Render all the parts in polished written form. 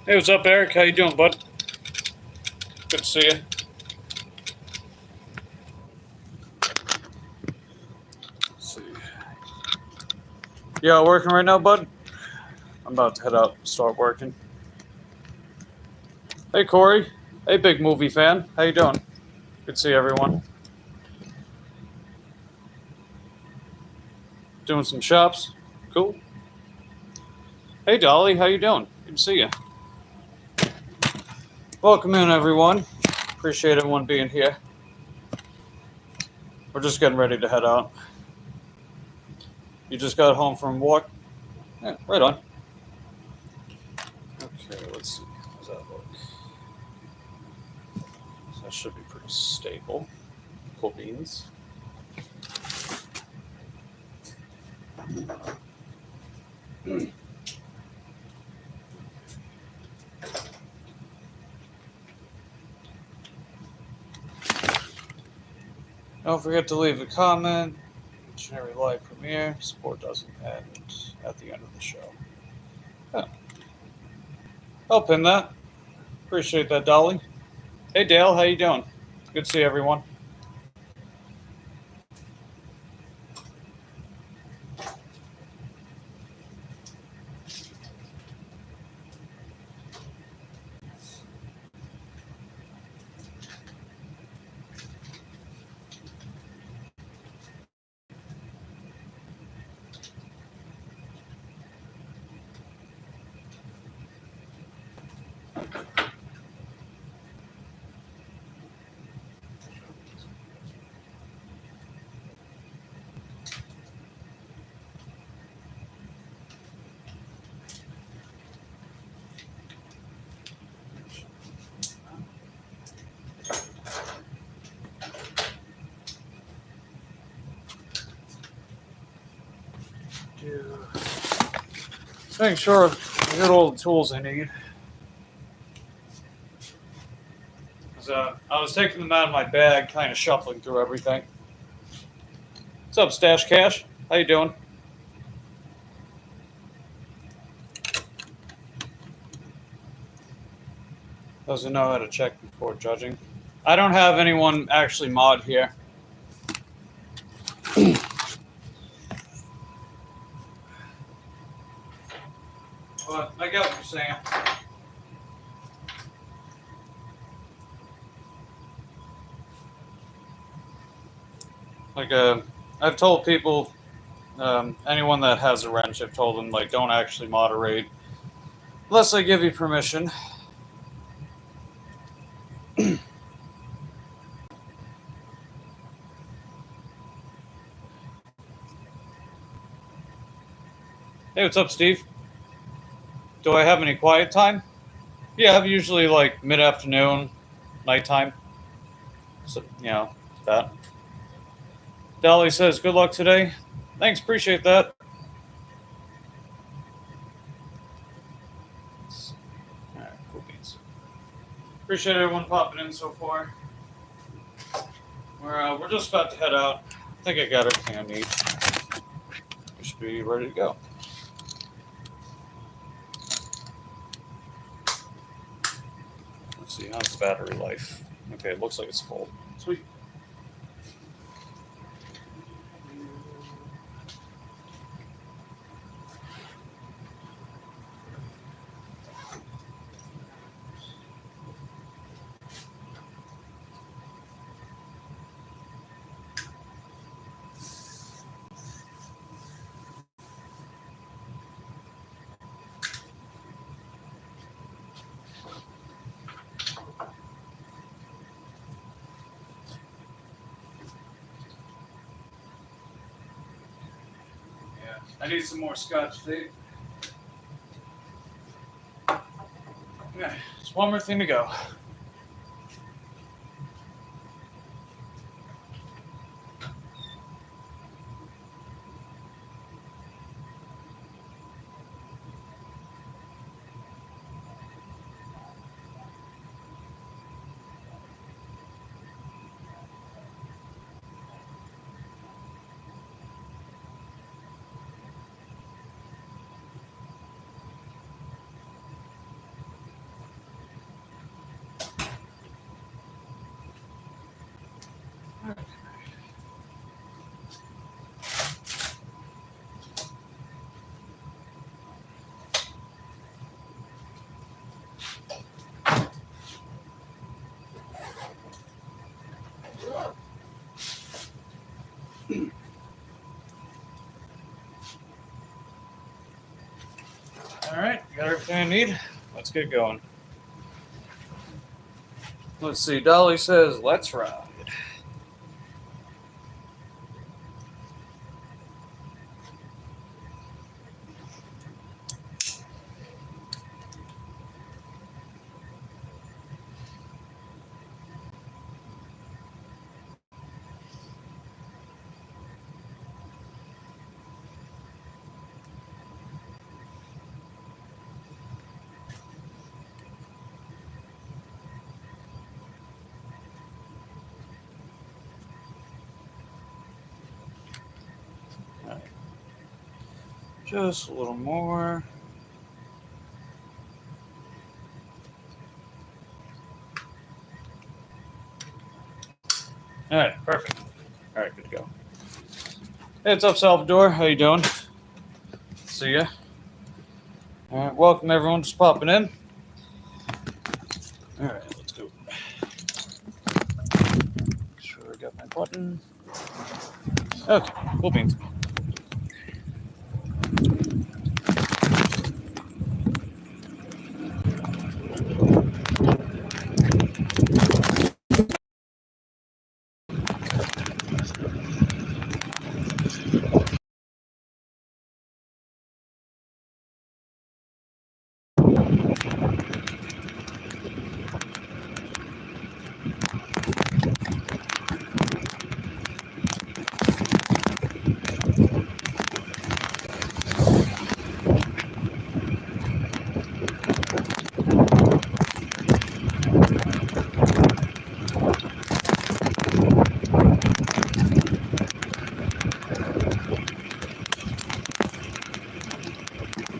Hey, what's up, Eric? How you doing, bud? Good to see you. Let's see. Yeah, working right now, bud? I'm about to head out and start working. Hey, Corey. Hey, big movie fan. How you doing? Good to see everyone. Doing some shops. Cool. Hey, Dolly. How you doing? Good to see you. Welcome in, everyone. Appreciate everyone being here. We're just getting ready to head out. You just got home from work? Yeah, right on. Okay, let's see. How's that look? So that should be pretty stable. Cool beans. Don't forget to leave a comment. Each and every live premiere. Sport doesn't end at the end of the show. Yeah. I'll pin that. Appreciate that, Dolly. Hey, Dale. How you doing? Good to see everyone. Make sure I get all the tools I need. I was taking them out of my bag, kind of shuffling through everything. What's up, Stash Cash? How you doing? Doesn't know how to check before judging. I don't have anyone actually mod here. But I get what you're saying. Like, I've told people, anyone that has a wrench, I've told them, like, don't actually moderate unless they give you permission. Hey, what's up, Steve? Do I have any quiet time? Yeah, I have usually like mid-afternoon, nighttime. So, that. Dolly says, good luck today. Thanks, appreciate that. Alright, cool beans. Appreciate everyone popping in so far. We're just about to head out. I think I got everything I need. We should be ready to go. Let's see, how's the battery life? Okay, it looks like it's full. Sweet. I need some more scotch tape. Okay, just one more thing to go. Alright, got everything I need. Let's get going. Let's see, Dolly says, let's ride. Just a little more. All right, perfect. All right, good to go. Hey, what's up, Salvador? How you doing? See ya. All right, welcome everyone just popping in. All right, let's go. Make sure I got my button. Okay, cool beans.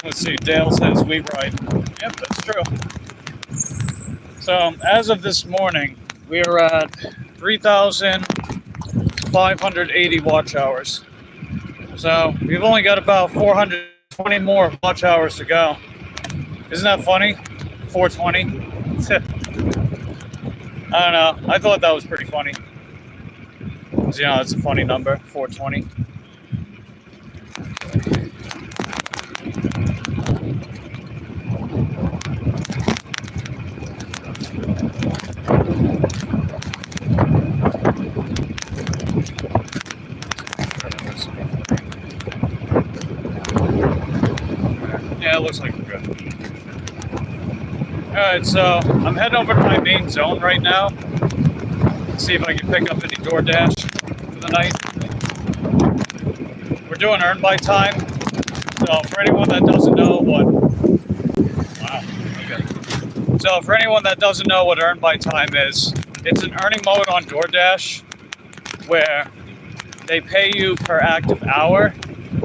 Let's see, Dale says we ride. Yep, that's true. So as of this morning, we are at 3,580 watch hours. So we've only got about 420 more watch hours to go. Isn't that funny? 420? I don't know. I thought that was pretty funny. Because, it's a funny number, 420. Yeah, it looks like we're good. Alright, so I'm heading over to my main zone right now. See if I can pick up any DoorDash for the night. We're doing earn by time. So for anyone that doesn't know what... Wow, okay. So for anyone that doesn't know what earn by time is, it's an earning mode on DoorDash where they pay you per active hour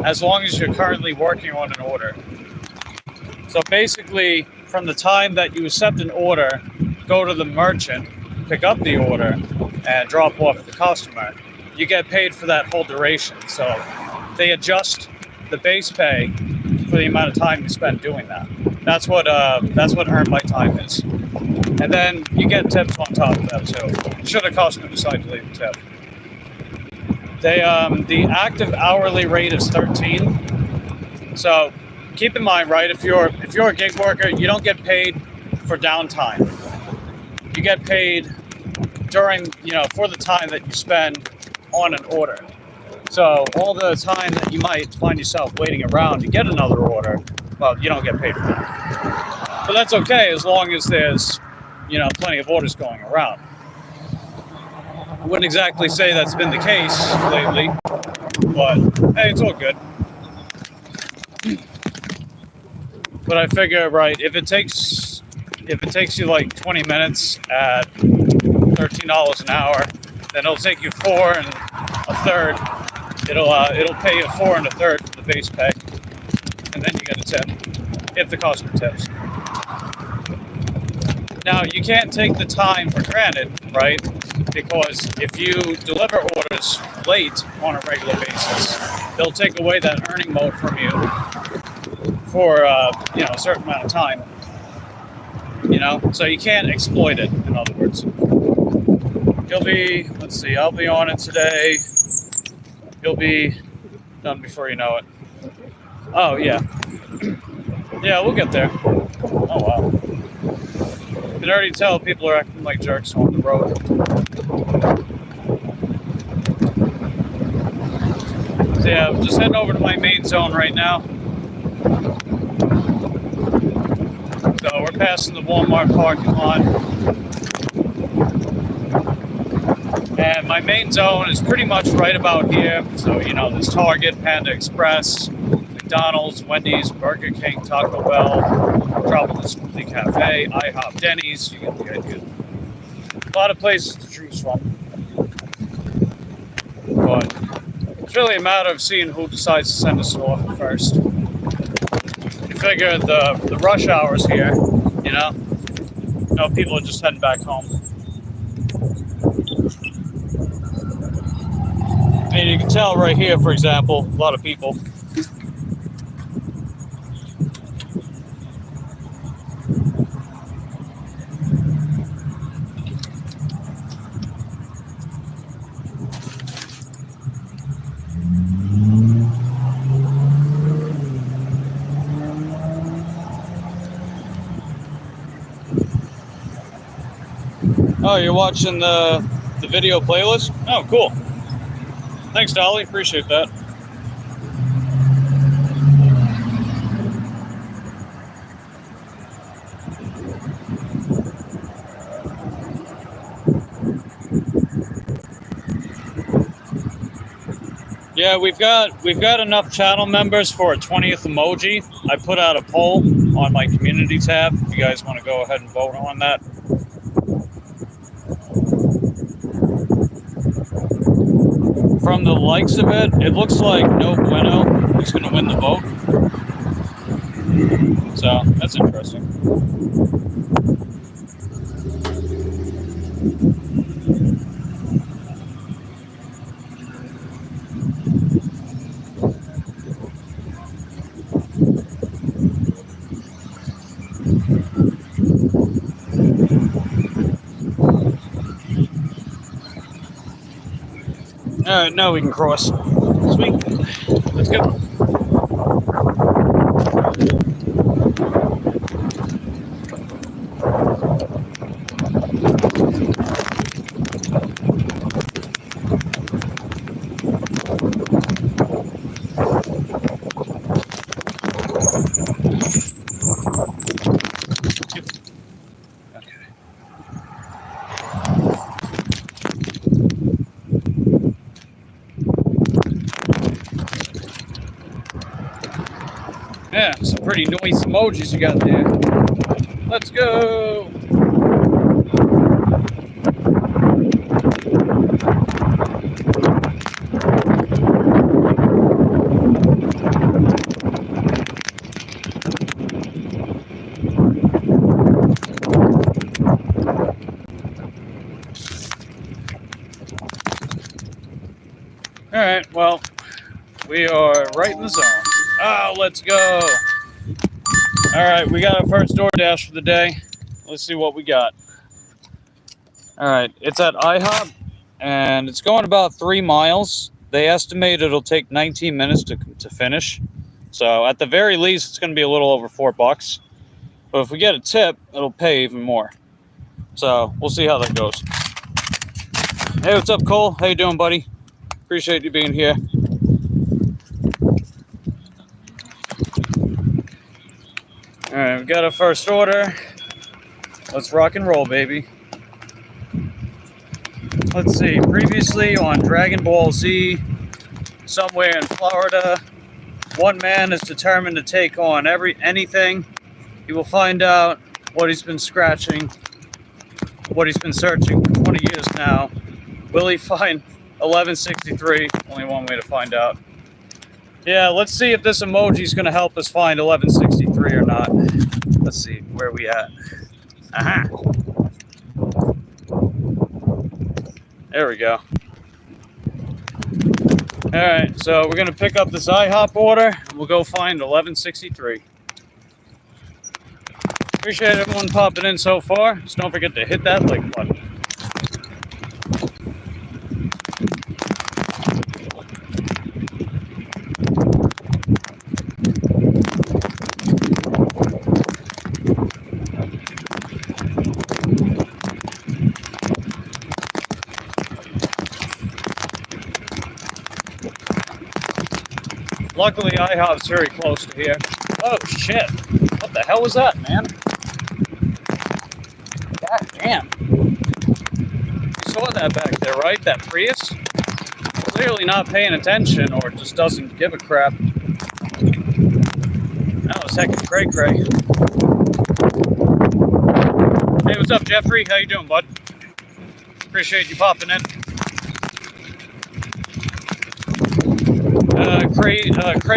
as long as you're currently working on an order. So basically, from the time that you accept an order, go to the merchant, pick up the order, and drop off the customer, you get paid for that whole duration. So they adjust the base pay for the amount of time you spend doing that. That's what earn by time is. And then you get tips on top of that too. Should a customer decide to leave a tip. The active hourly rate is 13. So keep in mind, right, if you're a gig worker, you don't get paid for downtime. You get paid during, for the time that you spend on an order. So all the time that you might find yourself waiting around to get another order, well, you don't get paid for that. But that's okay as long as there's, plenty of orders going around. I wouldn't exactly say that's been the case lately, but hey, it's all good. But I figure, right, if it takes you like 20 minutes at $13 an hour, then it'll take you 4 1/3. It'll pay you 4 1/3 for the base pay, and then you get a tip if the customer tips. Now you can't take the time for granted, right? Because if you deliver orders late on a regular basis, they'll take away that earning mode from you for a certain amount of time. So you can't exploit it. In other words, I'll be on it today. You'll be done before you know it. Oh yeah. Yeah, we'll get there. Oh, wow. You can already tell people are acting like jerks on the road. So yeah, I'm just heading over to my main zone right now. So we're passing the Walmart parking lot. And my main zone is pretty much right about here. So, you know, there's Target, Panda Express, McDonald's, Wendy's, Burger King, Taco Bell, Tropical Smoothie Cafe, IHOP, Denny's. You get the idea. A lot of places to choose from. But it's really a matter of seeing who decides to send us off first. You figure the rush hours here, you know, people are just heading back home. And you can tell right here, for example, a lot of people. Oh, you're watching the video playlist? Oh, cool. Thanks, Dolly. Appreciate that. Yeah, we've got enough channel members for a 20th emoji. I put out a poll on my community tab. If you guys want to go ahead and vote on that. From the likes of it, it looks like No Bueno is going to win the vote. So that's interesting. All right, now we can cross. Sweet. Let's go. Yeah, some pretty noisy emojis you got there. Let's go. All right, well, we are right in the zone. Oh, let's go. All right, we got our first DoorDash for the day. Let's see what we got. All right, it's at IHOP, and it's going about 3 miles. They estimate it'll take 19 minutes to finish. So at the very least, it's going to be a little over $4. But if we get a tip, it'll pay even more. So we'll see how that goes. Hey, what's up, Cole? How you doing, buddy? Appreciate you being here. All right, we got our first order. Let's rock and roll, baby. Let's see. Previously on Dragon Ball Z, somewhere in Florida, one man is determined to take on anything. He will find out what he's been scratching, what he's been searching for 20 years now. Will he find 1163? Only one way to find out. Yeah, let's see if this emoji is going to help us find 1163 or not. Let's see, where are we at? Aha! There we go. Alright, so we're going to pick up this IHOP order, and we'll go find 1163. Appreciate everyone popping in so far. Just don't forget to hit that like button. Luckily, IHOP's very close to here. Oh, shit. What the hell was that, man? God damn. You saw that back there, right? That Prius? Clearly not paying attention or just doesn't give a crap. That was heckin' cray-cray. Hey, what's up, Jeffrey? How you doing, bud? Appreciate you popping in.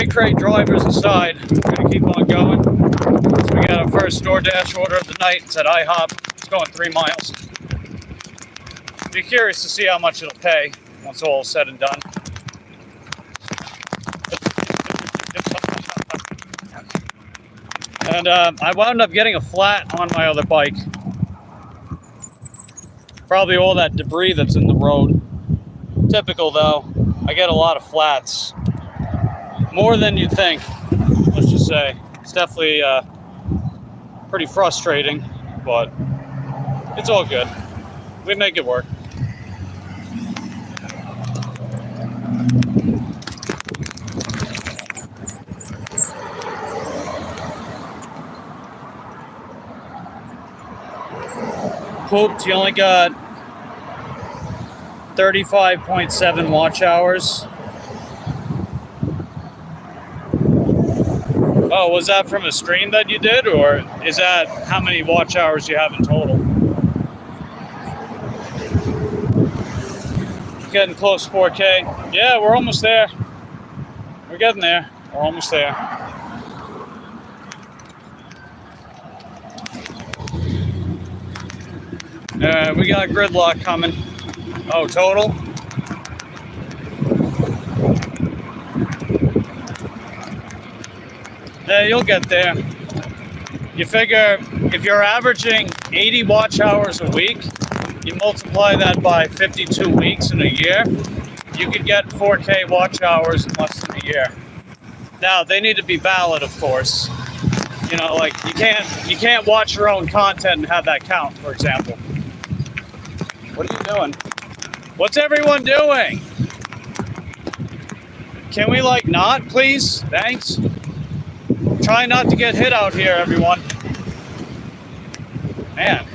Cray drivers aside, we're gonna keep on going. So we got our first DoorDash order of the night. It's at IHOP. It's going 3 miles. Be curious to see how much it'll pay once all is said and done. And I wound up getting a flat on my other bike. Probably all that debris that's in the road. Typical though, I get a lot of flats. More than you'd think, let's just say. It's definitely pretty frustrating, but it's all good. We make it work. Pooped, you only got 35.7 watch hours. Oh, was that from a stream that you did, or is that how many watch hours you have in total? Getting close to 4K. Yeah, we're almost there. We're getting there. We're almost there. We got gridlock coming. Oh, total? Yeah, you'll get there. You figure if you're averaging 80 watch hours a week, you multiply that by 52 weeks in a year, you could get 4K watch hours in less than a year. Now, they need to be valid, of course. You know, like you can't watch your own content and have that count, for example. What are you doing? What's everyone doing? Can we like not, please? Thanks. Try not to get hit out here, everyone. Man.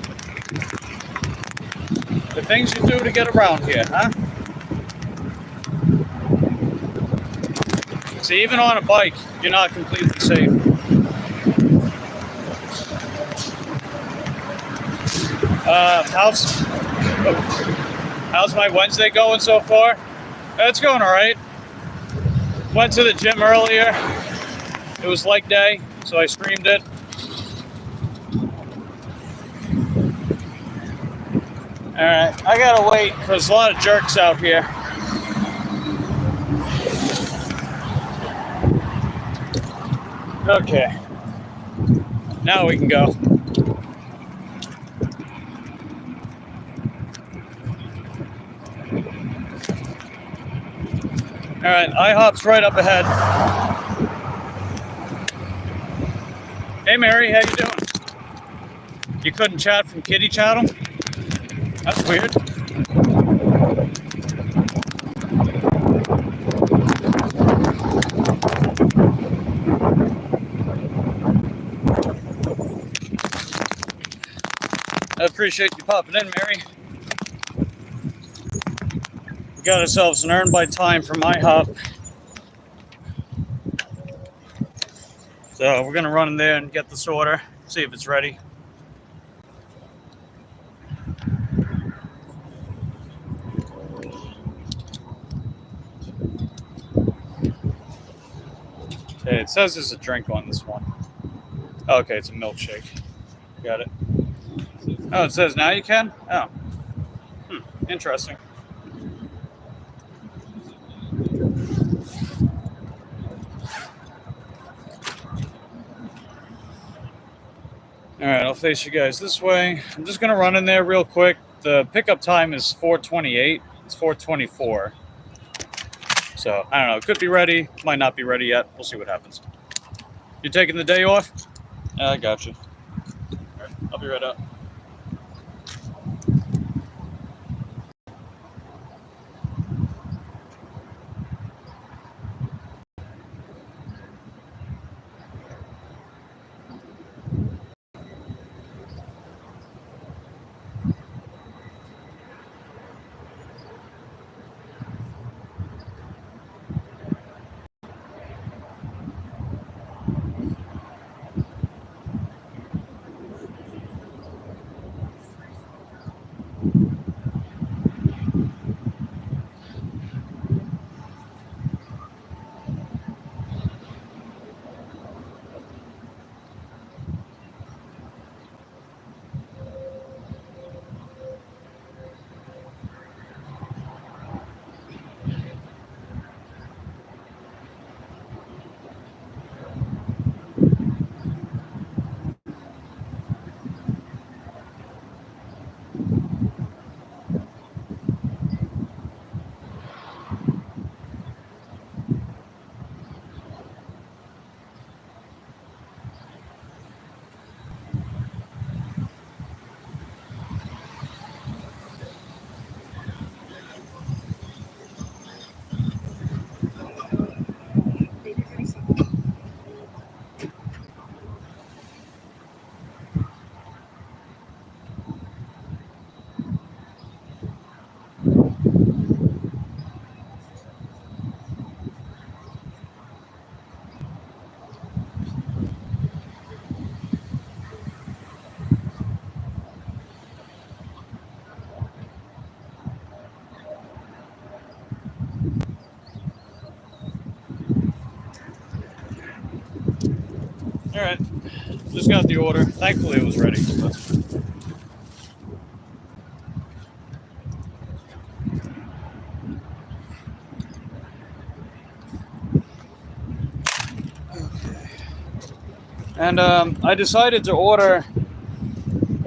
The things you do to get around here, huh? See, even on a bike, you're not completely safe. How's my Wednesday going so far? It's going all right. Went to the gym earlier. It was leg day, so I streamed it. All right, I gotta wait because there's a lot of jerks out here. Okay, now we can go. All right, IHOP's right up ahead. Hey Mary, how you doing? You couldn't chat from Kitty Chattel? That's weird. I appreciate you popping in, Mary. We got ourselves an earn by time from IHOP. So we're gonna run in there and get this order, see if it's ready. Okay, it says there's a drink on this one. Okay, it's a milkshake. Got it. Oh, it says now you can? Oh. Interesting. All right, I'll face you guys this way. I'm just gonna run in there real quick. The pickup time is 4:28. It's 4:24. So I don't know. It could be ready. Might not be ready yet. We'll see what happens. You taking the day off? I got you. All right, I'll be right up. All right, just got the order. Thankfully, it was ready. Okay. And I decided to order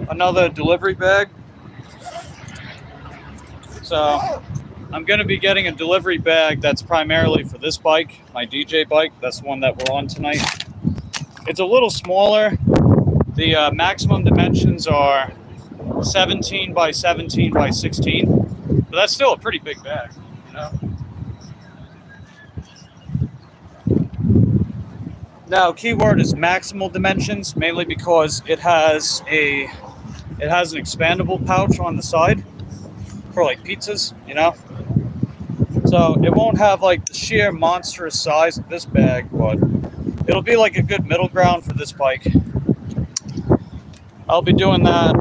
another delivery bag. So I'm going to be getting a delivery bag that's primarily for this bike, my DJ bike. That's the one that we're on tonight. It's a little smaller. The maximum dimensions are 17 by 17 by 16. But that's still a pretty big bag, you know? Now, keyword is maximal dimensions, mainly because it has an expandable pouch on the side for like pizzas, you know? So it won't have like the sheer monstrous size of this bag, but it'll be like a good middle ground for this bike. I'll be doing that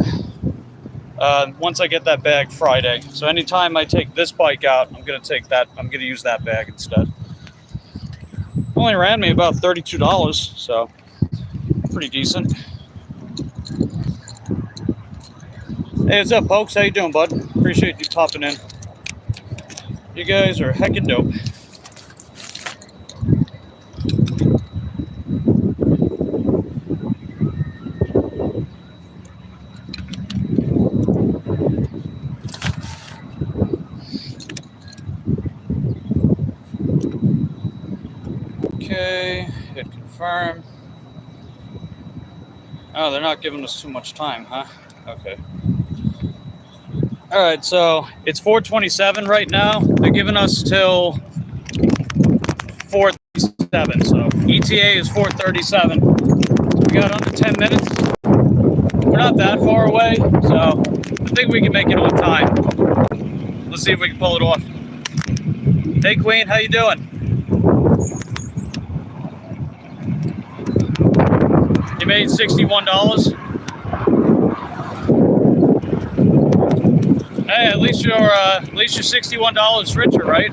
once I get that bag Friday. So anytime I take this bike out, I'm gonna use that bag instead. Only ran me about $32, so pretty decent. Hey, what's up, folks? How you doing, bud? Appreciate you popping in. You guys are heckin' dope. Okay, hit confirm. Oh, they're not giving us too much time, huh? Okay. All right, so it's 4:27 right now. They're giving us till 4:37. So ETA is 4:37. We got under 10 minutes. We're not that far away, so I think we can make it on time. Let's see if we can pull it off. Hey, Queen, how you doing? You made $61. Hey, at least you're $61 richer, right?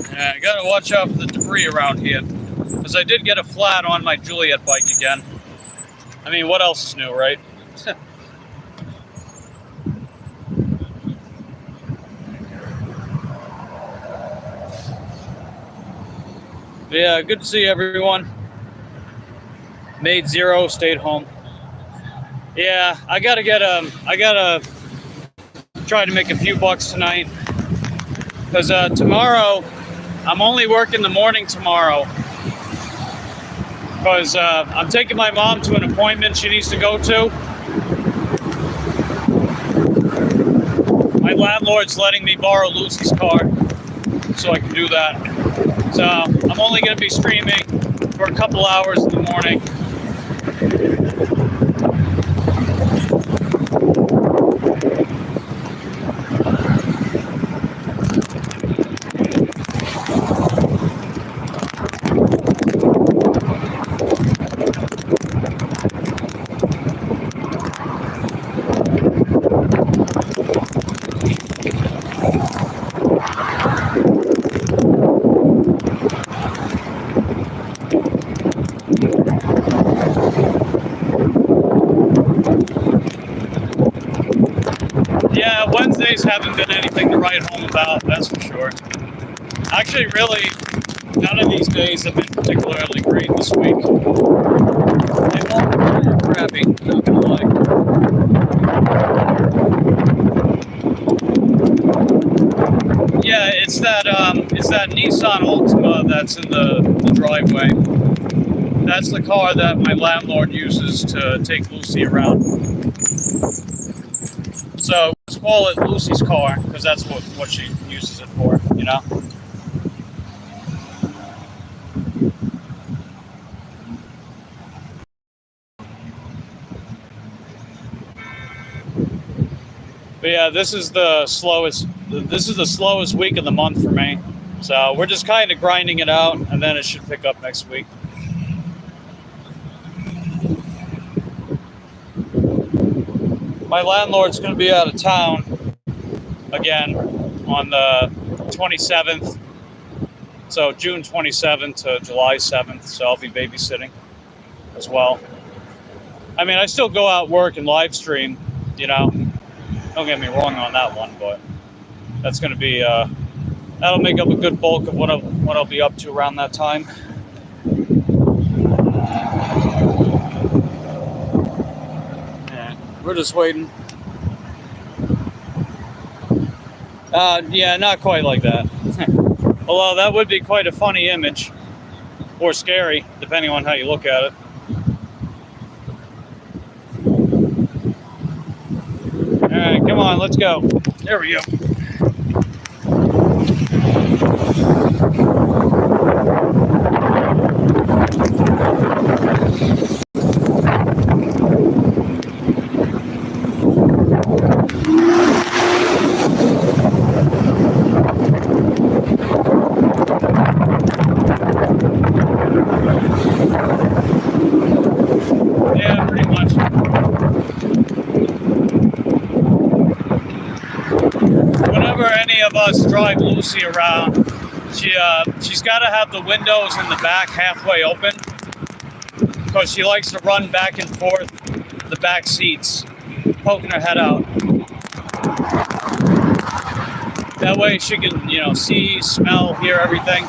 Yeah, I gotta watch out for the debris around here, because I did get a flat on my Juliet bike again. I mean, what else is new, right? Yeah, good to see everyone. Made zero, stayed home. Yeah, I gotta try to make a few bucks tonight. Because tomorrow, I'm only working the morning tomorrow. Because I'm taking my mom to an appointment she needs to go to. My landlord's letting me borrow Lucy's car, so I can do that. So I'm only going to be streaming for a couple hours in the morning. Yeah, Wednesdays haven't been anything to write home about, that's for sure. Actually, really, none of these days have been particularly great this week. They've all been pretty crappy, not gonna lie. Yeah, it's that Nissan Altima that's in the driveway. That's the car that my landlord uses to take Lucy around. So let's call it Lucy's car, because that's what she uses it for, you know? But yeah, this is the slowest week of the month for me. So we're just kind of grinding it out, and then it should pick up next week. My landlord's going to be out of town again on the 27th. So June 27th to July 7th. So I'll be babysitting as well. I mean, I still go out, work, and live stream, you know. Don't get me wrong on that one, but that's going to be, that'll make up a good bulk of what I'll be up to around that time. Yeah, we're just waiting. Yeah, not quite like that. Although that would be quite a funny image, or scary, depending on how you look at it. All right, come on, let's go. There we go. Yeah, pretty much. Whenever any of us drive Lucy around, she's got to have the windows in the back halfway open because she likes to run back and forth the back seats, poking her head out. That way she can, you know, see, smell, hear everything.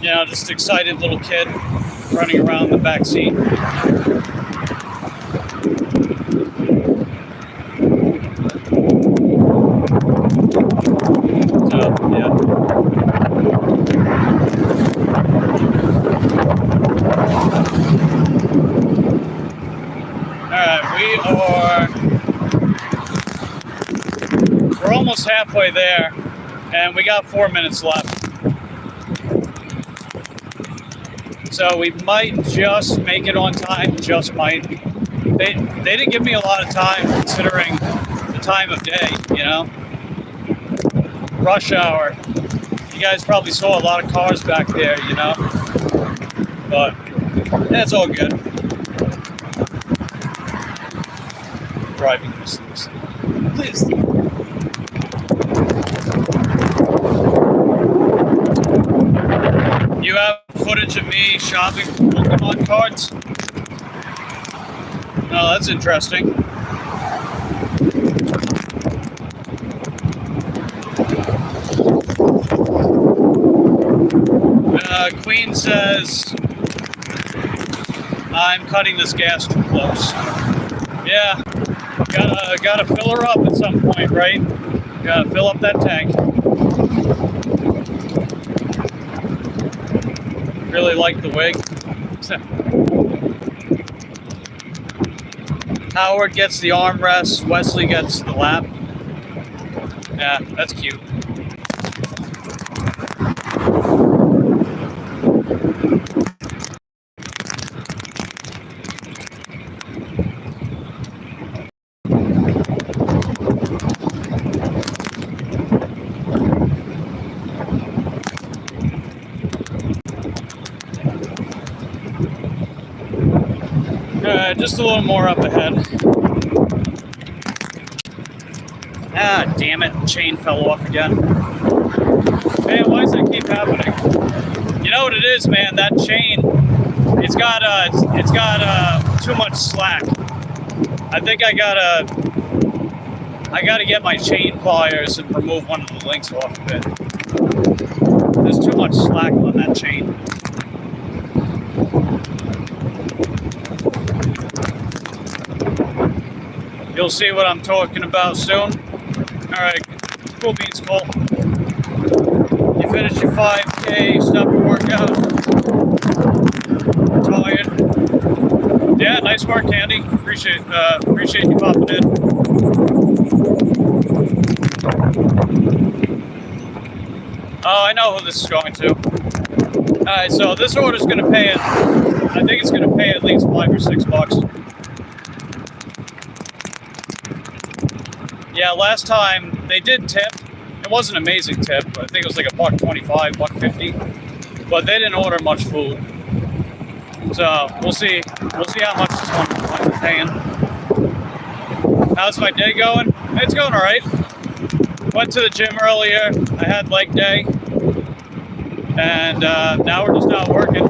You know, just excited little kid running around the back seat. Yeah. Alright, we're almost halfway there, and we got 4 minutes left. So we might just make it on time, just might. They didn't give me a lot of time considering the time of day, you know? Rush hour. You guys probably saw a lot of cars back there, you know? But that's all good. Driving this. Please. You have footage of me shopping for Pokemon cards? Oh, that's interesting. Queen says, I'm cutting this gas too close. Yeah, gotta fill her up at some point, right? Gotta fill up that tank. Really like the wig. Howard gets the armrest, Wesley gets the lap. Yeah, that's cute. Just a little more up ahead. Ah, damn it. Chain fell off again. Man, why does that keep happening? You know what it is, man? That chain, it's got too much slack. I think I gotta get my chain pliers and remove one of the links off of it. There's too much slack on that chain. You'll see what I'm talking about soon. Alright, cool beans, Cole. You finished your 5K, stop your workout. Tired. Yeah, nice work, Candy. Appreciate you popping in. Oh, I know who this is going to. Alright, so this order's gonna pay it. I think it's gonna pay at least $5 or $6. Yeah, last time they did tip. It wasn't an amazing tip. I think it was like $1.25, $1.50. But they didn't order much food. So we'll see how much this one winds up paying. How's my day going? It's going all right. Went to the gym earlier. I had leg day, and now we're just out working.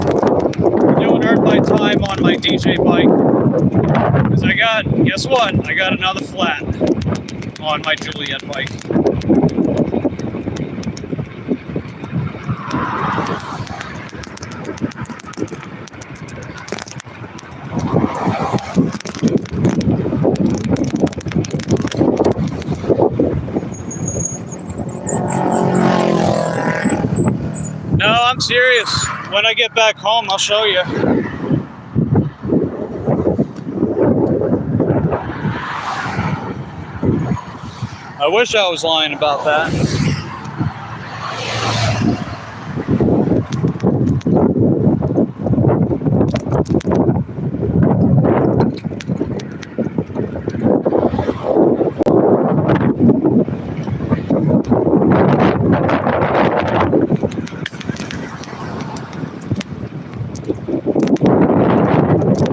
We're doing earn my time on my DJ bike. Cause guess what? I got another flat on my Juliet bike. No, I'm serious. When I get back home, I'll show you. I wish I was lying about that.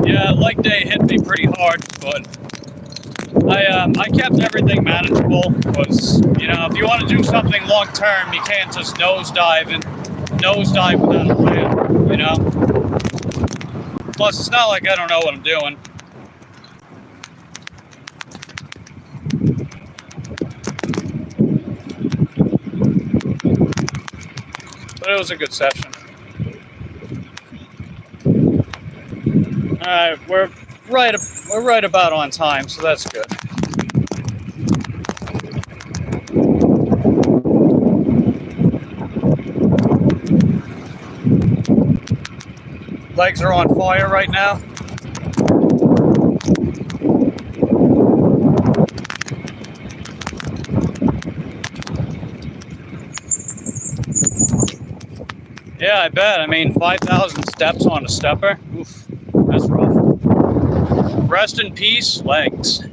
Yeah, leg day hit me pretty hard, but I kept everything manageable because, you know, if you want to do something long term, you can't just nosedive without a plan, you know? Plus, it's not like I don't know what I'm doing. But it was a good session. Alright, we're right about on time, so that's good. Legs are on fire right now. Yeah, I bet. I mean, 5,000 steps on a stepper. Oof, that's rough. Rest in peace, legs.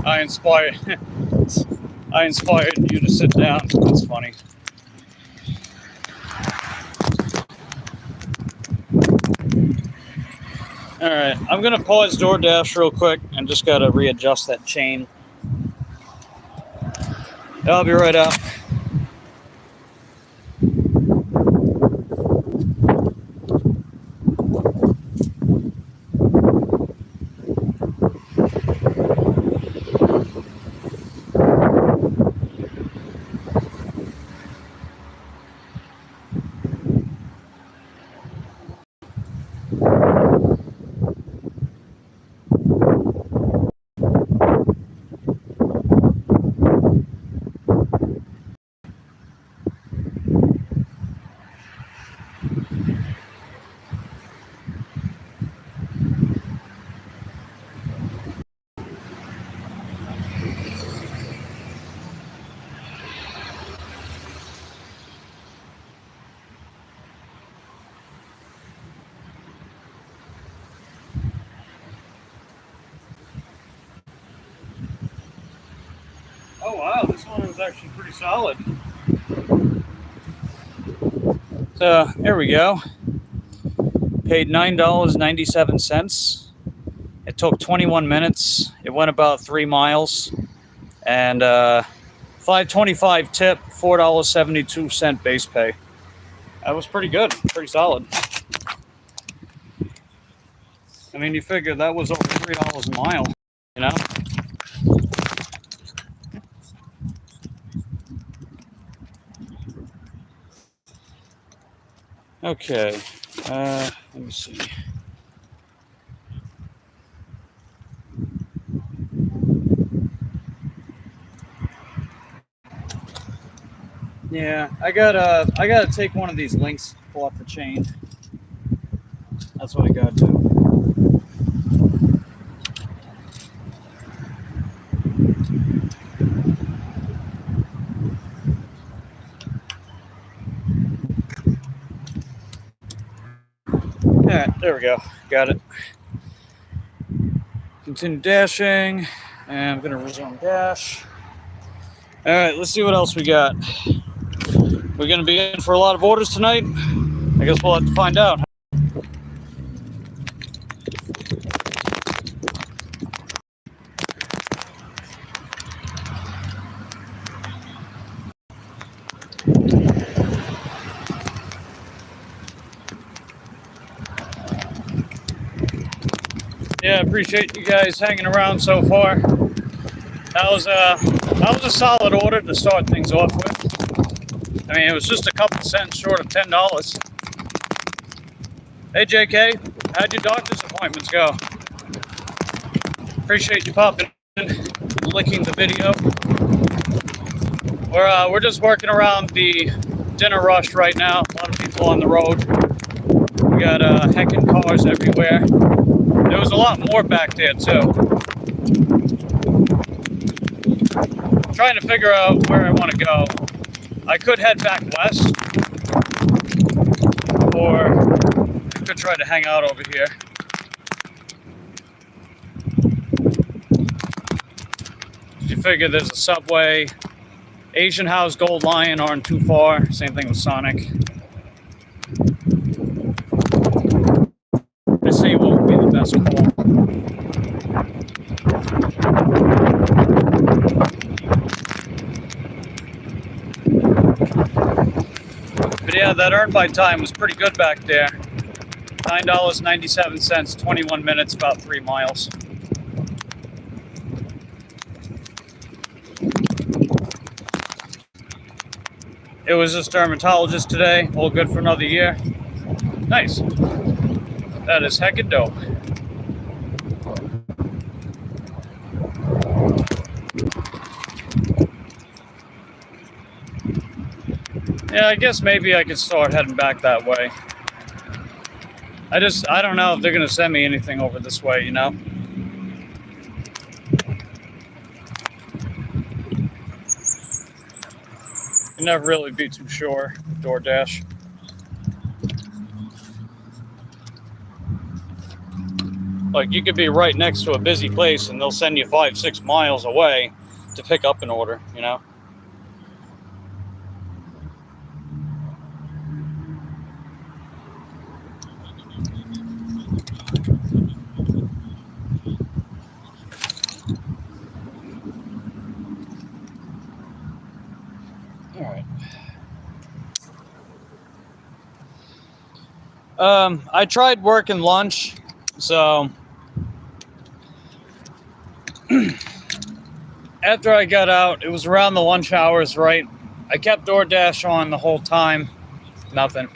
I inspired you to sit down. That's funny. All right, I'm gonna pause DoorDash real quick and just gotta readjust that chain. I'll be right out. Oh wow, this one was actually pretty solid. So there we go. Paid $9.97. It took 21 minutes. It went about 3 miles, and $5.25 tip, $4.72 base pay. That was pretty good, pretty solid. I mean, you figure that was over $3 a mile, you know? Okay, let me see. Yeah, I gotta take one of these links off the chain. That's what I gotta do. Alright, there we go. Got it. Continue dashing, and I'm gonna resume dash. Alright, let's see what else we got. We're going to be in for a lot of orders tonight. I guess we'll have to find out. Yeah, appreciate you guys hanging around so far. That was a solid order to start things off with. I mean, it was just a couple cents short of $10. Hey, JK, how'd your doctor's appointments go? Appreciate you popping in, licking the video. We're just working around the dinner rush right now. A lot of people on the road. We got heckin' cars everywhere. There was a lot more back there too. Trying to figure out where I want to go. I could head back west, or I could try to hang out over here. You figure there's a Subway, Asian House, Gold Lion aren't too far. Same thing with Sonic. I see what would be the best call. But yeah, that earn by time was pretty good back there. $9.97, 21 minutes, about 3 miles. It was this dermatologist today, all good for another year. Nice. That is heckin' dope. Yeah, I guess maybe I could start heading back that way. I don't know if they're gonna send me anything over this way, you know? You never really be too sure, DoorDash. Like, you could be right next to a busy place and they'll send you 5-6 miles away to pick up an order, you know? I tried working lunch, so after I got out, it was around the lunch hours, right? I kept DoorDash on the whole time, nothing.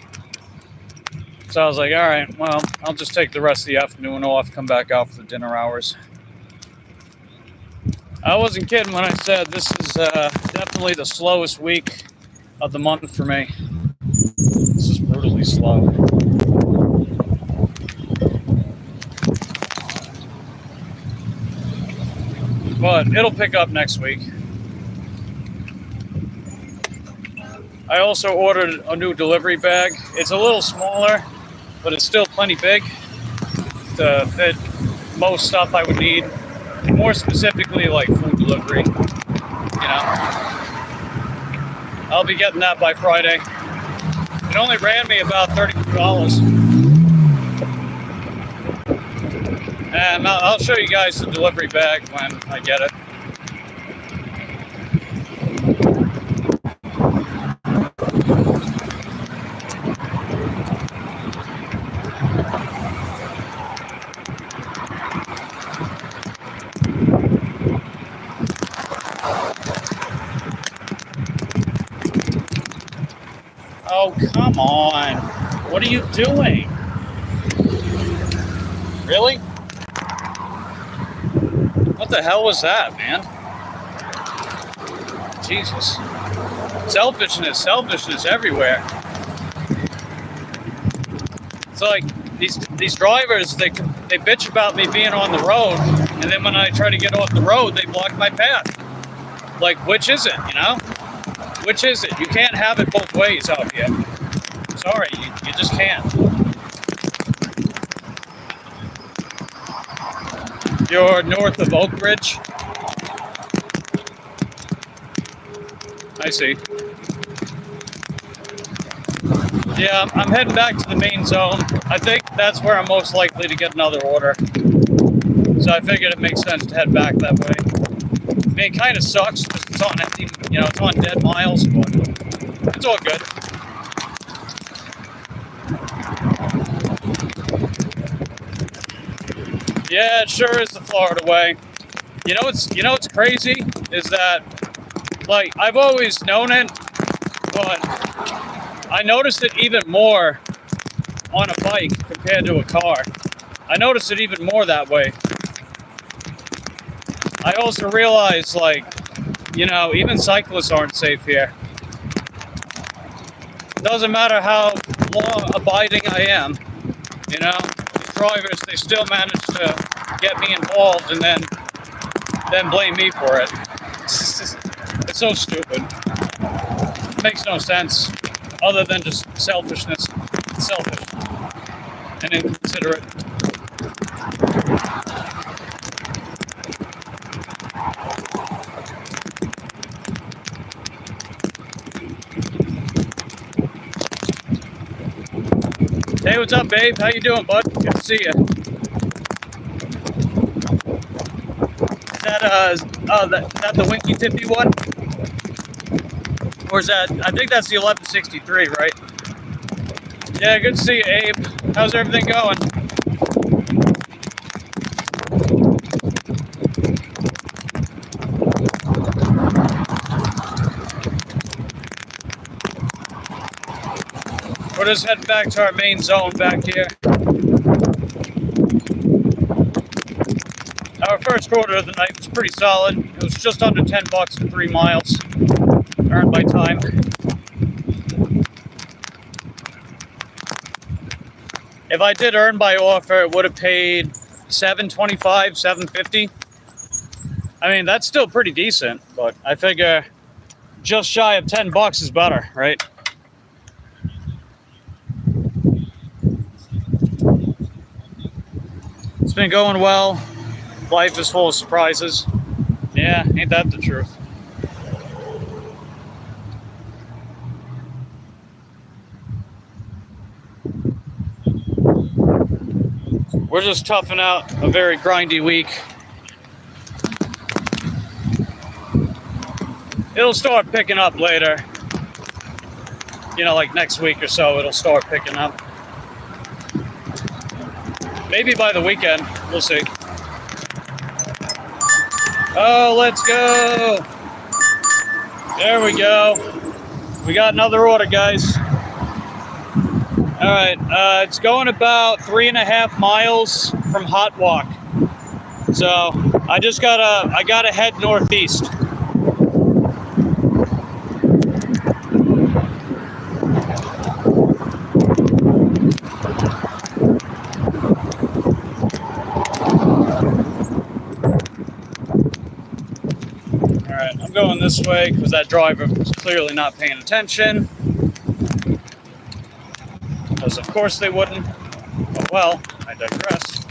So I was like, all right, well, I'll just take the rest of the afternoon off, come back out for the dinner hours. I wasn't kidding when I said this is definitely the slowest week of the month for me. This is brutally slow. But it'll pick up next week. I also ordered a new delivery bag. It's a little smaller, but it's still plenty big to fit most stuff I would need. More specifically, like food delivery. You know, I'll be getting that by Friday. It only ran me about $32. And I'll show you guys the delivery bag when I get it. Oh, come on. What are you doing? Really? What the hell was that, man? Jesus. Selfishness everywhere. It's like these drivers, they bitch about me being on the road, and then when I try to get off the road, they block my path. Like, which is it, you know? Which is it? You can't have it both ways out here. Sorry, you just can't. You're north of Oak Ridge? I see. Yeah, I'm heading back to the main zone. I think that's where I'm most likely to get another order. So I figured it makes sense to head back that way. I mean, it kind of sucks because it's on empty, it's on dead miles, but it's all good. Yeah, it sure is the Florida way. You know what's crazy is that, like, I've always known it, but I noticed it even more on a bike compared to a car. I noticed it even more that way. I also realized, like, even cyclists aren't safe here. Doesn't matter how law-abiding I am, drivers, they still manage to get me involved and then blame me for it. It's so stupid. It makes no sense, other than just selfishness. It's selfish and inconsiderate. Hey, what's up, babe? How you doing, bud? Good to see you. Is that the Winky Tippy one? Or is that, I think that's the 1163, right? Yeah, good to see you, Abe. How's everything going? We're just heading back to our main zone back here. Our first order of the night was pretty solid. It was just under $10 for 3 miles, earned by time. If I did earn by offer, it would have paid $7.25, $7.50. I mean, that's still pretty decent, but I figure just shy of $10 is better, right? It's been going well. Life is full of surprises. Yeah, ain't that the truth? We're just toughing out a very grindy week. It'll start picking up later. Like next week or so, it'll start picking up. Maybe by the weekend, we'll see. Oh, let's go. There we go. We got another order, guys. All right, it's going about 3.5 miles from Hot Walk. So I gotta head northeast. I'm going this way because that driver was clearly not paying attention. Because of course they wouldn't. Oh well, I digress.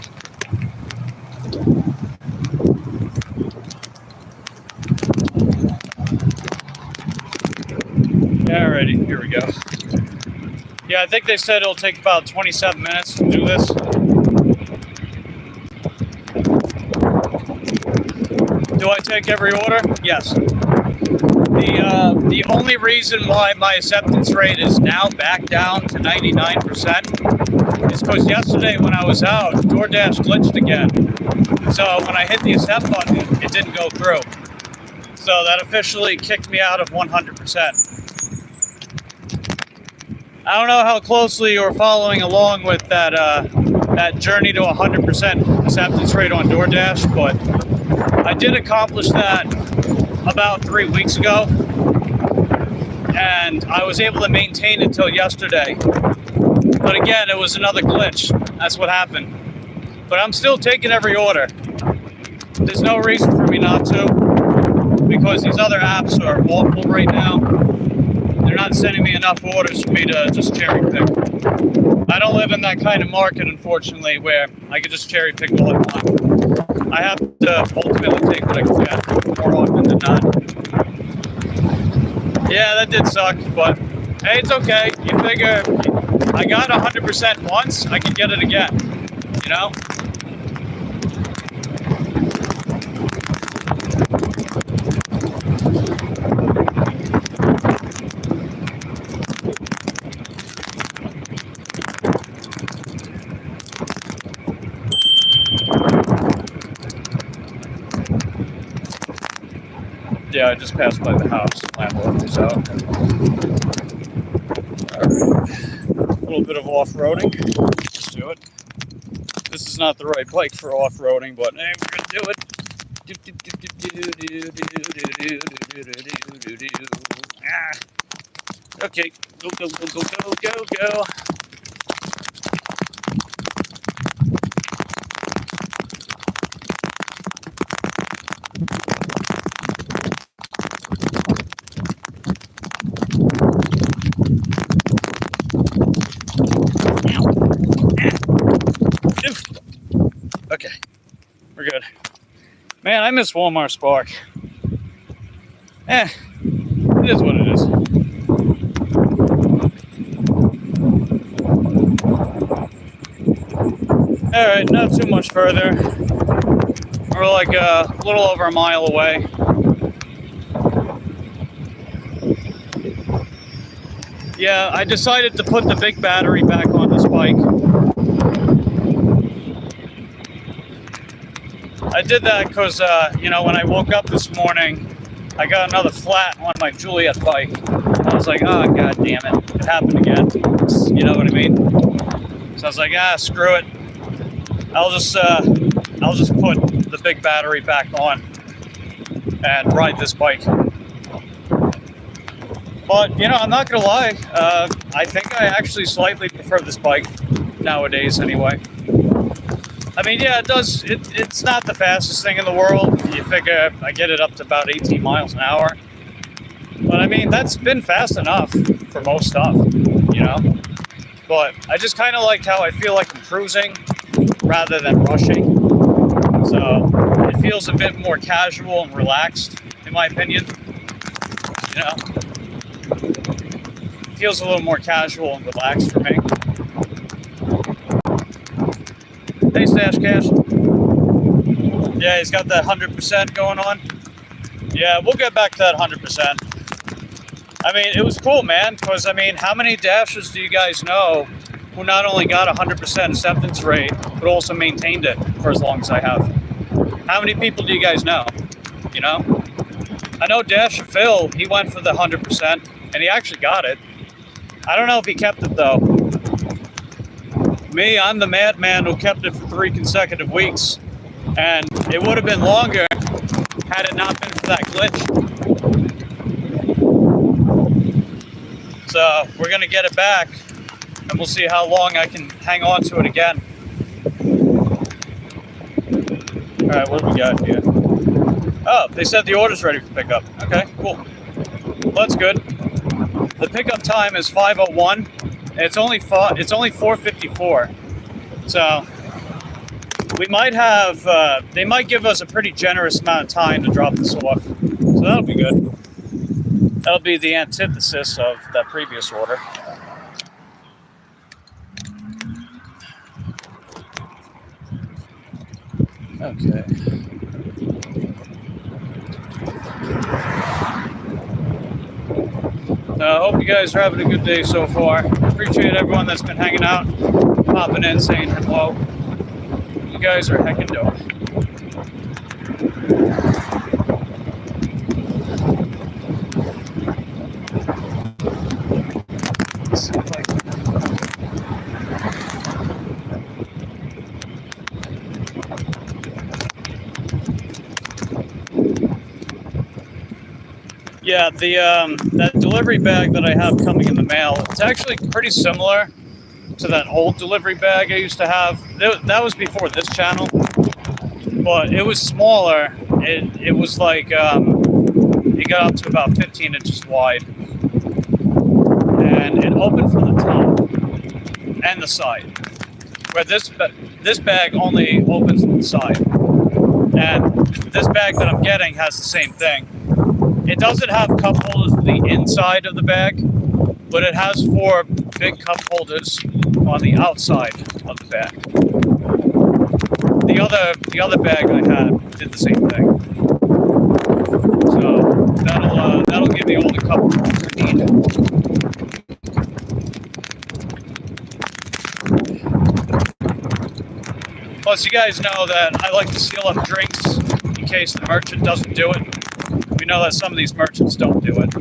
Alrighty, here we go. Yeah, I think they said it'll take about 27 minutes to do this. Do I take every order? Yes. The only reason why my acceptance rate is now back down to 99% is because yesterday when I was out, DoorDash glitched again. So when I hit the accept button, it didn't go through. So that officially kicked me out of 100%. I don't know how closely you're following along with that journey to 100% acceptance rate on DoorDash, but I did accomplish that about 3 weeks ago, and I was able to maintain it till yesterday. But again, it was another glitch. That's what happened. But I'm still taking every order. There's no reason for me not to, because these other apps are awful right now. They're not sending me enough orders for me to just cherry pick. I don't live in that kind of market, unfortunately, where I can just cherry pick all I want. I have to ultimately take what I can get more often than not. Yeah, that did suck, but Hey, it's okay. You figure I got 100% once, I can get it again, you know? Yeah, I just passed by the house. Landlord was out. A little bit of off-roading. Let's do it. This is not the right bike for off-roading, but hey, we're gonna do it. Ah. Okay, go, go, go, go, go, go, go. Okay, we're good. Man, I miss Walmart Spark. It is what it is. Alright, not too much further. We're like a little over a mile away. Yeah, I decided to put the big battery back on this bike. I did that because, you know, when I woke up this morning, I got another flat on my Juliet bike. I was like, oh, god damn it. It happened again. You know what I mean? So I was like, screw it. I'll just put the big battery back on and ride this bike. But, you know, I'm not going to lie. I think I actually slightly prefer this bike nowadays anyway. I mean, yeah, it does. It's not the fastest thing in the world. You figure I get it up to about 18 miles an hour. But, I mean, that's been fast enough for most stuff, you know? But I just kind of like how I feel like I'm cruising rather than rushing. So it feels a bit more casual and relaxed, in my opinion. You know? It feels a little more casual and relaxed for me. Hey, Stash Cash. Yeah, he's got that 100% going on. Yeah, we'll get back to that 100%. I mean, it was cool, man, because, I mean, how many dashers do you guys know who not only got a 100% acceptance rate, but also maintained it for as long as I have? How many people do you guys know? You know? I know Dasher Phil, he went for the 100%, and he actually got it. I don't know if he kept it, though. Me, I'm the madman who kept it for 3 consecutive weeks. And it would have been longer had it not been for that glitch. So we're going to get it back, and we'll see how long I can hang on to it again. All right, what do we got here? Oh, they said the order's ready for pickup. Okay, cool. Well, that's good. The pickup time is 5:01. It's only 4:54. So we might have, they might give us a pretty generous amount of time to drop this off. So that'll be good. That'll be the antithesis of that previous order. Okay. I hope you guys are having a good day so far. Appreciate everyone that's been hanging out, popping in, saying hello. You guys are heckin' dope. Yeah, that delivery bag that I have coming in the mail, it's actually pretty similar to that old delivery bag I used to have. That was before this channel, but it was smaller. It was like, it got up to about 15 inches wide. And it opened from the top and the side, where this bag only opens from the side. And this bag that I'm getting has the same thing. It doesn't have cup holders for the inside of the bag, but it has 4 big cup holders on the outside of the bag. The other bag I had did the same thing. So that'll give me all the cup holders I need. Plus, you guys know that I like to seal up drinks in case the merchant doesn't do it. We know that some of these merchants don't do it.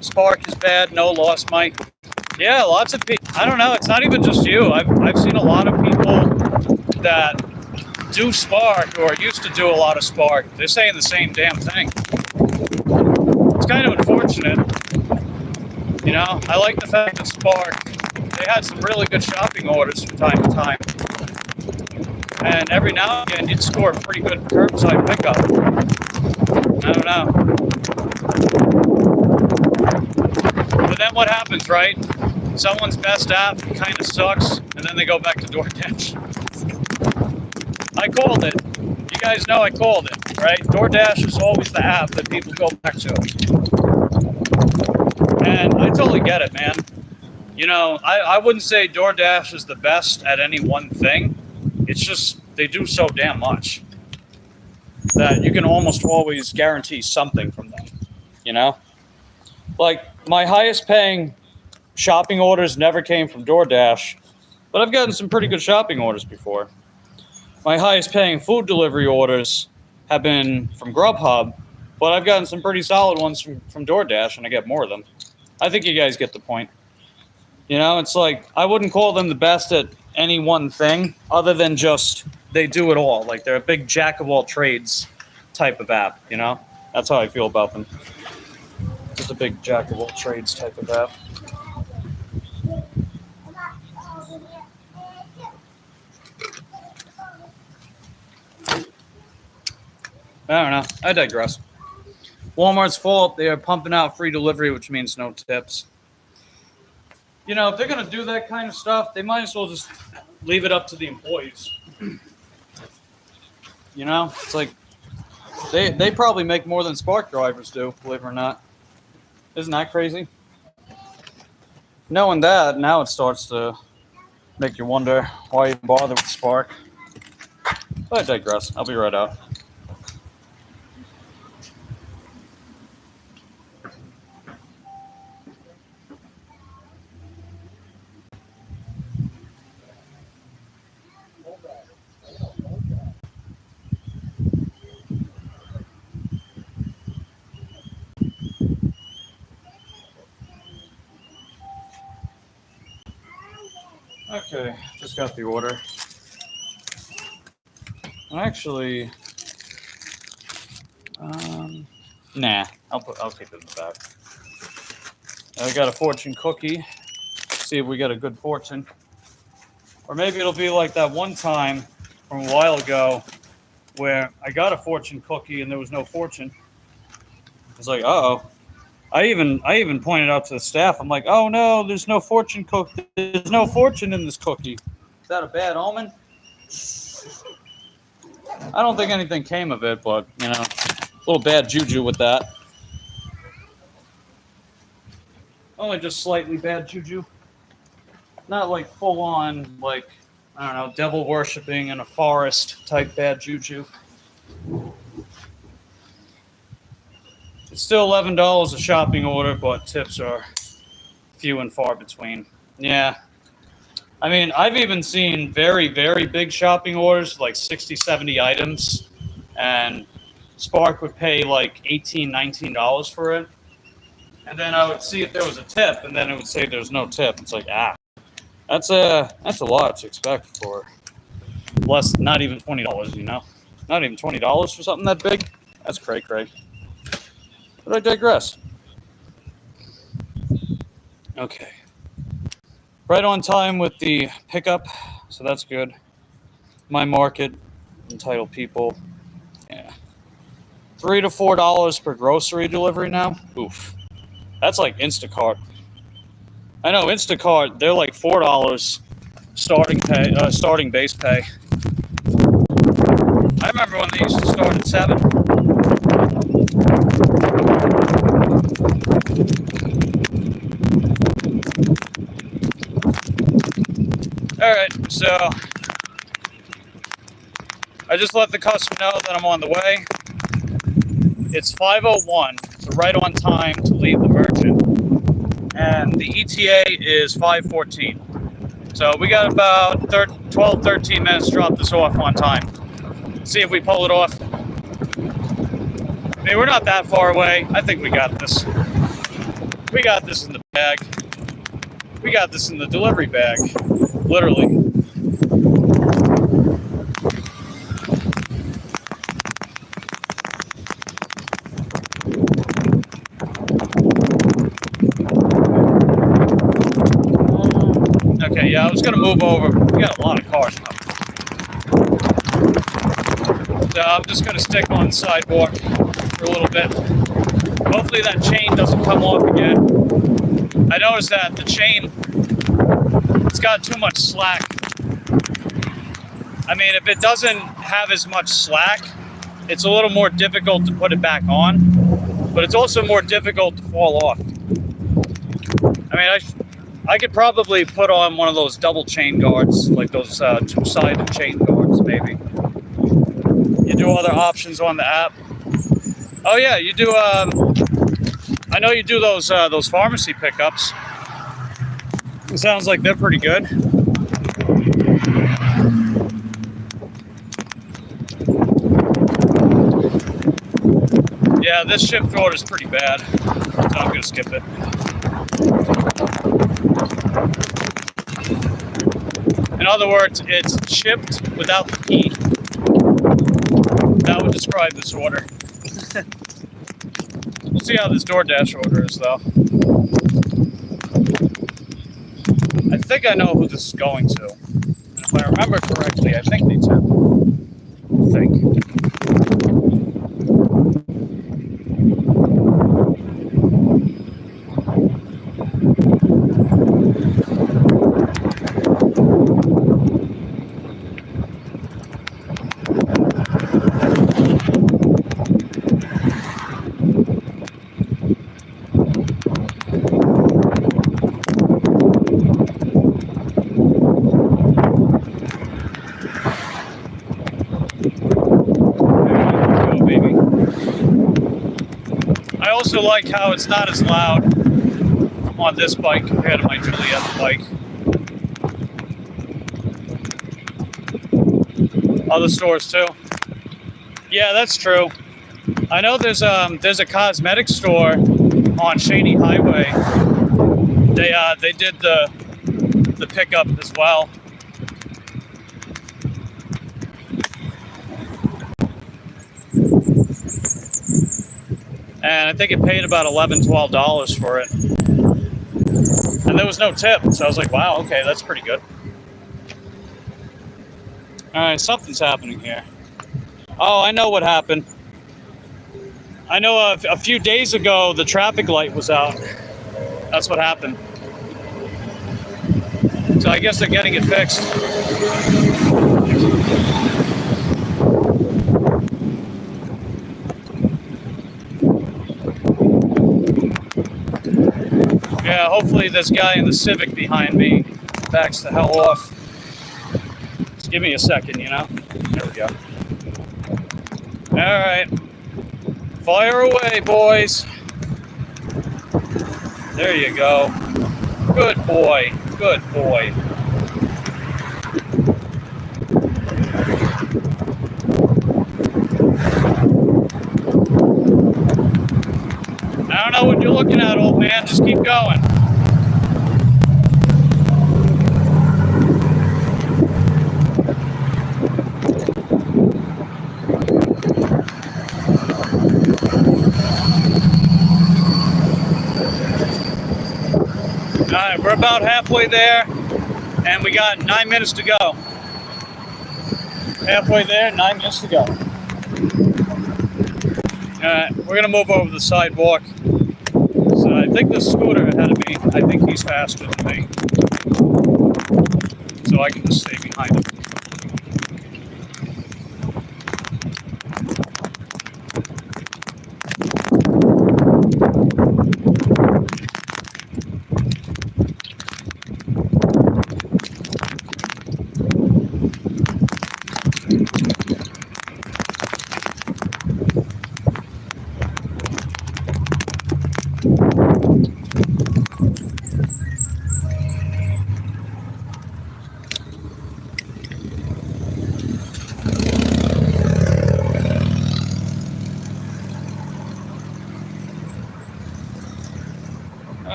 Spark is bad, no loss, Mike. Yeah, lots of people. I don't know. It's not even just you. I've seen a lot of people that do Spark or used to do a lot of Spark. They're saying the same damn thing. It's kind of unfortunate. You know, I like the fact that Spark, they had some really good shopping orders from time to time. And every now and again, you'd score a pretty good curbside pickup. I don't know. But then what happens, right? Someone's best app kind of sucks, and then they go back to DoorDash. I called it. You guys know I called it, right? DoorDash is always the app that people go back to. And I totally get it, man. You know, I wouldn't say DoorDash is the best at any one thing. It's just they do so damn much that you can almost always guarantee something from them, you know? Like, my highest paying shopping orders never came from DoorDash, but I've gotten some pretty good shopping orders before. My highest paying food delivery orders have been from Grubhub, but I've gotten some pretty solid ones from DoorDash, and I get more of them. I think you guys get the point. You know, it's like, I wouldn't call them the best at any one thing, other than just, they do it all. Like, they're a big jack of all trades type of app, you know? That's how I feel about them. Just a big jack of all trades type of app. I don't know. I digress. Walmart's fault. They are pumping out free delivery, which means no tips. You know, if they're going to do that kind of stuff, they might as well just leave it up to the employees. You know, it's like they probably make more than Spark drivers do, believe it or not. Isn't that crazy? Knowing that, now it starts to make you wonder why you bother with Spark. But I digress. I'll be right out. Okay, just got the order. Actually, nah, I'll keep it in the back. I got a fortune cookie. See if we get a good fortune, or maybe it'll be like that one time from a while ago where I got a fortune cookie and there was no fortune. It's like, uh-oh. I even pointed out to the staff. I'm like, oh no, there's no fortune cookie. There's no fortune in this cookie. Is that a bad omen? I don't think anything came of it, but you know, a little bad juju with that. Only just slightly bad juju. Not like full on, like, I don't know, devil worshipping in a forest type bad juju. It's still $11 a shopping order, but tips are few and far between. Yeah. I mean, I've even seen very, very big shopping orders, like 60, 70 items, and Spark would pay like $18, $19 for it. And then I would see if there was a tip, and then it would say there's no tip. It's like, that's a lot to expect for less, not even $20, you know? Not even $20 for something that big? That's cray-cray. But I digress. Okay. Right on time with the pickup, so that's good. My market, entitled people. Yeah. $3 to $4 per grocery delivery now. Oof. That's like Instacart. I know Instacart, they're like $4 starting base pay. I remember when they used to start at $7. Alright, so I just let the customer know that I'm on the way. It's 5:01, so right on time to leave the merchant. And the ETA is 5:14. So we got about 12, 13 minutes to drop this off on time. See if we pull it off. I mean, we're not that far away. I think we got this. We got this in the bag. We got this in the delivery bag, literally. Okay, yeah, I was gonna move over. We got a lot of cars now. So I'm just gonna stick on the sidewalk for a little bit. Hopefully that chain doesn't come off again. I noticed that the chain, it's got too much slack. I mean, if it doesn't have as much slack, it's a little more difficult to put it back on, but it's also more difficult to fall off. I mean, I could probably put on one of those double chain guards, like those two-sided chain guards, maybe. You do other options on the app. Oh yeah, you do. I know you do those pharmacy pickups. It sounds like they're pretty good. Yeah, this shift order is pretty bad, so I'm gonna skip it. In other words, it's shipped without the key. That would describe this order. We'll see how this DoorDash order is, though. I think I know who this is going to. And if I remember correctly, I think they tip. I think. I also like how it's not as loud on this bike compared to my Juliet bike. Other stores too. Yeah, that's true. I know there's a cosmetic store on Shady Highway. They did the pickup as well. And I think it paid about $11, $12 for it. And there was no tip, so I was like, wow, okay, that's pretty good. All right, something's happening here. Oh, I know what happened. I know a few days ago, the traffic light was out. That's what happened. So I guess they're getting it fixed. Yeah, hopefully this guy in the Civic behind me backs the hell off. Just give me a second, you know? There we go. All right. Fire away, boys. There you go. Good boy. Good boy. I don't know what you're looking at, old man. Just keep going. All right, we're about halfway there, and we got 9 minutes to go. Halfway there, 9 minutes to go. All right, we're gonna move over the sidewalk. So I think the scooter ahead of me, I think he's faster than me. So I can just stay behind him.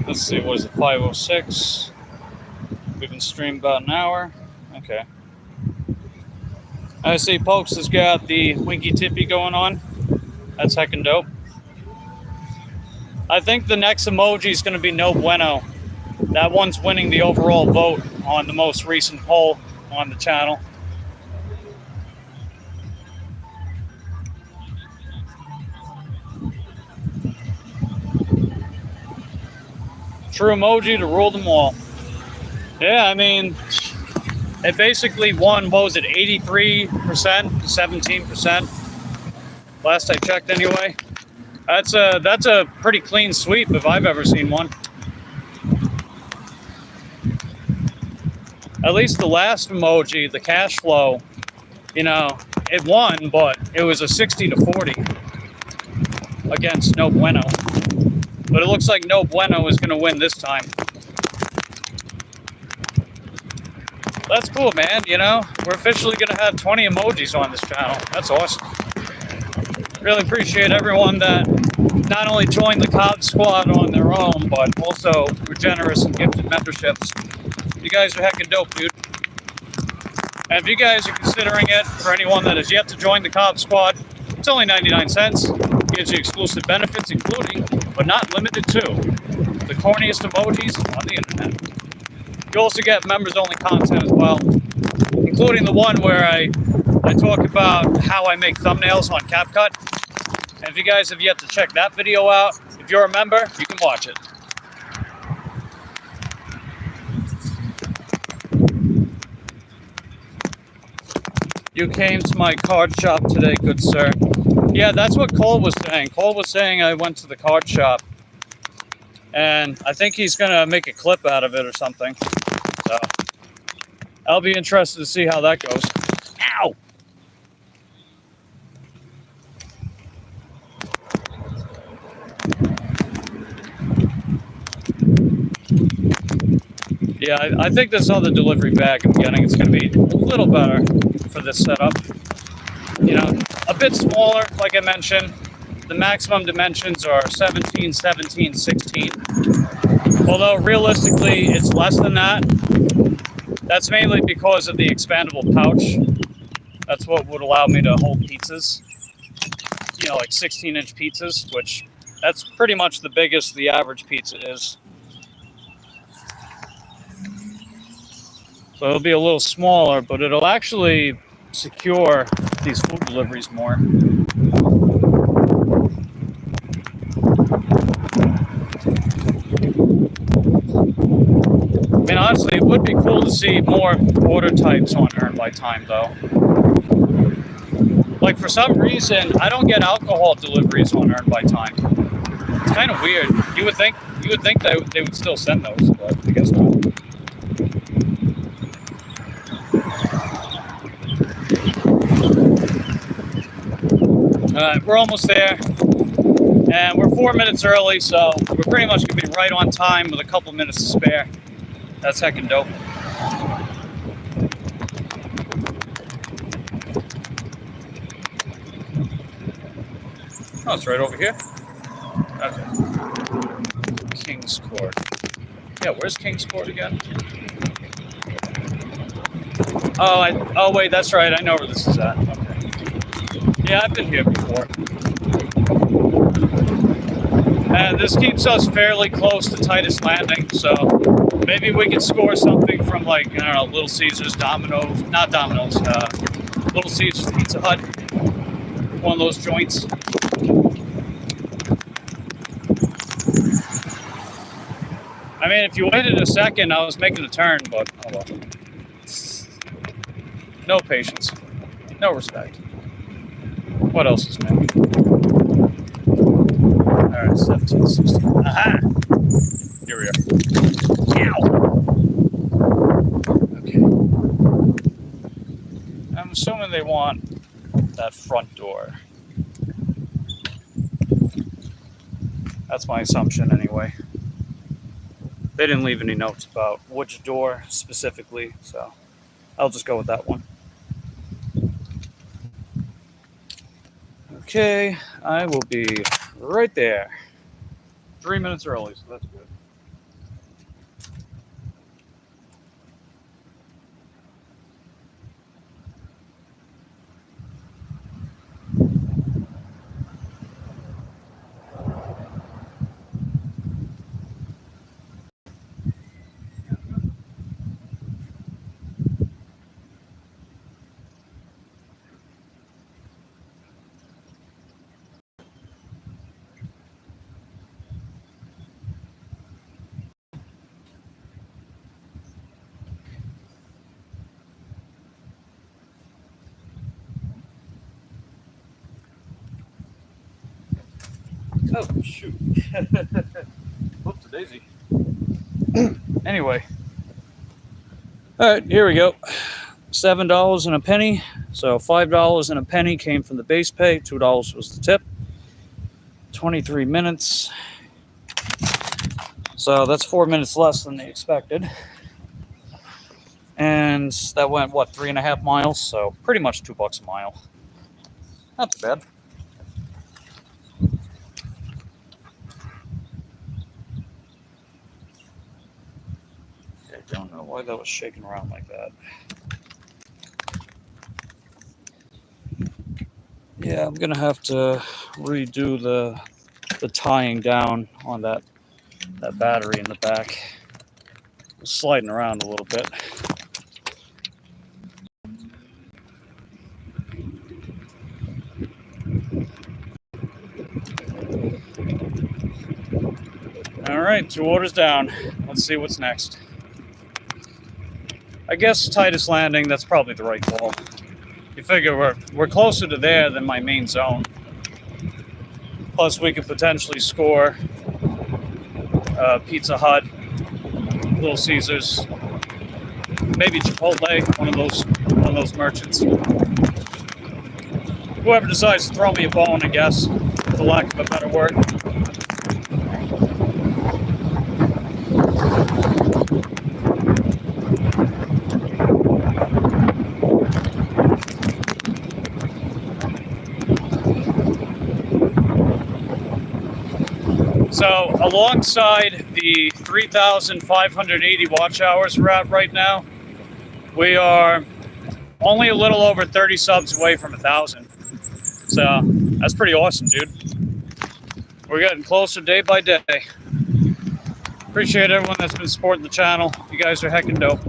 Let's see, what is it, 5:06? We've been streaming about an hour. Okay. I see Pokes has got the Winky Tippy going on. That's heckin' dope. I think the next emoji is going to be No Bueno. That one's winning the overall vote on the most recent poll on the channel. True emoji to rule them all. Yeah, I mean, it basically won, what was it, 83% to 17%? Last I checked anyway. That's a pretty clean sweep if I've ever seen one. At least the last emoji, the cash flow, you know, it won, but it was a 60 to 40 against No Bueno. But it looks like No Bueno is going to win this time. That's cool, man. You know, we're officially going to have 20 emojis on this channel. That's awesome. Really appreciate everyone that not only joined the Cob Squad on their own, but also were generous and gifted memberships. You guys are heckin' dope, dude. And if you guys are considering it, for anyone that has yet to join the Cob Squad, it's only 99 cents. Gives you exclusive benefits, including, but not limited to, the corniest emojis on the internet. You also get members-only content as well, including the one where I talk about how I make thumbnails on CapCut. And if you guys have yet to check that video out, if you're a member, you can watch it. You came to my card shop today, good sir. Yeah, that's what Cole was saying. Cole was saying I went to the card shop. And I think he's going to make a clip out of it or something. So, I'll be interested to see how that goes. Ow! Yeah, I think this other delivery bag I'm getting is going to be a little better for this setup. You know, a bit smaller, like I mentioned. The maximum dimensions are 17, 17, 16. Although realistically, it's less than that. That's mainly because of the expandable pouch. That's what would allow me to hold pizzas. You know, like 16-inch pizzas, which that's pretty much the biggest the average pizza is. So it'll be a little smaller, but it'll actually secure these food deliveries more. I mean, honestly, it would be cool to see more order types on Earn by Time, though. Like, for some reason, I don't get alcohol deliveries on Earn by Time. It's kind of weird. You would think that they would still send those, but I guess not. We're almost there, and we're 4 minutes early, so we're pretty much going to be right on time with a couple minutes to spare. That's heckin' dope. Oh, it's right over here? Okay. King's Court. Yeah, where's King's Court again? Oh, wait, that's right. I know where this is at. Okay. Yeah, I've been here before. And this keeps us fairly close to Titus Landing, so maybe we can score something from, like, I don't know, Little Caesars, Domino's, not Domino's, Little Caesars Pizza Hut, one of those joints. I mean, if you waited a second, I was making a turn, but oh well. No patience, no respect. What else is new? Alright, 17, 16. Aha! Here we are. Ow! Okay. I'm assuming they want that front door. That's my assumption anyway. They didn't leave any notes about which door specifically, so I'll just go with that one. Okay, I will be right there. 3 minutes early, so that's good. Oh, shoot. Whoops, a daisy. Anyway. All right, here we go. $7 and a penny. So $5 and a penny came from the base pay. $2 was the tip. 23 minutes. So that's 4 minutes less than they expected. And that went, what, 3.5 miles? So pretty much $2 a mile. Not too bad. I don't know why that was shaking around like that. Yeah, I'm gonna have to redo the tying down on that battery in the back. It's sliding around a little bit. All right, 2 orders down. Let's see what's next. I guess tightest landing, that's probably the right call. You figure we're closer to there than my main zone. Plus, we could potentially score Pizza Hut, Little Caesars, maybe Chipotle, one of those merchants. Whoever decides to throw me a bone, I guess, for lack of a better word. So alongside the 3,580 watch hours we're at right now, we are only a little over 30 subs away from 1,000. So that's pretty awesome, dude. We're getting closer day by day. Appreciate everyone that's been supporting the channel. You guys are heckin' dope.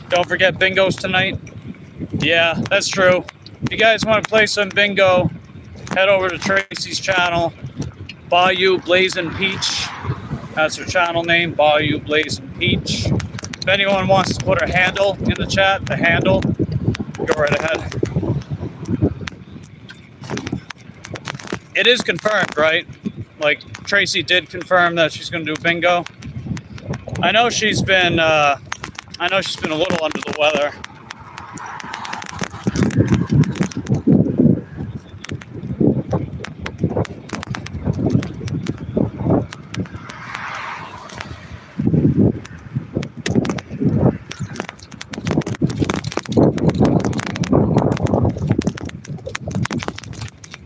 Don't forget bingos tonight. Yeah, that's true. If you guys want to play some bingo, head over to Tracy's channel, Bayou Blazin' Peach. That's her channel name, Bayou Blazin' Peach. If anyone wants to put her handle in the chat, the handle, go right ahead. It is confirmed, right? Like, Tracy did confirm that she's going to do bingo. I know she's been a little under the weather.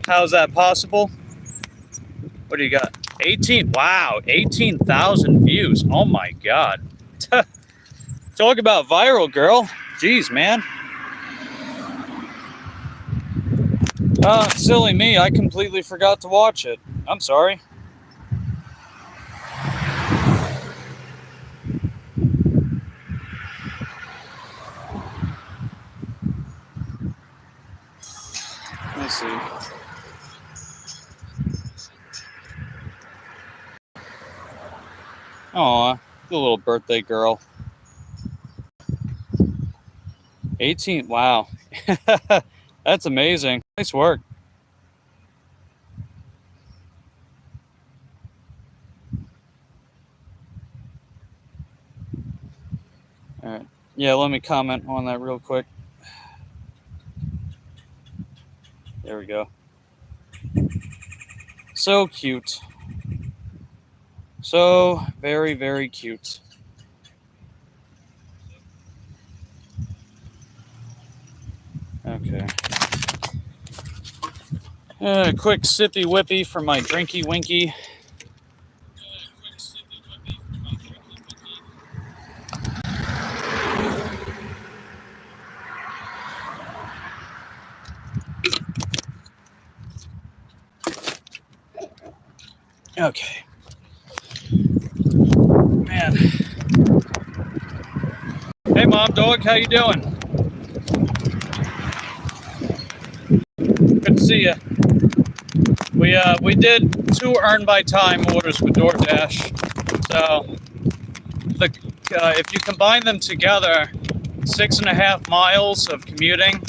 How's that possible? What do you got? 18, wow, 18,000 views. Oh my God. Talk about viral, girl. Jeez, man. Silly me, I completely forgot to watch it. I'm sorry. Let's see. Aw, the little birthday girl. 18, wow. That's amazing. Nice work. All right. Yeah, let me comment on that real quick. There we go. So cute. So very, very cute. Okay. Quick sippy whippy for my drinky winky. Okay. Man. Hey, Mom Dog, how you doing? Good to see you. We did 2 earn by time orders with DoorDash. So if you combine them together, 6.5 miles of commuting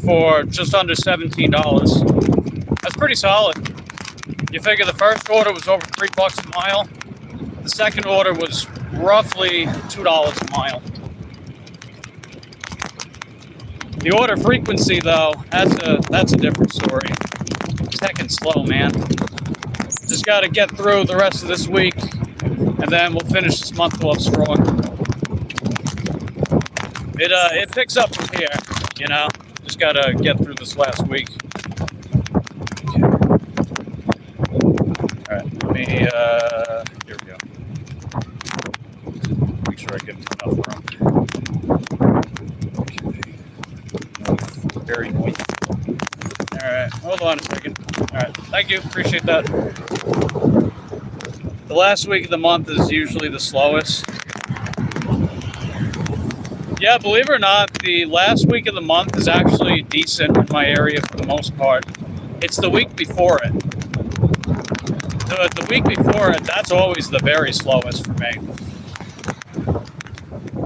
for just under $17. That's pretty solid. You figure the first order was over $3 a mile. The second order was roughly $2 a mile. The order frequency, though, that's a different story. It's heckin' slow, man. Just got to get through the rest of this week, and then we'll finish this month off strong. It picks up from here, you know. Just got to get through this last week. Okay. All right, let me. Here we go. Make sure I get enough room. Okay. Very noisy. All right, hold on a second. All right, thank you. Appreciate that. The last week of the month is usually the slowest. Yeah, believe it or not, the last week of the month is actually decent in my area for the most part. It's the week before it. The week before it, that's always the very slowest for me.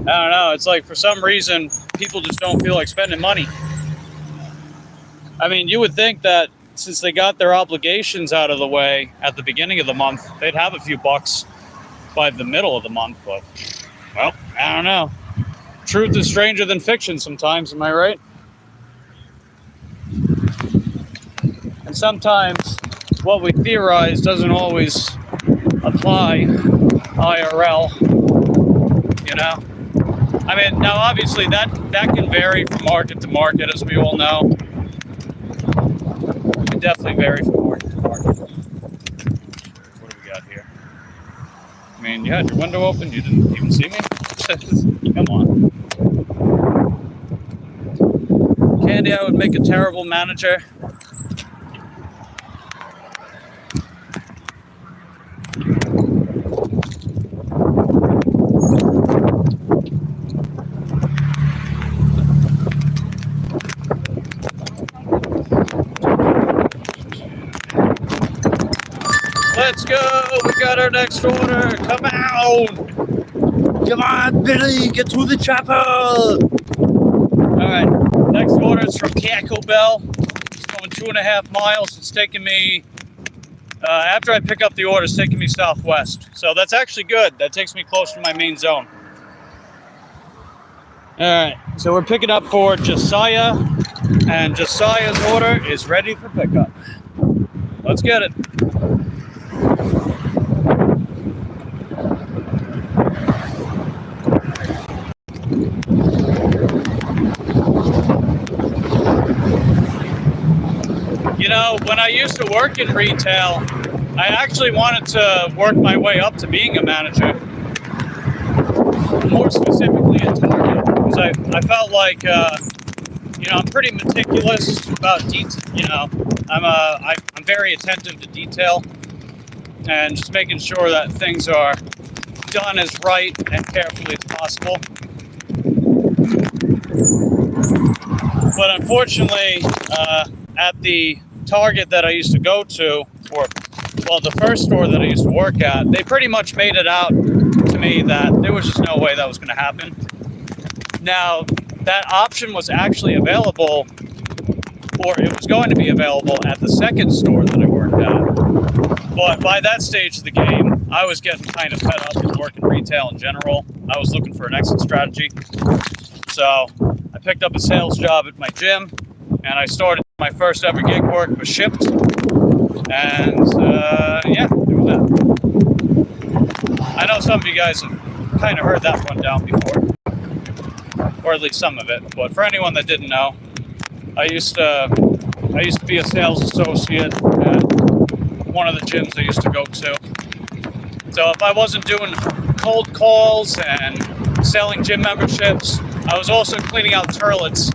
I don't know. It's like for some reason, people just don't feel like spending money. I mean, you would think that since they got their obligations out of the way at the beginning of the month, they'd have a few bucks by the middle of the month. But, well, I don't know. Truth is stranger than fiction sometimes, am I right? And sometimes what we theorize doesn't always apply IRL, you know? I mean, now obviously that can vary from market to market, as we all know. It can definitely vary from market to market. What do we got here? I mean, you had your window open, you didn't even see me? Come on. Candy, I would make a terrible manager. Let's go! We got our next order. Come on! Come on, Billy! Get to the chopper! Alright, next order is from Taco Bell. It's going 2.5 miles. It's taking me, after I pick up the order, it's taking me southwest. So that's actually good. That takes me close to my main zone. Alright, so we're picking up for Josiah, and Josiah's order is ready for pickup. Let's get it. You know, when I used to work in retail, I actually wanted to work my way up to being a manager. More specifically at Target, because I felt like, you know, I'm pretty meticulous about detail. You know, I'm very attentive to detail and just making sure that things are done as right and carefully as possible. But unfortunately, at the Target that I used to go to, or well, the first store that I used to work at, they pretty much made it out to me that there was just no way that was going to happen. Now, that option was actually available, or it was going to be available at the second store that I worked at. But by that stage of the game, I was getting kind of fed up with working retail in general. I was looking for an exit strategy. So I picked up a sales job at my gym, and I started my first ever gig work was shipped. And yeah, it was that. I know some of you guys have kind of heard that one down before, or at least some of it. But for anyone that didn't know, I used to be a sales associate at one of the gyms I used to go to. So if I wasn't doing cold calls and selling gym memberships, I was also cleaning out toilets.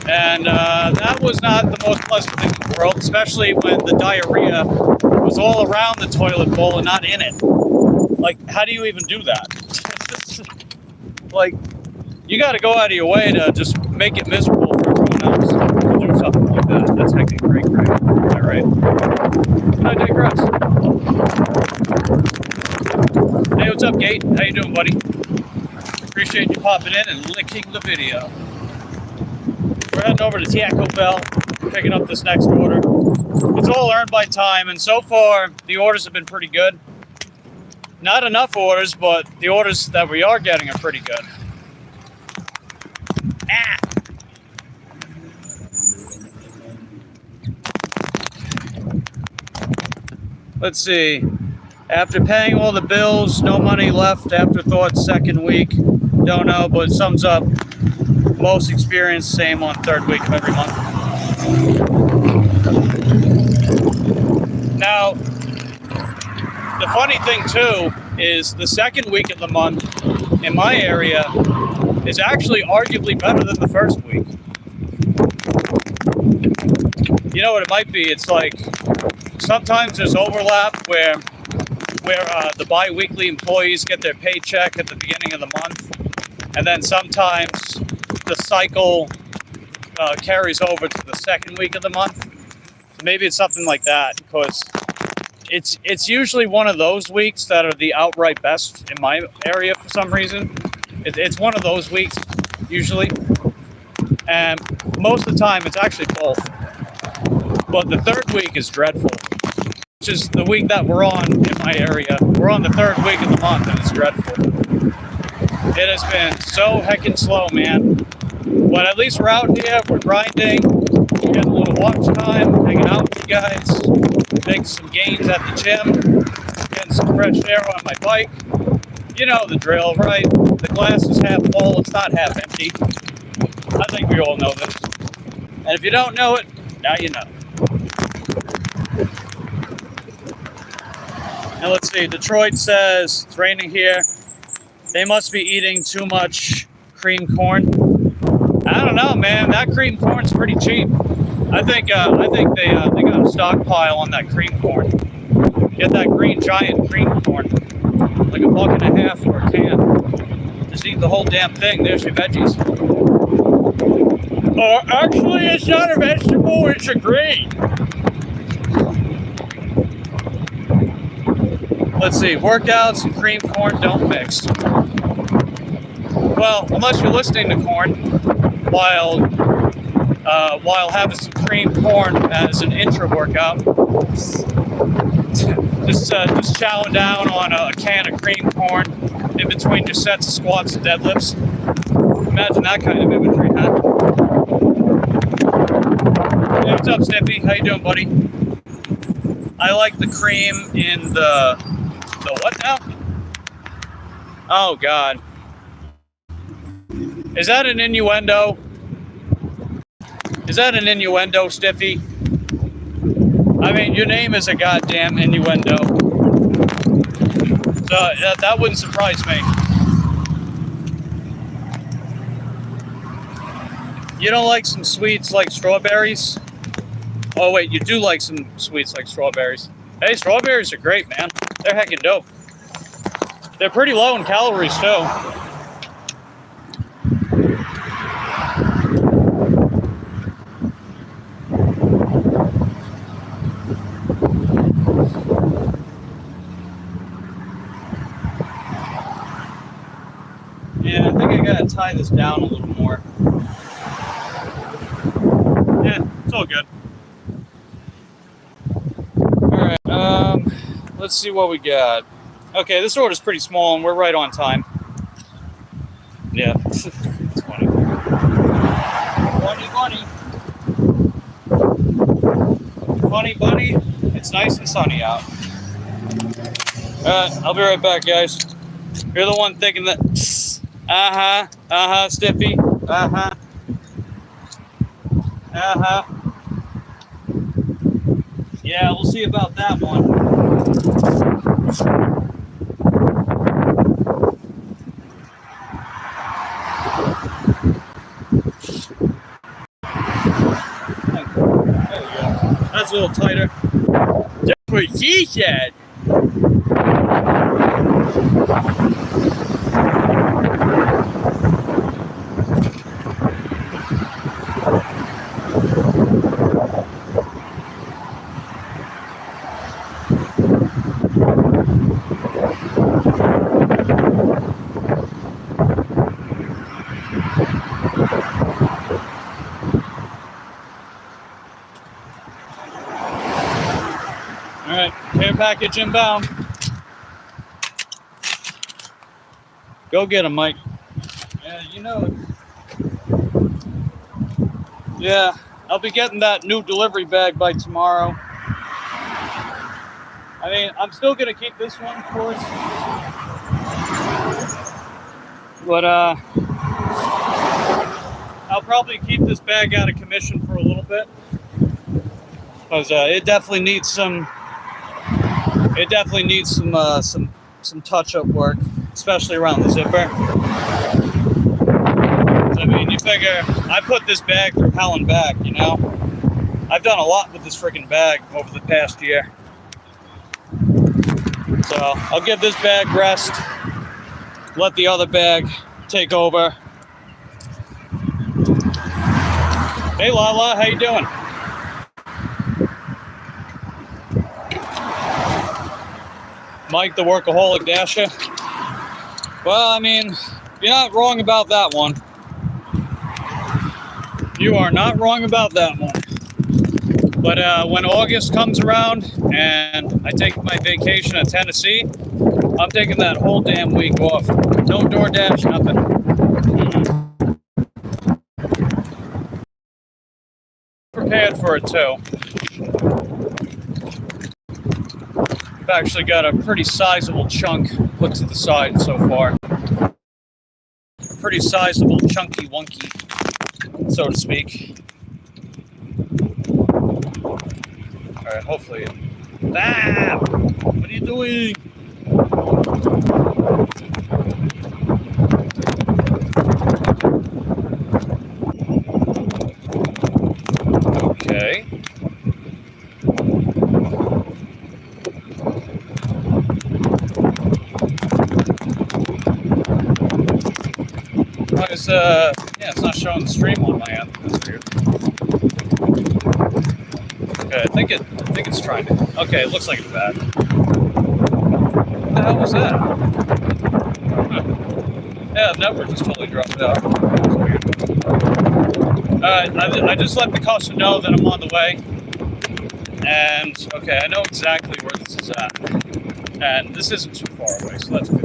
And that was not the most pleasant thing in the world, especially when the diarrhea was all around the toilet bowl and not in it. Like, how do you even do that? Like, you got to go out of your way to just make it miserable for everyone else to do something like that. That's actually great, right? Am I right? But I digress. Hey, what's up, Gate? How you doing, buddy? Appreciate you popping in and licking the video. We're heading over to Taco Bell, picking up this next order. It's all earned by time, and so far, the orders have been pretty good. Not enough orders, but the orders that we are getting are pretty good. Ah! Let's see. After paying all the bills, no money left, afterthought, second week. Don't know, but it sums up. Most experience, same on third week of every month. Now, the funny thing too is the second week of the month in my area is actually arguably better than the first week. You know what it might be? It's like sometimes there's overlap where the bi-weekly employees get their paycheck at the beginning of the month, and then sometimes the cycle carries over to the second week of the month. Maybe it's something like that, because it's usually one of those weeks that are the outright best in my area for some reason. It's one of those weeks usually, and most of the time it's actually both. But the third week is dreadful, which is the week that we're on in my area. We're on the third week of the month, and it's dreadful. It has been so heckin' slow, man. But at least we're out here, we're grinding, we're getting a little watch time, hanging out with you guys, making some gains at the gym, getting some fresh air on my bike. You know the drill, right? The glass is half full, it's not half empty. I think we all know this. And if you don't know it, now you know. And let's see, Detroit says it's raining here. They must be eating too much cream corn. I don't know, man. That cream corn's pretty cheap. I think they got a stockpile on that cream corn. Get that green giant cream corn, like $1.50 for a can. Just eat the whole damn thing. There's your veggies. Or actually, it's not a vegetable. It's a grain. Let's see. Workouts and cream corn don't mix. Well, unless you're listening to corn while having some cream corn as an intra workout, just chowing down on a can of cream corn in between your sets of squats and deadlifts. Imagine that kind of imagery, huh? Hey, what's up, Snippy? How you doing, buddy? I like the cream in the what now? Oh God. Is that an innuendo? Is that an innuendo, Stiffy? I mean, your name is a goddamn innuendo. So that wouldn't surprise me. You don't like some sweets like strawberries? Oh wait, you do like some sweets like strawberries. Hey, strawberries are great, man. They're heckin' dope. They're pretty low in calories too. Yeah, I think I gotta tie this down a little more. Yeah, it's all good. Alright, let's see what we got. Okay, this order's pretty small and we're right on time. Yeah, it's funny. Funny bunny, it's nice and sunny out. Alright, I'll be right back, guys. You're the one thinking that, Stiffy, yeah, we'll see about that one. There we go. That's a little tighter. That's what she said. package inbound. Go get him, Mike. Yeah, you know it. Yeah, I'll be getting that new delivery bag by tomorrow. I mean, I'm still going to keep this one, of course. But I'll probably keep this bag out of commission for a little bit. Because it definitely needs some touch-up work, especially around the zipper. I mean, you figure I put this bag through hell and back, you know? I've done a lot with this freaking bag over the past year. So I'll give this bag rest, let the other bag take over. Hey Lala, how you doing? Mike the Workaholic Dasher. Well, I mean, you're not wrong about that one. You are not wrong about that one. But when August comes around and I take my vacation in Tennessee, I'm taking that whole damn week off. No DoorDash, nothing. Prepared for it too. I've actually got a pretty sizable chunk put to the side so far. A pretty sizable chunky wonky, so to speak. Alright, hopefully. Ah! What are you doing? Okay. Yeah, it's not showing the stream on my end. That's weird. Okay, I think it's trying to. Okay, it looks like it's bad. What the hell was that? Huh. Yeah, the network just totally dropped out. That's weird. I just let the customer know that I'm on the way. And okay, I know exactly where this is at. And this isn't too far away, so that's good.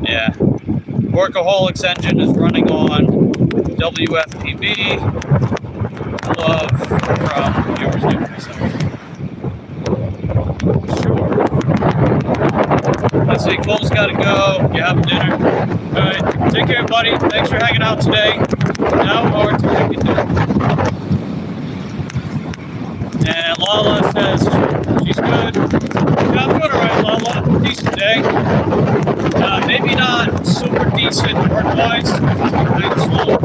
Yeah, Workaholic's engine is running on WFPB. Love from viewers doing myself. Sure. Let's see, Cole's got to go. You have dinner. All right, take care, buddy. Thanks for hanging out today. Now hard to make it dinner. And Lala says she's good. Yeah, I'm doing all right, Lala. Decent day. Maybe not super decent work-wise, because it's been kind of slow.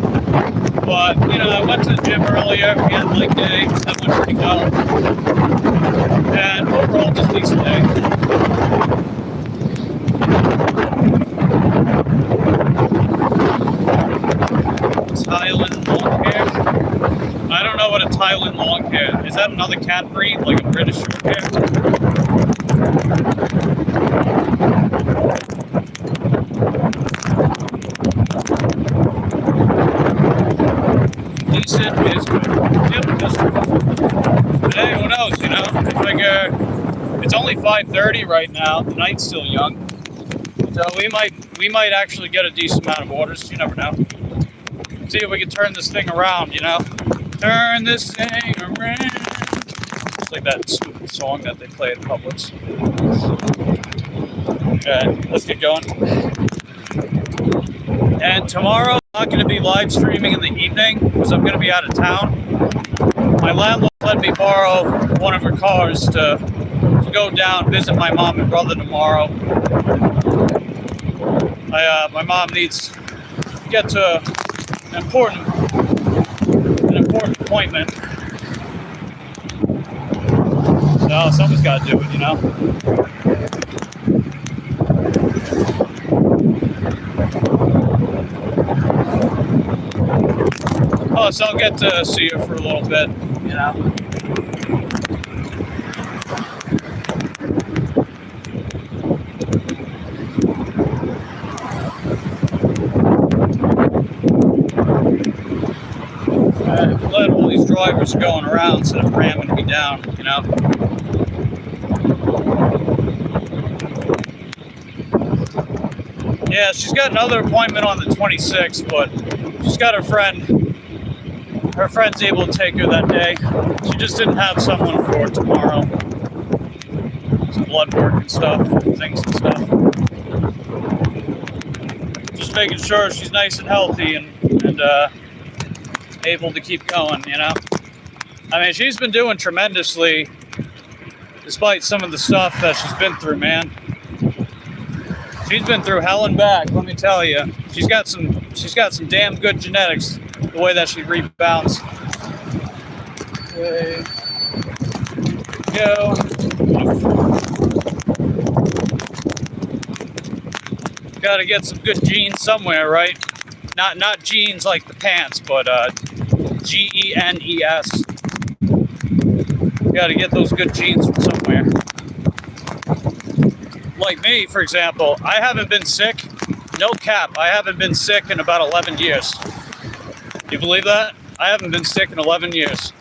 But, you know, I went to the gym earlier. We had a leg day. That went pretty well. And overall, just decent day. Thailand long hair? I don't know what a Thailand long hair is. That another cat breed, like a British short hair? Decent is good. Yep, that's true. But hey, who knows, you know? I figure it's only 5:30 right now. The night's still young. So we might actually get a decent amount of orders. You never know. See if we can turn this thing around, you know? Turn this thing around. It's like that stupid song that they play at Publix. Okay, let's get going. And tomorrow, I'm not going to be live streaming in the evening because I'm going to be out of town. My landlord let me borrow one of her cars to go down, visit my mom and brother tomorrow. My mom needs to get to an important appointment. So someone's got to do it, you know? Oh, so I'll get to see her for a little bit, you know? drivers are going around instead of ramming me down, you know? Yeah, she's got another appointment on the 26th, but she's got her friend. Her friend's able to take her that day. She just didn't have someone for tomorrow. Some blood work and stuff, things and stuff. Just making sure she's nice and healthy and able to keep going, you know? I mean, she's been doing tremendously despite some of the stuff that she's been through, man. She's been through hell and back, let me tell you. She's got some damn good genetics, the way that she rebounds. Okay. Go. Gotta get some good genes somewhere, right? Not genes like the pants, but Genes. Gotta get those good genes from somewhere. Like me, for example, I haven't been sick, no cap, I haven't been sick in about 11 years. You believe that? I haven't been sick in 11 years.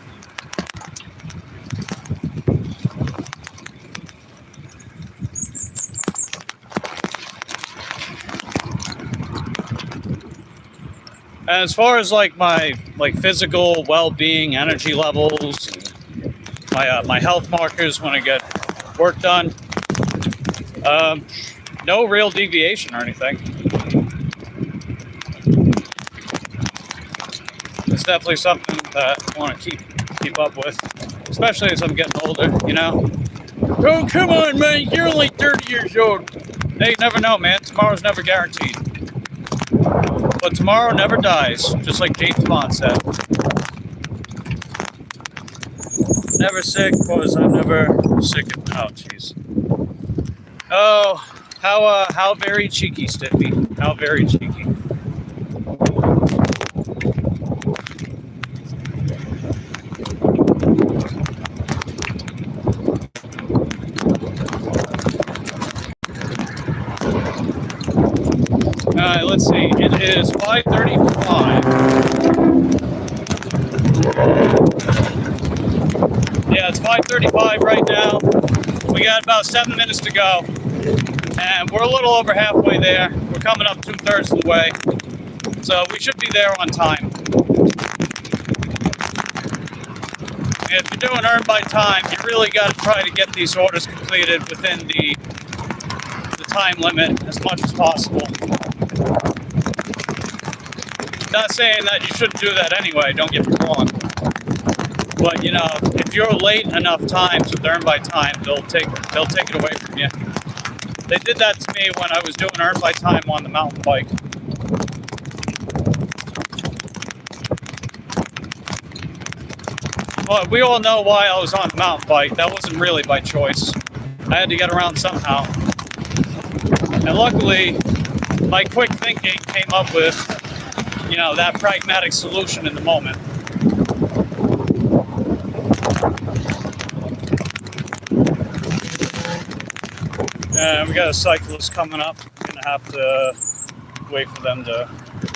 And as far as like my physical well-being, energy levels, my health markers when I get work done, no real deviation or anything. It's definitely something that I want to keep up with, especially as I'm getting older, you know? Oh, come on, man, you're only 30 years old. Hey, you never know, man. Tomorrow's never guaranteed. But tomorrow never dies, just like James Bond said. Never sick, because I'm never sick. Oh, jeez. Oh, how very cheeky, Stiffy. How very cheeky. Alright, let's see. It is 5:35. Yeah, it's 5:35 right now. We got about 7 minutes to go. And we're a little over halfway there. We're coming up 2/3 of the way. So we should be there on time. And if you're doing earn by time, you really got to try to get these orders completed within the time limit as much as possible. Not saying that you shouldn't do that anyway, don't get me wrong. But you know, if you're late enough times with earn by time, they'll take it away from you. They did that to me when I was doing earn by time on the mountain bike. Well, we all know why I was on the mountain bike. That wasn't really by choice. I had to get around somehow. And luckily, my quick thinking came up with, you know, that pragmatic solution in the moment. And we got a cyclist coming up. I'm gonna have to wait for them to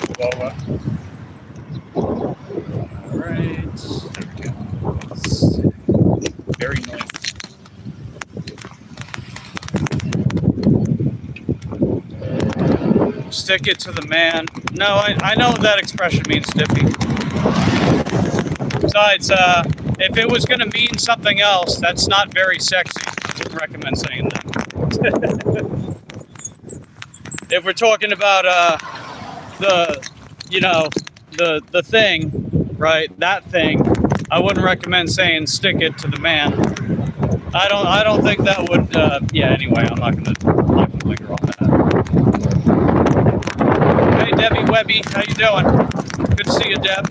move over. All right, there we go. It's very nice. Stick it to the man. No, I know what that expression means, Stiffy. Besides, if it was going to mean something else, that's not very sexy. I wouldn't recommend saying that. If we're talking about the thing, right? That thing, I wouldn't recommend saying stick it to the man. I don't think that would. Yeah. Anyway, I'm not gonna linger on that. Hey, Debbie Webby, how you doing? Good to see you, Deb.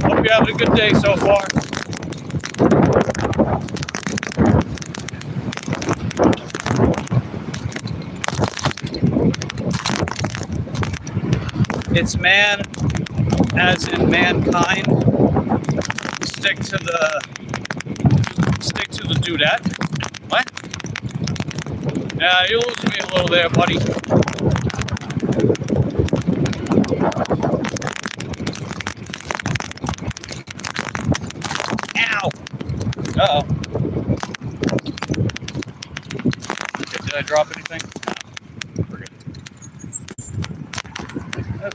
Hope you're having a good day so far. It's man, as in mankind. Stick to the dudette. What? Yeah, you're losing me a little there, buddy. Did I drop anything? No. We're good.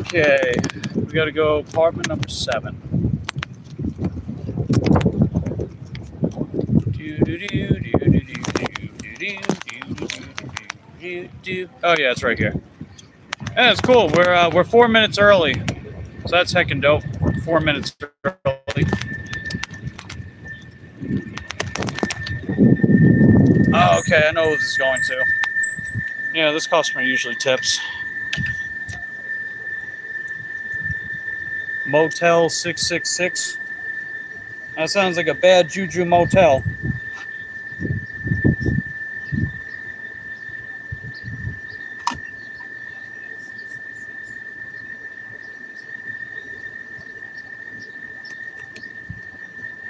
Okay, we gotta go apartment number 7. Oh yeah, it's right here. Yeah, it's cool. We're 4 minutes early, so that's heckin' dope. 4 minutes early. Oh, okay, I know who this is going to. Yeah, this customer usually tips. Motel 666. That sounds like a bad juju motel.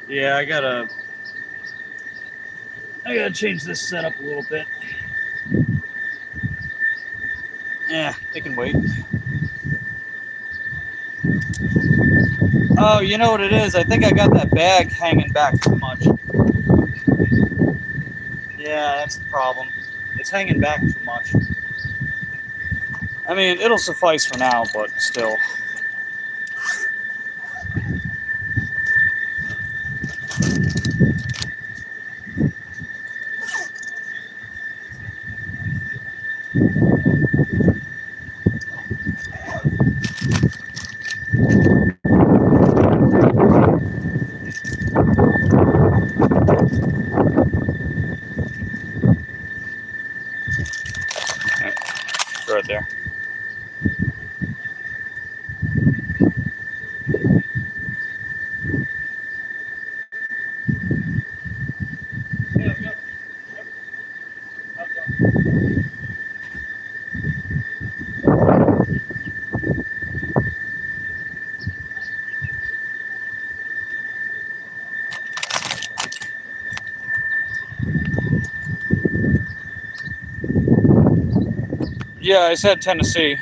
Yeah, I gotta change this setup a little bit. Yeah, it can wait. Oh, you know what it is? I think I got that bag hanging back too much. Yeah, that's the problem. It's hanging back too much. I mean, it'll suffice for now, but still. Right there. Yeah, I said Tennessee.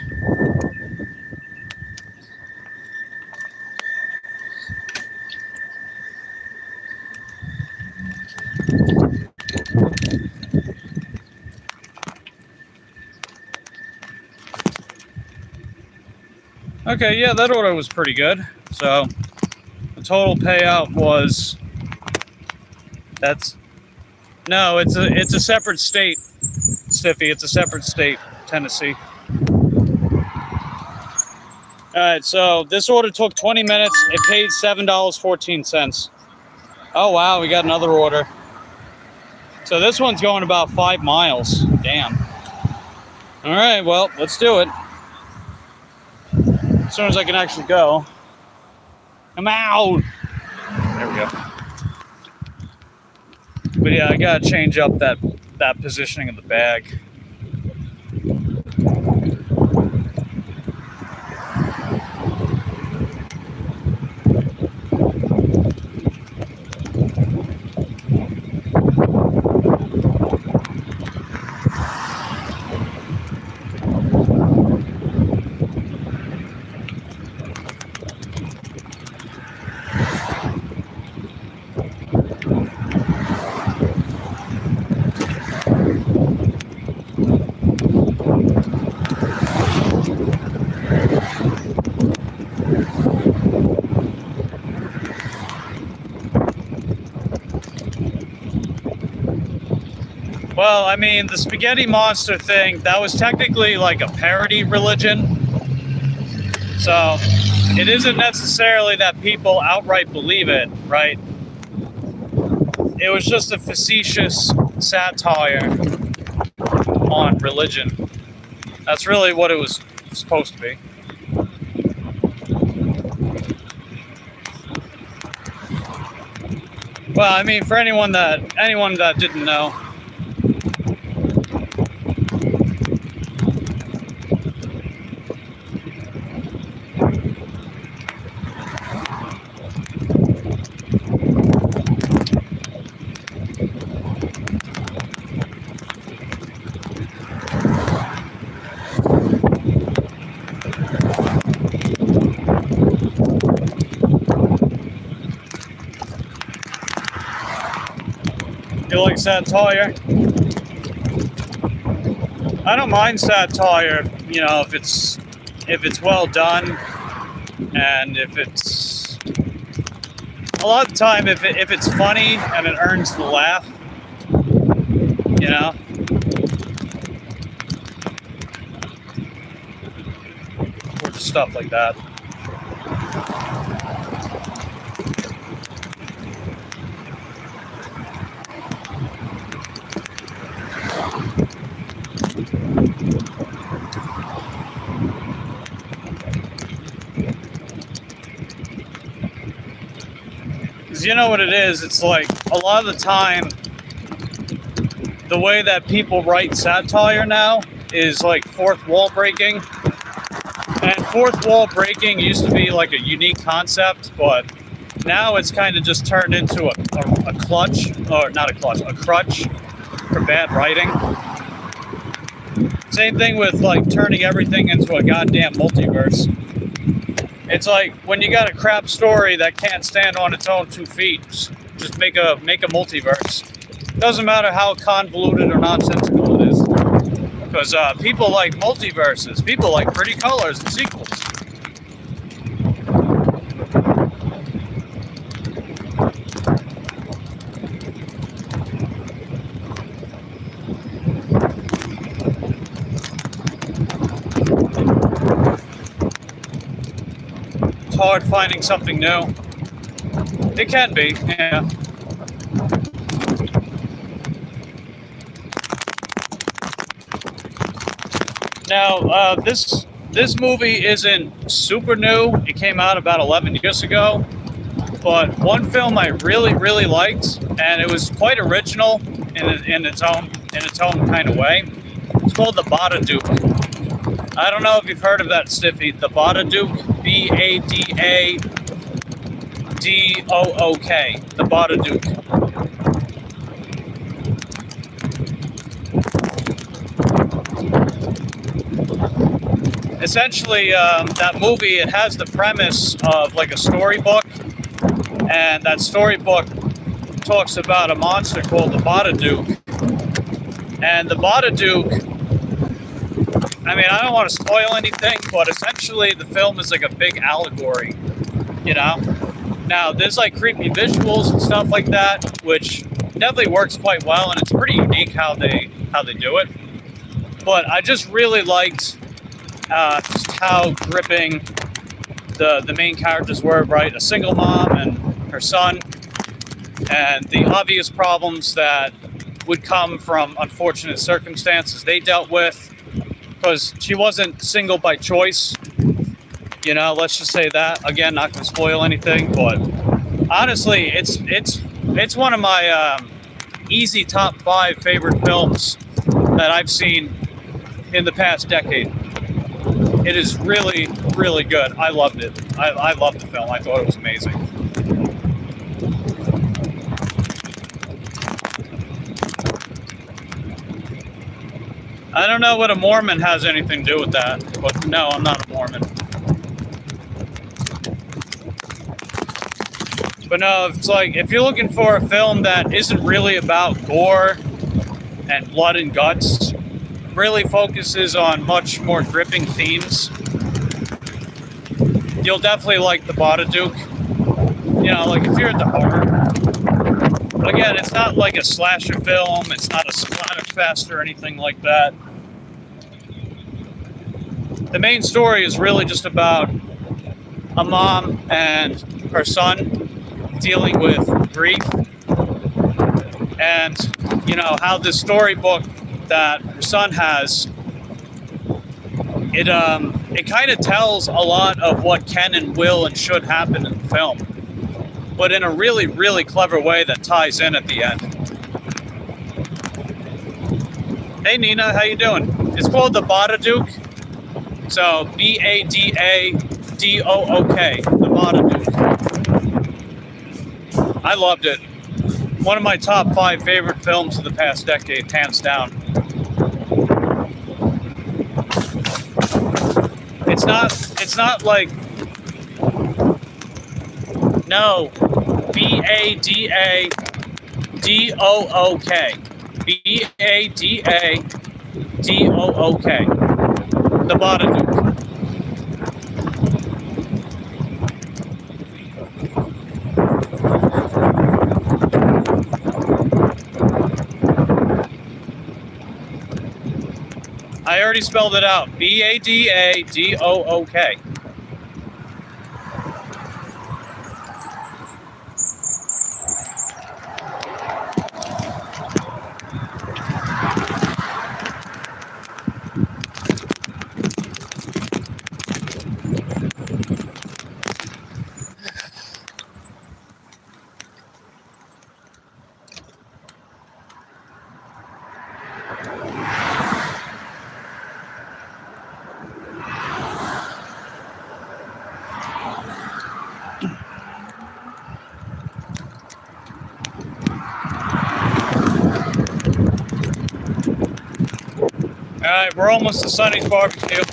Okay, yeah, that order was pretty good. So the total payout was no, it's a separate state, Stiffy. It's a separate state, Tennessee. All right, so this order took 20 minutes. It paid $7.14. Oh wow, we got another order. So this one's going about 5 miles. Damn. All right, well, let's do it. As soon as I can actually go. I'm out. There we go. But yeah, I gotta change up that positioning of the bag. Well, I mean, the spaghetti monster thing, that was technically like a parody religion. So it isn't necessarily that people outright believe it, right? It was just a facetious satire on religion. That's really what it was supposed to be. Well, I mean, for anyone that didn't know. You like satire? I don't mind satire, you know, if it's well done, and if it's a lot of the time if it's funny and it earns the laugh, you know. Or just stuff like that. Because you know what it is, it's like a lot of the time the way that people write satire now is like fourth wall breaking. And fourth wall breaking used to be like a unique concept, but now it's kind of just turned into a clutch, or not a clutch, a crutch for bad writing. Same thing with like turning everything into a goddamn multiverse. It's like when you got a crap story that can't stand on its own 2 feet, just make a multiverse. Doesn't matter how convoluted or nonsensical it is. Because people like multiverses. People like pretty colors and sequels. It's hard finding something new. It can be, yeah. Now, this movie isn't super new. It came out about 11 years ago. But one film I really, really liked, and it was quite original in its own kind of way. It's called The Babadook. I don't know if you've heard of that, Stiffy. The Babadook, Badadook. The Babadook. Essentially, that movie, it has the premise of like a storybook, and that storybook talks about a monster called the Babadook. And the Babadook, I mean, I don't want to spoil anything, but essentially the film is like a big allegory, you know? Now, there's like creepy visuals and stuff like that, which definitely works quite well, and it's pretty unique how they do it. But I just really liked just how gripping the main characters were, right? A single mom and her son, and the obvious problems that would come from unfortunate circumstances they dealt with, because she wasn't single by choice, you know, let's just say that. Again, not going to spoil anything, but honestly, it's one of my easy top 5 favorite films that I've seen in the past decade. It is really, really good. I loved it. I loved the film. I thought it was amazing. I don't know what a Mormon has anything to do with that, but no, I'm not a Mormon. But no, it's like, if you're looking for a film that isn't really about gore and blood and guts, really focuses on much more gripping themes, you'll definitely like The Babadook. You know, like if you're into horror. But again, it's not like a slasher film, it's not a splatterfest or anything like that. The main story is really just about a mom and her son dealing with grief, and you know how this storybook that her son has, it kind of tells a lot of what can and will and should happen in the film, but in a really, really clever way that ties in at the end. Hey Nina, how you doing? It's called The Babadook. So Badadook, The Babadook. I loved it. One of my top 5 favorite films of the past decade, hands down. It's not like, no, Badadook, Badadook. D-O-O-K. The Babadook. I already spelled it out. B-A-D-A-D-O-O-K. Alright, we're almost to Sonny's barbecue.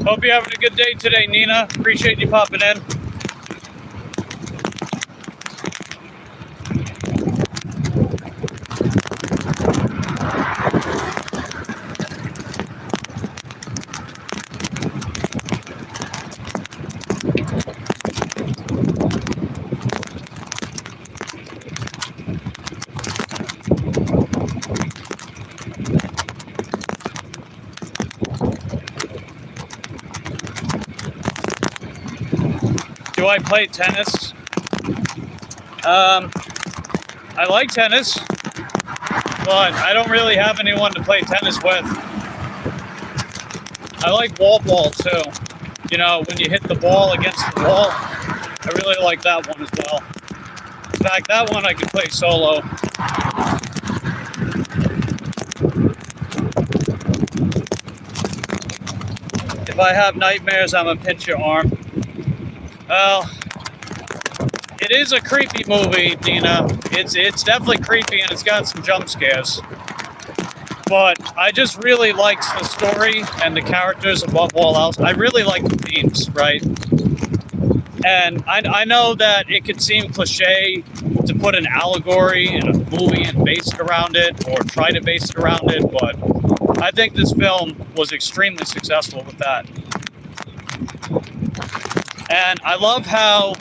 Hope you're having a good day today, Nina. Appreciate you popping in. Do I play tennis? I like tennis, but I don't really have anyone to play tennis with. I like wall ball too. You know, when you hit the ball against the wall, I really like that one as well. In fact, that one I could play solo. If I have nightmares, I'm gonna pinch your arm. Well, it is a creepy movie, Dina. It's definitely creepy and it's got some jump scares. But I just really liked the story and the characters above all else. I really like the themes, right? And I know that it could seem cliche to put an allegory in a movie and base it around it, or try to base it around it, but I think this film was extremely successful with that. And I love how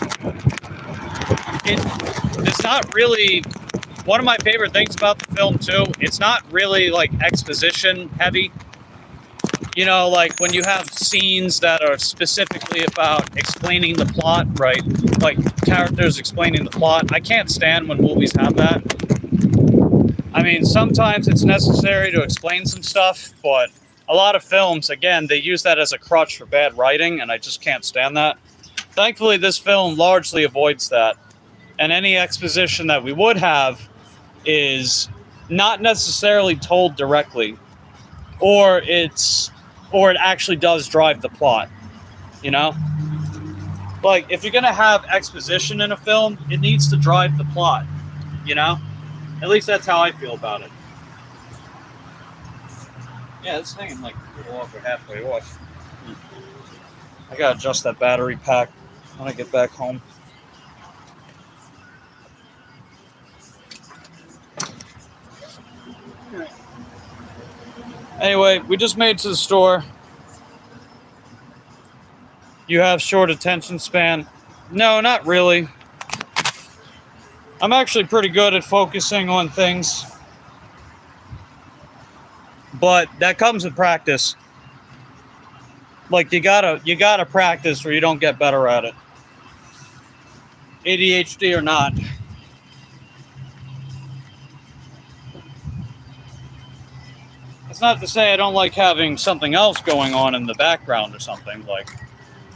it's not really, one of my favorite things about the film too, it's not really like exposition heavy. You know, like when you have scenes that are specifically about explaining the plot, right? Like characters explaining the plot. I can't stand when movies have that. I mean, sometimes it's necessary to explain some stuff, but a lot of films, again, they use that as a crutch for bad writing, and I just can't stand that. Thankfully, this film largely avoids that. And any exposition that we would have is not necessarily told directly, or it actually does drive the plot, you know? Like, if you're going to have exposition in a film, it needs to drive the plot, you know? At least that's how I feel about it. Yeah, it's hanging like a little over halfway off. I got to adjust that battery pack when I get back home. Anyway, we just made it to the store. You have short attention span? No, not really. I'm actually pretty good at focusing on things. But that comes with practice. Like you gotta practice or you don't get better at it. ADHD or not. It's not to say I don't like having something else going on in the background or something. Like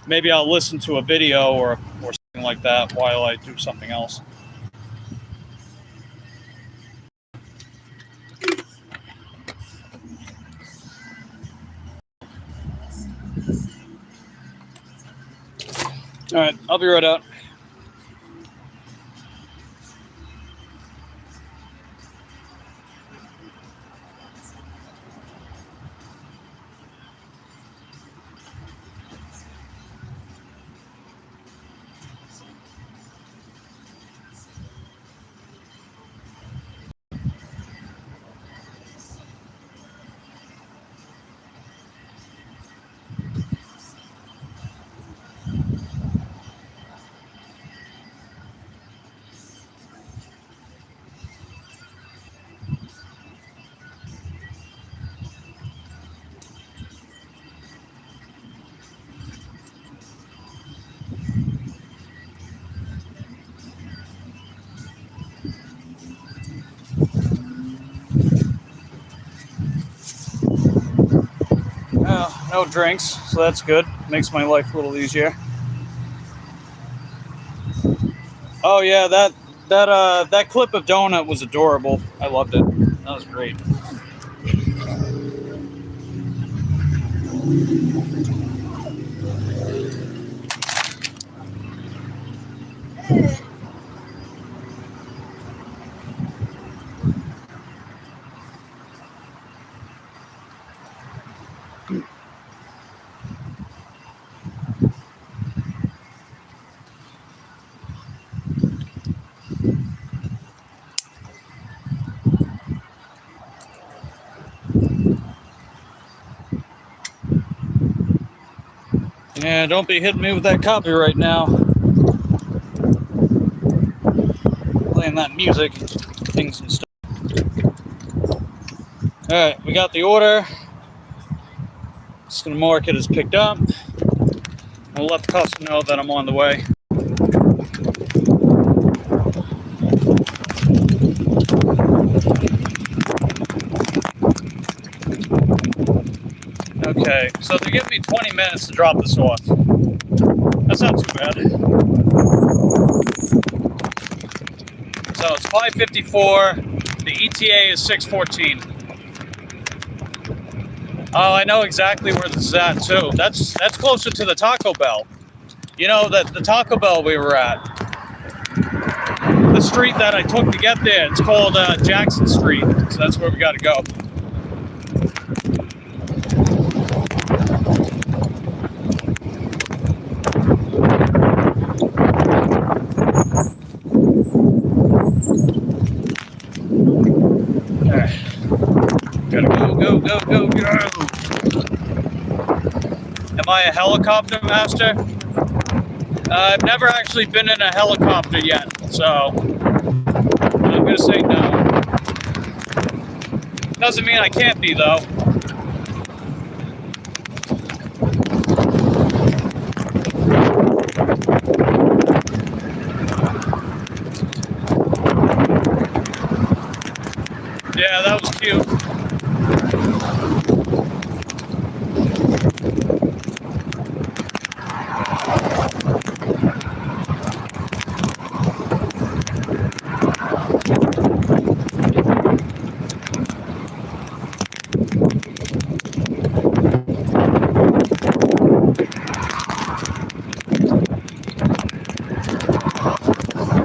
maybe I'll listen to a video or something like that while I do something else. All right, I'll be right out. No drinks, so that's good. Makes my life a little easier. Oh yeah, that clip of Donut was adorable. I loved it. That was great. Yeah, don't be hitting me with that copyright now. Playing that music, things and stuff. Alright, we got the order. Just gonna mark it as picked up. I'll let the customer know that I'm on the way. Okay, so they're giving me 20 minutes to drop this off. That's not too bad. So it's 5:54. The ETA is 6:14. Oh, I know exactly where this is at too. That's closer to the Taco Bell. You know, the Taco Bell we were at. The street that I took to get there, it's called Jackson Street. So that's where we got to go. Gotta go. Am I a helicopter master? I've never actually been in a helicopter yet, so I'm gonna say no. Doesn't mean I can't be, though. Yeah, that was cute.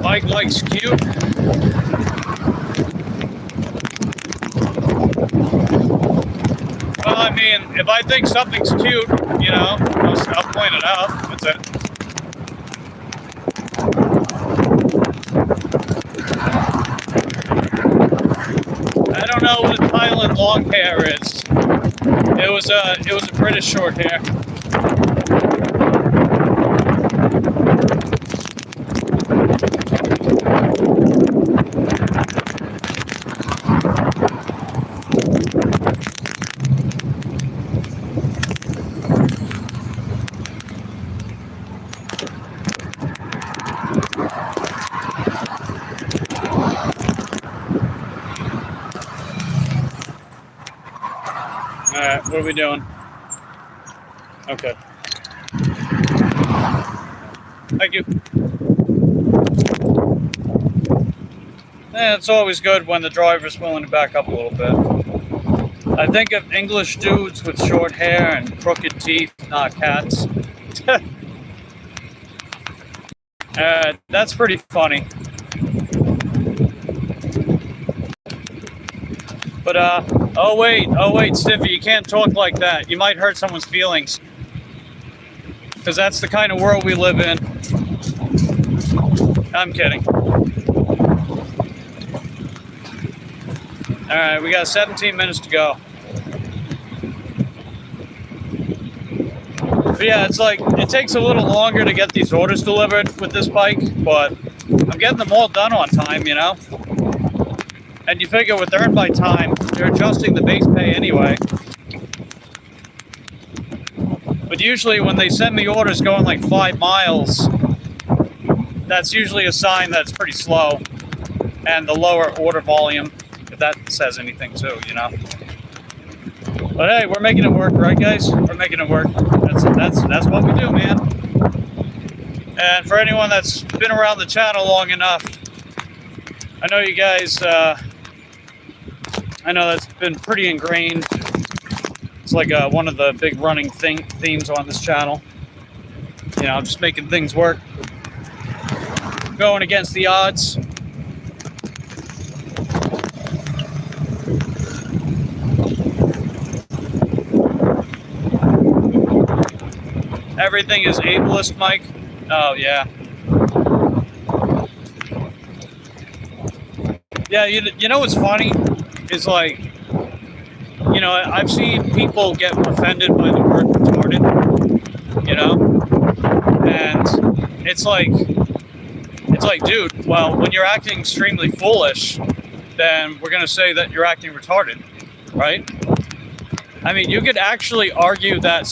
Mike likes cute. Well, I mean, if I think something's cute, you know, I'll point it out. That's it. I don't know what Thailand long hair is. It was a British short hair. Alright, what are we doing? Okay. Thank you. Yeah, it's always good when the driver's willing to back up a little bit. I think of English dudes with short hair and crooked teeth, not cats. That's pretty funny. But, oh wait, Stiffy, you can't talk like that. You might hurt someone's feelings. Because that's the kind of world we live in. I'm kidding. Alright, we got 17 minutes to go. But yeah, it's like, it takes a little longer to get these orders delivered with this bike, but I'm getting them all done on time, you know? And you figure with Earn by Time, they're adjusting the base pay anyway. But usually when they send me orders going like 5 miles, that's usually a sign that it's pretty slow. And the lower order volume, if that says anything too, you know. But hey, we're making it work, right, guys? We're making it work. That's what we do, man. And for anyone that's been around the channel long enough, I know you guys. I know that's been pretty ingrained. It's like one of the big running themes on this channel. You know, just making things work, going against the odds. Everything is ableist, Mike. Oh, yeah. Yeah, you know what's funny? Is like, you know, I've seen people get offended by the word retarded, you know? And it's like, dude, well, when you're acting extremely foolish, then we're going to say that you're acting retarded, right? I mean, you could actually argue that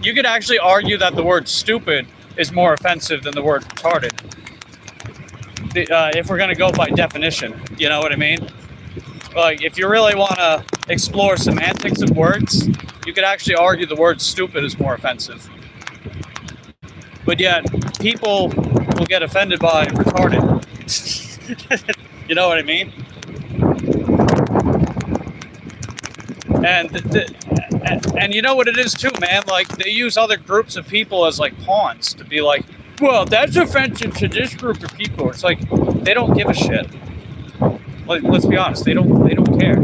you could actually argue that the word stupid is more offensive than the word retarded. If we're going to go by definition, you know what I mean? Like, if you really want to explore semantics of words, you could actually argue the word stupid is more offensive. But yet, people will get offended by retarded. You know what I mean? And you know what it is too, man? Like, they use other groups of people as like pawns to be like, well, that's offensive to this group of people. It's like, they don't give a shit. Like, let's be honest, they don't care.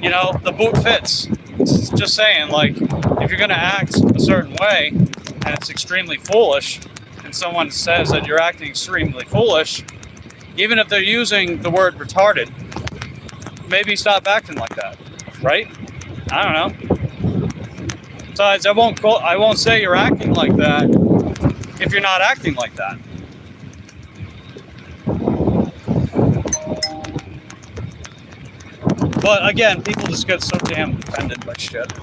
You know, the boot fits. It's just saying, like, if you're gonna act a certain way and it's extremely foolish, and someone says that you're acting extremely foolish, even if they're using the word retarded, maybe stop acting like that, right? I don't know. Besides, I won't say you're acting like that if you're not acting like that. But again, people just get so damn offended by shit.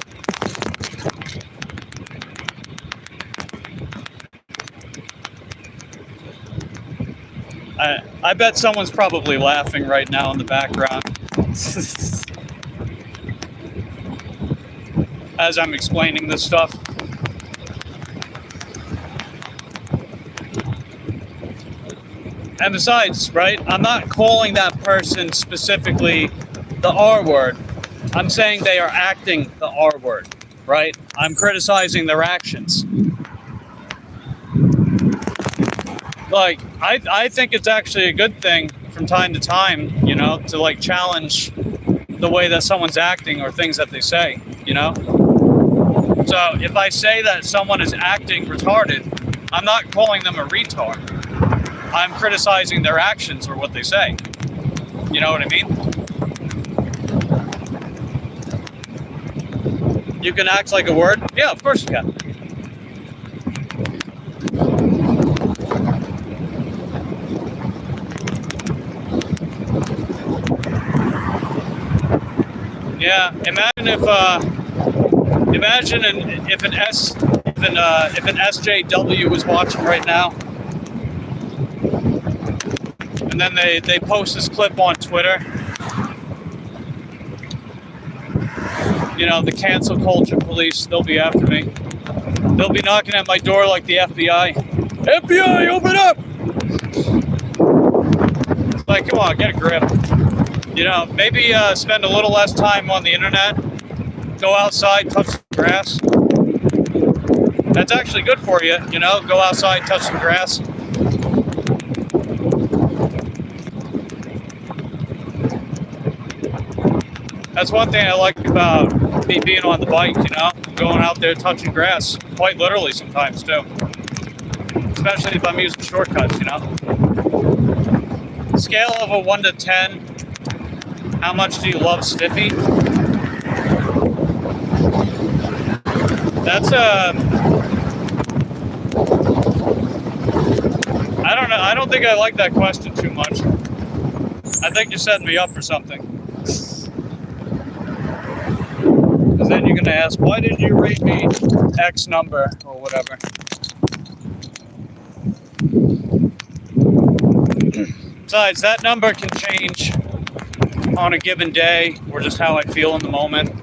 I bet someone's probably laughing right now in the background as I'm explaining this stuff. And besides, right, I'm not calling that person specifically the R word. I'm saying they are acting the R word, right? I'm criticizing their actions. Like, I think it's actually a good thing from time to time, you know, to like challenge the way that someone's acting or things that they say, you know? So if I say that someone is acting retarded, I'm not calling them a retard. I'm criticizing their actions or what they say. You know what I mean? You can act like a word? Yeah, of course you can. Yeah, imagine if an SJW was watching right now, and then they post this clip on Twitter. You know, the cancel culture police, they'll be after me. They'll be knocking at my door like the FBI. FBI, open up! It's like, come on, get a grip. You know, maybe spend a little less time on the internet. Go outside, touch the grass. That's actually good for you, you know, go outside, touch some grass. That's one thing I like about me being on the bike, you know, going out there touching grass, quite literally sometimes too. Especially if I'm using shortcuts, you know. Scale of a 1 to 10, how much do you love Stiffy? That's I don't know, I don't think I like that question too much. I think you're setting me up for something. Because then you're going to ask, why didn't you rate me X number or whatever? Besides, that number can change on a given day or just how I feel in the moment.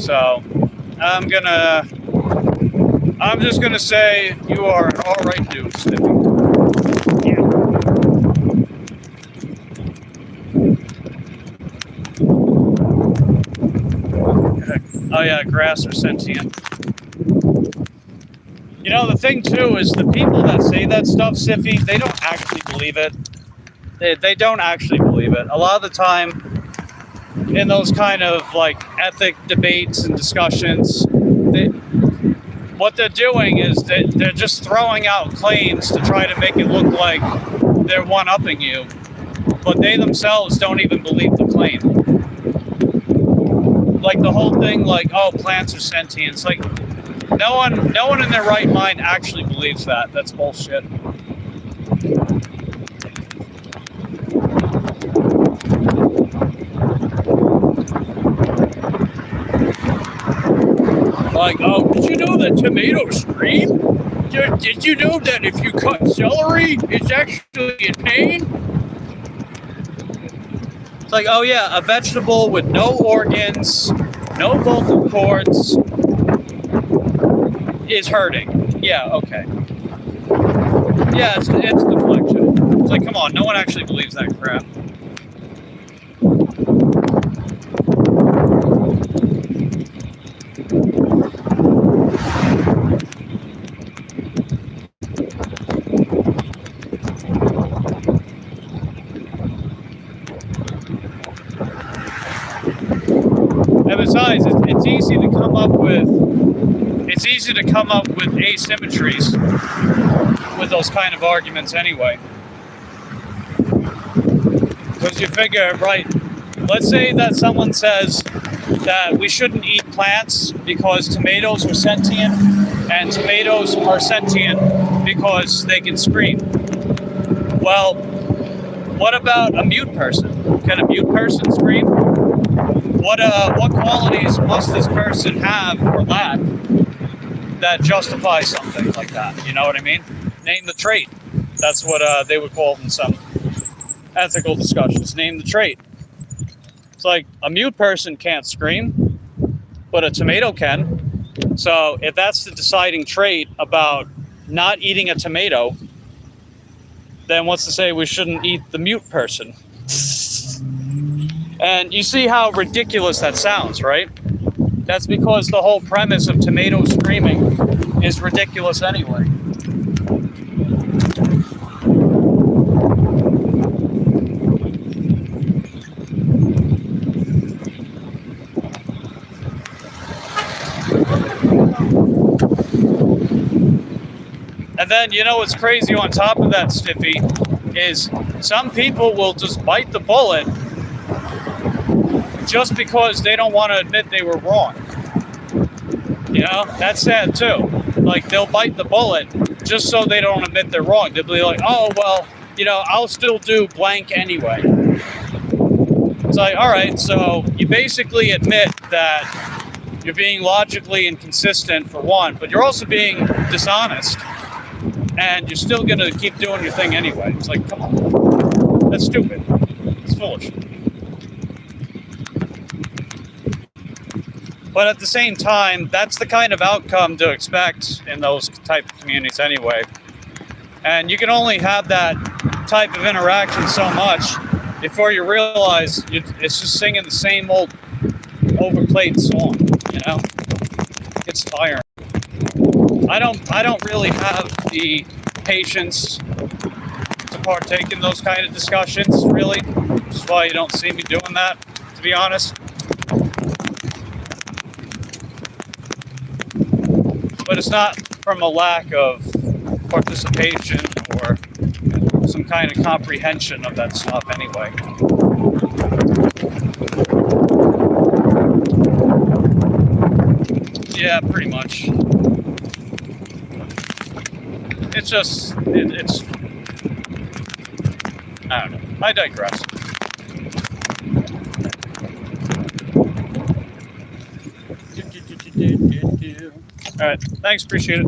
So I'm just gonna say you are an all right dude, Snippy. Yeah. Oh yeah, grass are sentient. You know, the thing too is the people that say that stuff, Siffy, they don't actually believe it. They don't actually believe it. A lot of the time, in those kind of like ethic debates and discussions, what they're doing is they're just throwing out claims to try to make it look like they're one-upping you, but they themselves don't even believe the claim. Like the whole thing, like, oh, plants are sentient. It's like no one in their right mind actually believes that. That's bullshit. Like, oh, did you know that tomatoes scream? Did you know that if you cut celery, it's actually in pain? It's like, oh yeah, a vegetable with no organs, no vocal cords is hurting. Yeah, okay. Yeah, it's deflection. It's like, come on, no one actually believes that crap. And besides, it's easy to come up with asymmetries with those kind of arguments anyway. Because you figure, right, let's say that someone says that we shouldn't eat plants because tomatoes are sentient, and tomatoes are sentient because they can scream. Well, what about a mute person? Can a mute person scream? What qualities must this person have or lack that justify something like that? You know what I mean? Name the trait. That's what they would call it in some ethical discussions. Name the trait. It's like a mute person can't scream, but a tomato can. So if that's the deciding trait about not eating a tomato, then what's to say we shouldn't eat the mute person? And you see how ridiculous that sounds, right? That's because the whole premise of tomato screaming is ridiculous anyway. And then, you know what's crazy on top of that, Stiffy, is some people will just bite the bullet just because they don't want to admit they were wrong. You know, that's sad too. Like, they'll bite the bullet just so they don't admit they're wrong. They'll be like, oh, well, you know, I'll still do blank anyway. It's like, all right, so you basically admit that you're being logically inconsistent for one, but you're also being dishonest. And you're still going to keep doing your thing anyway. It's like, come on. That's stupid. It's foolish. But at the same time, that's the kind of outcome to expect in those type of communities anyway. And you can only have that type of interaction so much before you realize it's just singing the same old overplayed song, you know? It's tiring. I don't really have the patience to partake in those kind of discussions, really. Which is why you don't see me doing that, to be honest. But it's not from a lack of participation or some kind of comprehension of that stuff anyway. Yeah, pretty much. It's just, it's, I don't know. I digress. All right, thanks, appreciate it.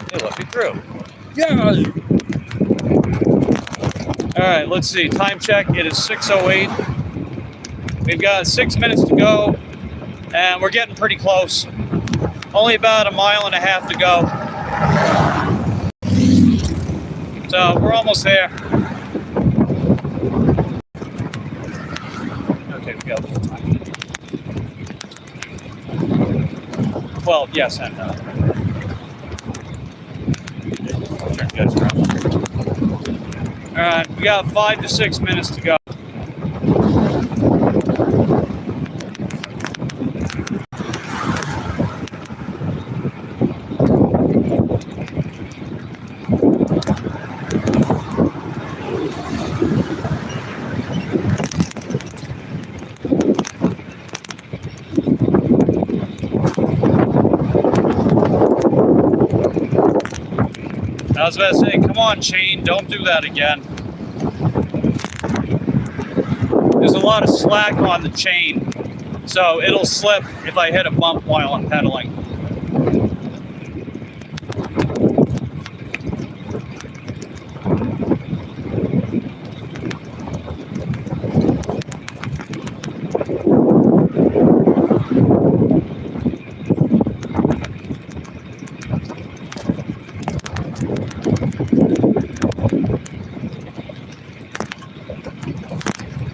They let me through. Yeah. All right, let's see. Time check. It is 6:08. We've got 6 minutes to go, and we're getting pretty close. Only about a mile and a half to go. So we're almost there. Okay, we got a little time. Well, yes and no. Turn you guys around. All right, we got 5 to 6 minutes to go. I was about to say, come on, chain, don't do that again. There's a lot of slack on the chain, so it'll slip if I hit a bump while I'm pedaling.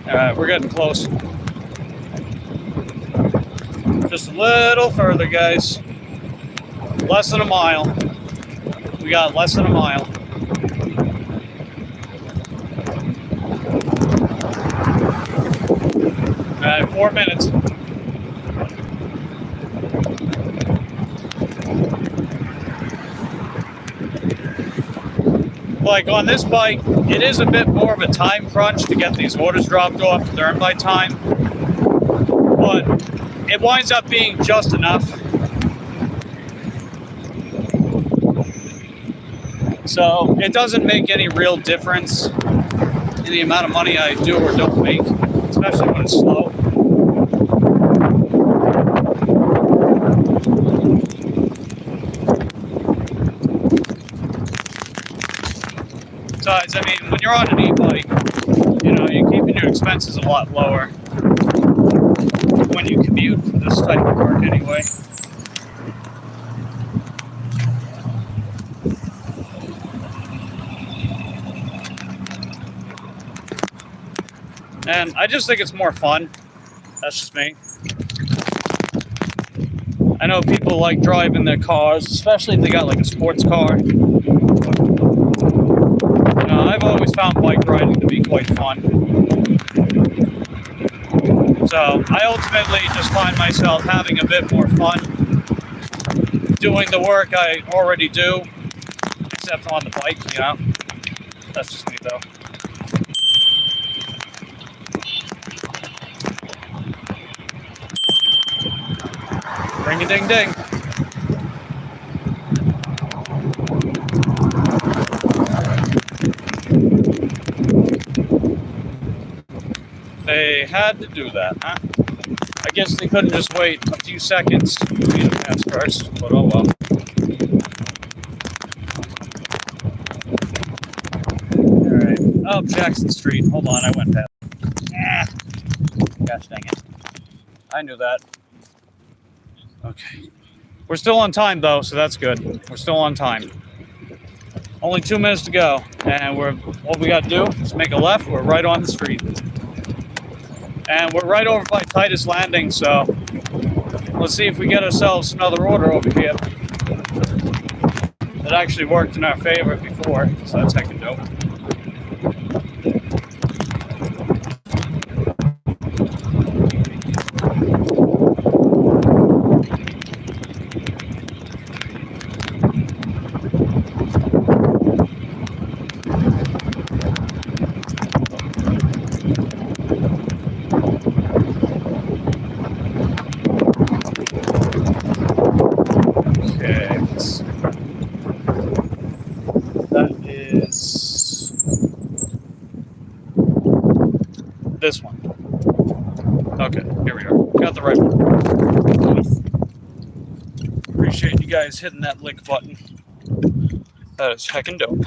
Alright, we're getting close. Just a little further, guys. Less than a mile. We got less than a mile. Alright, 4 minutes. Like on this bike, it is a bit more of a time crunch to get these orders dropped off during my time, but it winds up being just enough. So it doesn't make any real difference in the amount of money I do or don't make, especially when it's slow. Besides, I mean, when you're on an e-bike, you know, you're keeping your expenses a lot lower when you commute for this type of work anyway. And I just think it's more fun. That's just me. I know people like driving their cars, especially if they got like a sports car. I've always found bike riding to be quite fun. So I ultimately just find myself having a bit more fun doing the work I already do, except on the bike, you know. That's just me though. Ring-a-ding-ding. They had to do that, huh? I guess they couldn't just wait a few seconds for me to pass first, but oh well. Alright, oh, Jackson Street. Hold on, I went past. Gosh dang it. I knew that. Okay. We're still on time, though, so that's good. We're still on time. Only 2 minutes to go, and all we got to do is make a left. We're right on the street. And we're right over by Titus Landing, so let's see if we get ourselves another order over here. It actually worked in our favor before, so that's heckin' dope. This one. Okay, here we are. Got the right one. Nice. Appreciate you guys hitting that lick button. That is heckin' dope.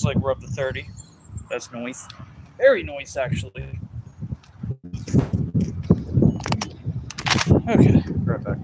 looks like we're up to 30. That's nice. Very nice, actually. Okay, right back.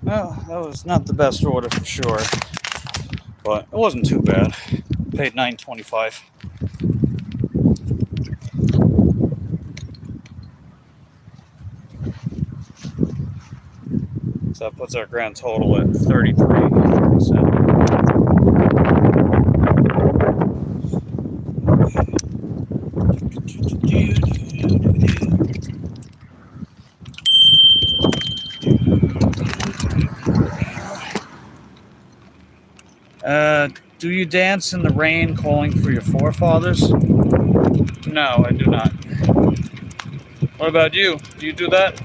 Well, that was not the best order for sure, but it wasn't too bad. Paid $9.25. So that puts our grand total at $33.37. Do you dance in the rain calling for your forefathers? No, I do not. What about you? Do you do that?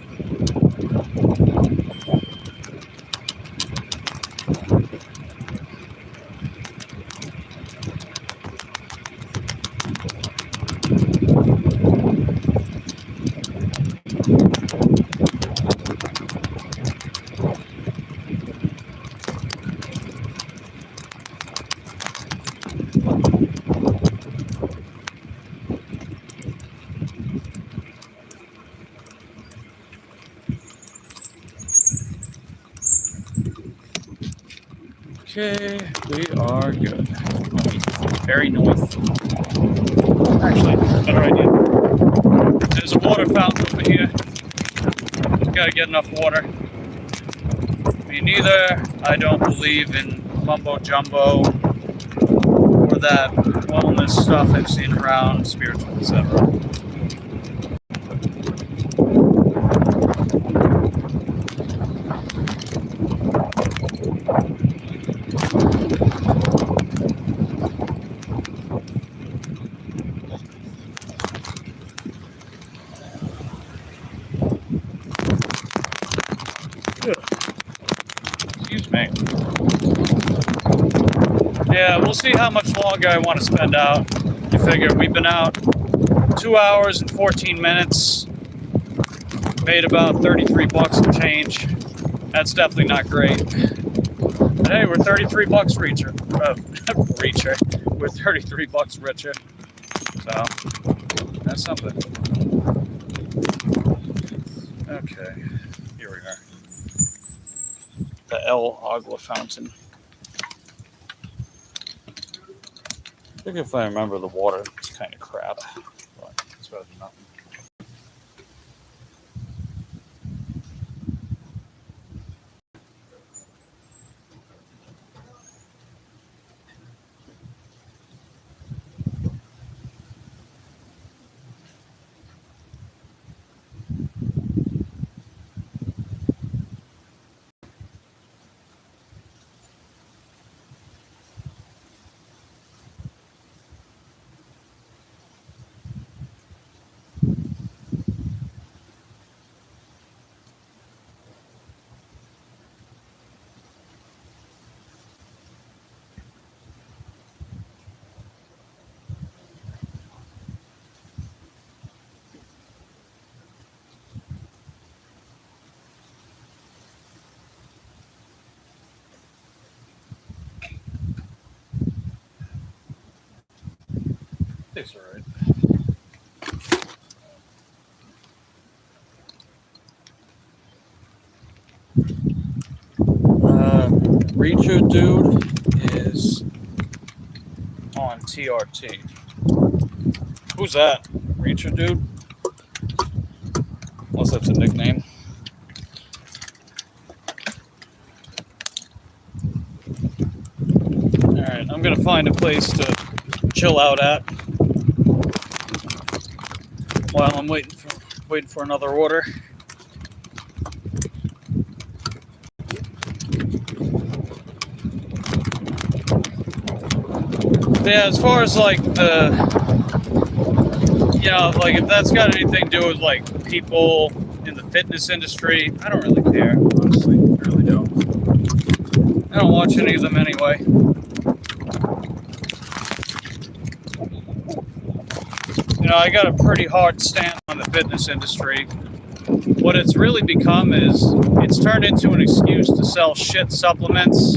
Okay, we are good. Very north. Actually, better idea. There's a water fountain over here. Gotta get enough water. Me neither. I don't believe in mumbo jumbo or that wellness stuff I've seen around, spiritual, etc. Excuse me. Yeah, we'll see how much longer I want to spend out. You figure we've been out 2 hours and 14 minutes. Made about 33 bucks and change. That's definitely not great. But hey, we're 33 bucks richer. Richer. We're 33 bucks richer. So, that's something. Okay, here we are. The El Agua Fountain. I think if I remember the water, it's kind of crap. But it's better than nothing. Tastes alright. Reacher Dude is on TRT. Who's that? Reacher Dude? Unless that's a nickname. going to find a place to chill out at while I'm waiting for another order. But yeah, as far as like like if that's got anything to do with like people in the fitness industry, I don't really care, honestly. I really don't. I don't watch any of them anyway. I got a pretty hard stance on the fitness industry. What it's really become is it's turned into an excuse to sell shit supplements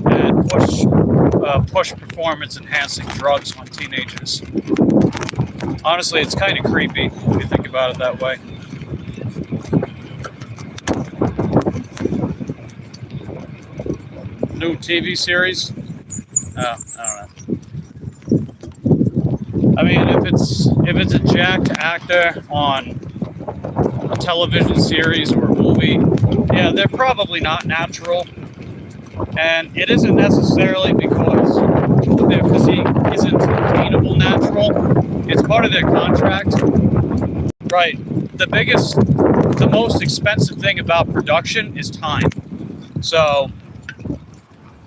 and push performance-enhancing drugs on teenagers. Honestly, it's kind of creepy if you think about it that way. New TV series? I don't know. I mean, if it's a jacked actor on a television series or a movie, yeah, they're probably not natural. And it isn't necessarily because their physique isn't attainable natural. It's part of their contract. Right. The most expensive thing about production is time. So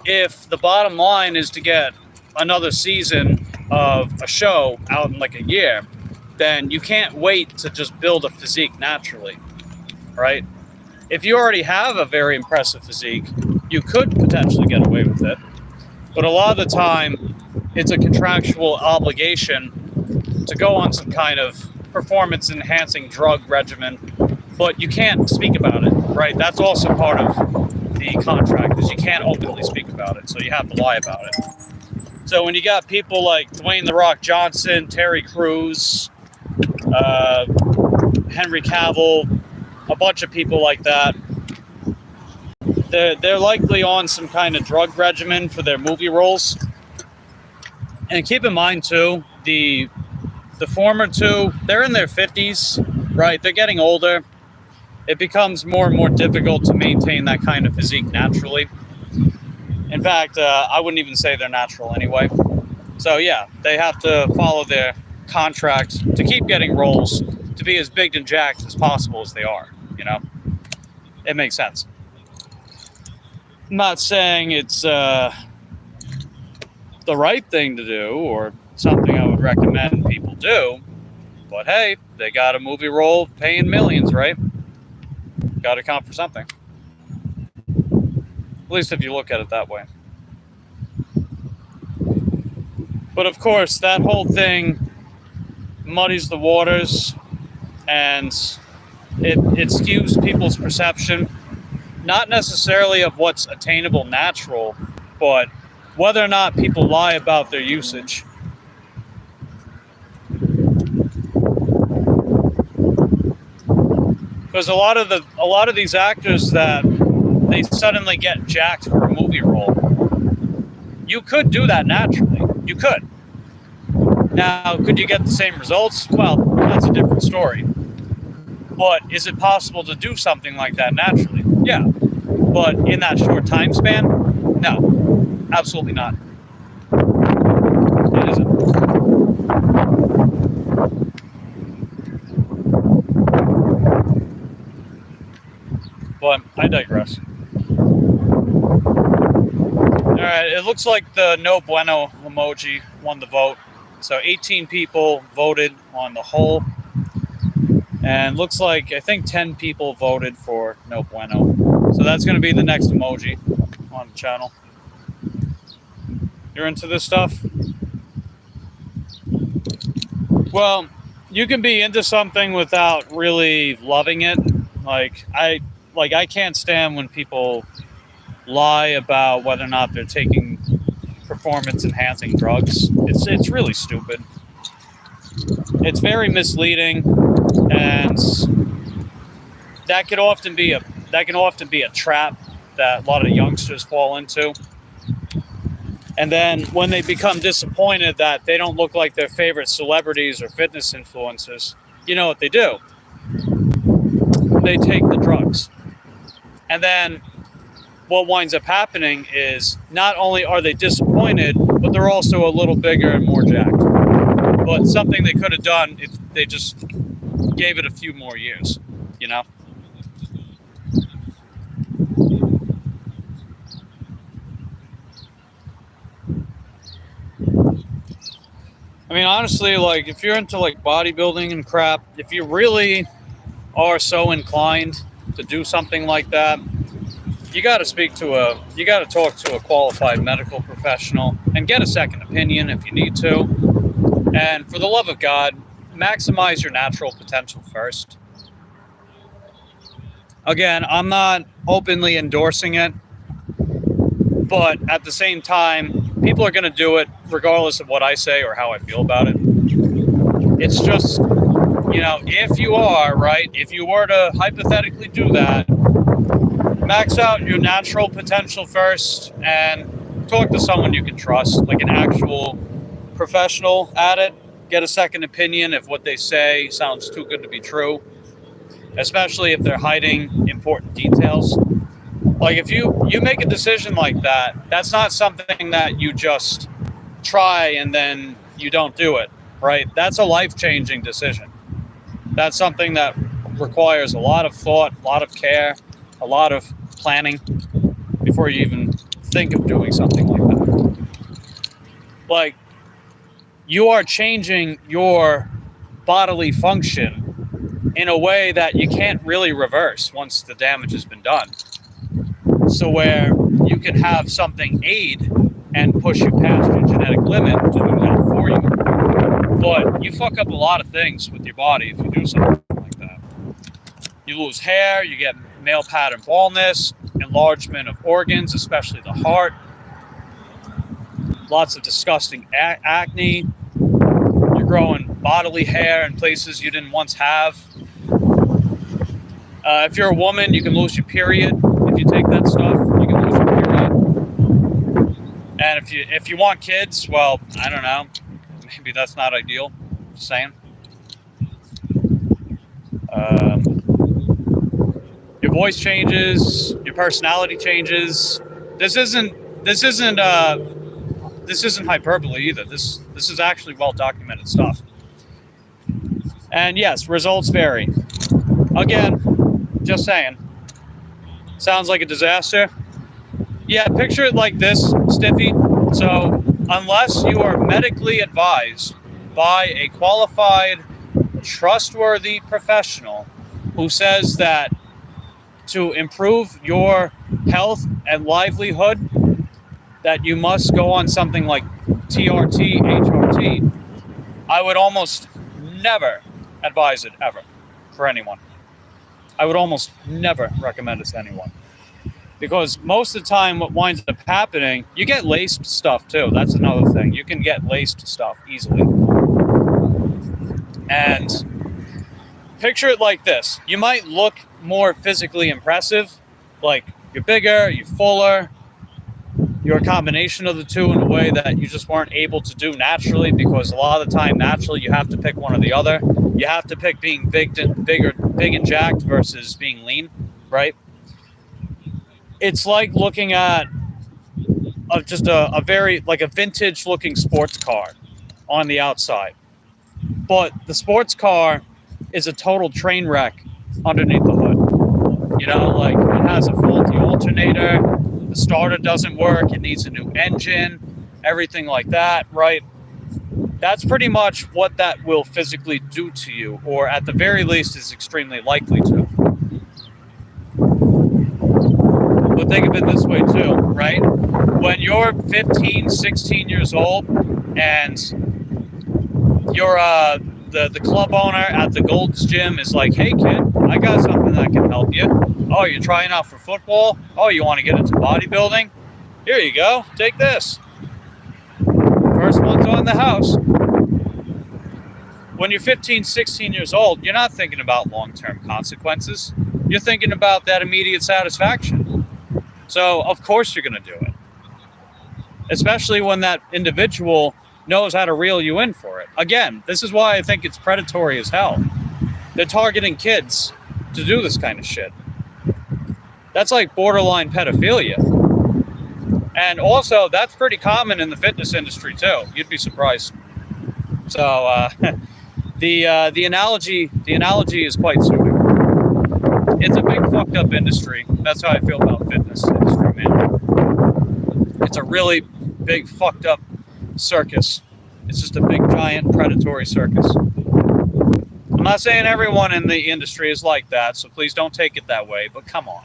if the bottom line is to get another season of a show out in like a year, then you can't wait to just build a physique naturally, right? If you already have a very impressive physique, you could potentially get away with it. But a lot of the time, it's a contractual obligation to go on some kind of performance-enhancing drug regimen, but you can't speak about it, right? That's also part of the contract, is you can't openly speak about it, so you have to lie about it. So when you got people like Dwayne "The Rock" Johnson, Terry Crews, Henry Cavill, a bunch of people like that, they're likely on some kind of drug regimen for their movie roles. And keep in mind too, the former two, they're in their 50s, right? They're getting older. It becomes more and more difficult to maintain that kind of physique naturally. In fact, I wouldn't even say they're natural anyway. So yeah, they have to follow their contract to keep getting roles, to be as big and jacked as possible as they are, It makes sense. I'm not saying it's the right thing to do or something I would recommend people do, but hey, they got a movie role paying millions, right? Got to count for something. At least if you look at it that way. But of course, that whole thing muddies the waters, and it skews people's perception, not necessarily of what's attainable natural, but whether or not people lie about their usage. Because a lot of these actors that they suddenly get jacked for a movie role, you could do that naturally. You could. Now, could you get the same results? Well, that's a different story. But is it possible to do something like that naturally? Yeah. But in that short time span? No. Absolutely not. It isn't. But I digress. Alright, it looks like the no bueno emoji won the vote. So 18 people voted on the whole. And looks like, I think 10 people voted for no bueno. So that's going to be the next emoji on the channel. You're into this stuff? Well, you can be into something without really loving it. I can't stand when people lie about whether or not they're taking performance-enhancing drugs. It's really stupid. It's very misleading, and that can often be a trap that a lot of youngsters fall into. And then when they become disappointed that they don't look like their favorite celebrities or fitness influencers, you know what they do? They take the drugs. And then what winds up happening is not only are they disappointed, but they're also a little bigger and more jacked. But something they could have done if they just gave it a few more years, you know? I mean, honestly, like, if you're into, like, bodybuilding and crap, if you really are so inclined to do something like that, you got to talk to a qualified medical professional and get a second opinion if you need to. And for the love of God, maximize your natural potential first. Again, I'm not openly endorsing it, but at the same time, people are going to do it regardless of what I say or how I feel about it. It's just, you know, if you were to hypothetically do that, max out your natural potential first and talk to someone you can trust, like an actual professional at it. Get a second opinion if what they say sounds too good to be true, especially if they're hiding important details. Like, if you make a decision like that, that's not something that you just try and then you don't do it, right? That's a life-changing decision. That's something that requires a lot of thought, a lot of care, a lot of planning before you even think of doing something like that. Like, you are changing your bodily function in a way that you can't really reverse once the damage has been done. So where you can have something aid and push you past your genetic limit to do that for you. But you fuck up a lot of things with your body if you do something like that. You lose hair, you get male pattern baldness, enlargement of organs, especially the heart, lots of disgusting acne, you're growing bodily hair in places you didn't once have. If you're a woman, you can lose your period. If you take that stuff, you can lose your period. And if you want kids, well, I don't know, maybe that's not ideal. Just saying. Your voice changes, your personality changes. This isn't hyperbole either. This is actually well documented stuff. And yes, results vary. Again, just saying. Sounds like a disaster. Yeah, picture it like this, Stiffy. So, unless you are medically advised by a qualified, trustworthy professional who says that to improve your health and livelihood, that you must go on something like TRT, HRT, I would almost never advise it ever for anyone. I would almost never recommend it to anyone. Because most of the time what winds up happening, you get laced stuff too. That's another thing. You can get laced stuff easily. And picture it like this. You might look more physically impressive, like you're bigger, you're fuller, you're a combination of the two in a way that you just weren't able to do naturally, because a lot of the time naturally you have to pick one or the other. You have to pick being big and jacked versus being lean, right? It's like looking at just a very, like a vintage looking sports car on the outside. But the sports car is a total train wreck underneath the hood. You know, like it has a faulty alternator, the starter doesn't work, it needs a new engine, everything like that, right? That's pretty much what that will physically do to you, or at the very least is extremely likely to. But think of it this way too, right? When you're 15, 16 years old and you're the club owner at the Gold's Gym is like, hey kid, I got something that can help you. Oh, you're trying out for football? Oh, you want to get into bodybuilding? Here you go, take this. First one's on the house. When you're 15, 16 years old, you're not thinking about long-term consequences. You're thinking about that immediate satisfaction. So, of course you're going to do it. Especially when that individual knows how to reel you in for it. Again, this is why I think it's predatory as hell. They're targeting kids to do this kind of shit. That's like borderline pedophilia. And also, that's pretty common in the fitness industry too. You'd be surprised. So the analogy is quite suited. It's a big fucked up industry. That's how I feel about fitness industry, man. It's a really big fucked up circus. It's just a big giant predatory circus. I'm not saying everyone in the industry is like that, so please don't take it that way, but come on.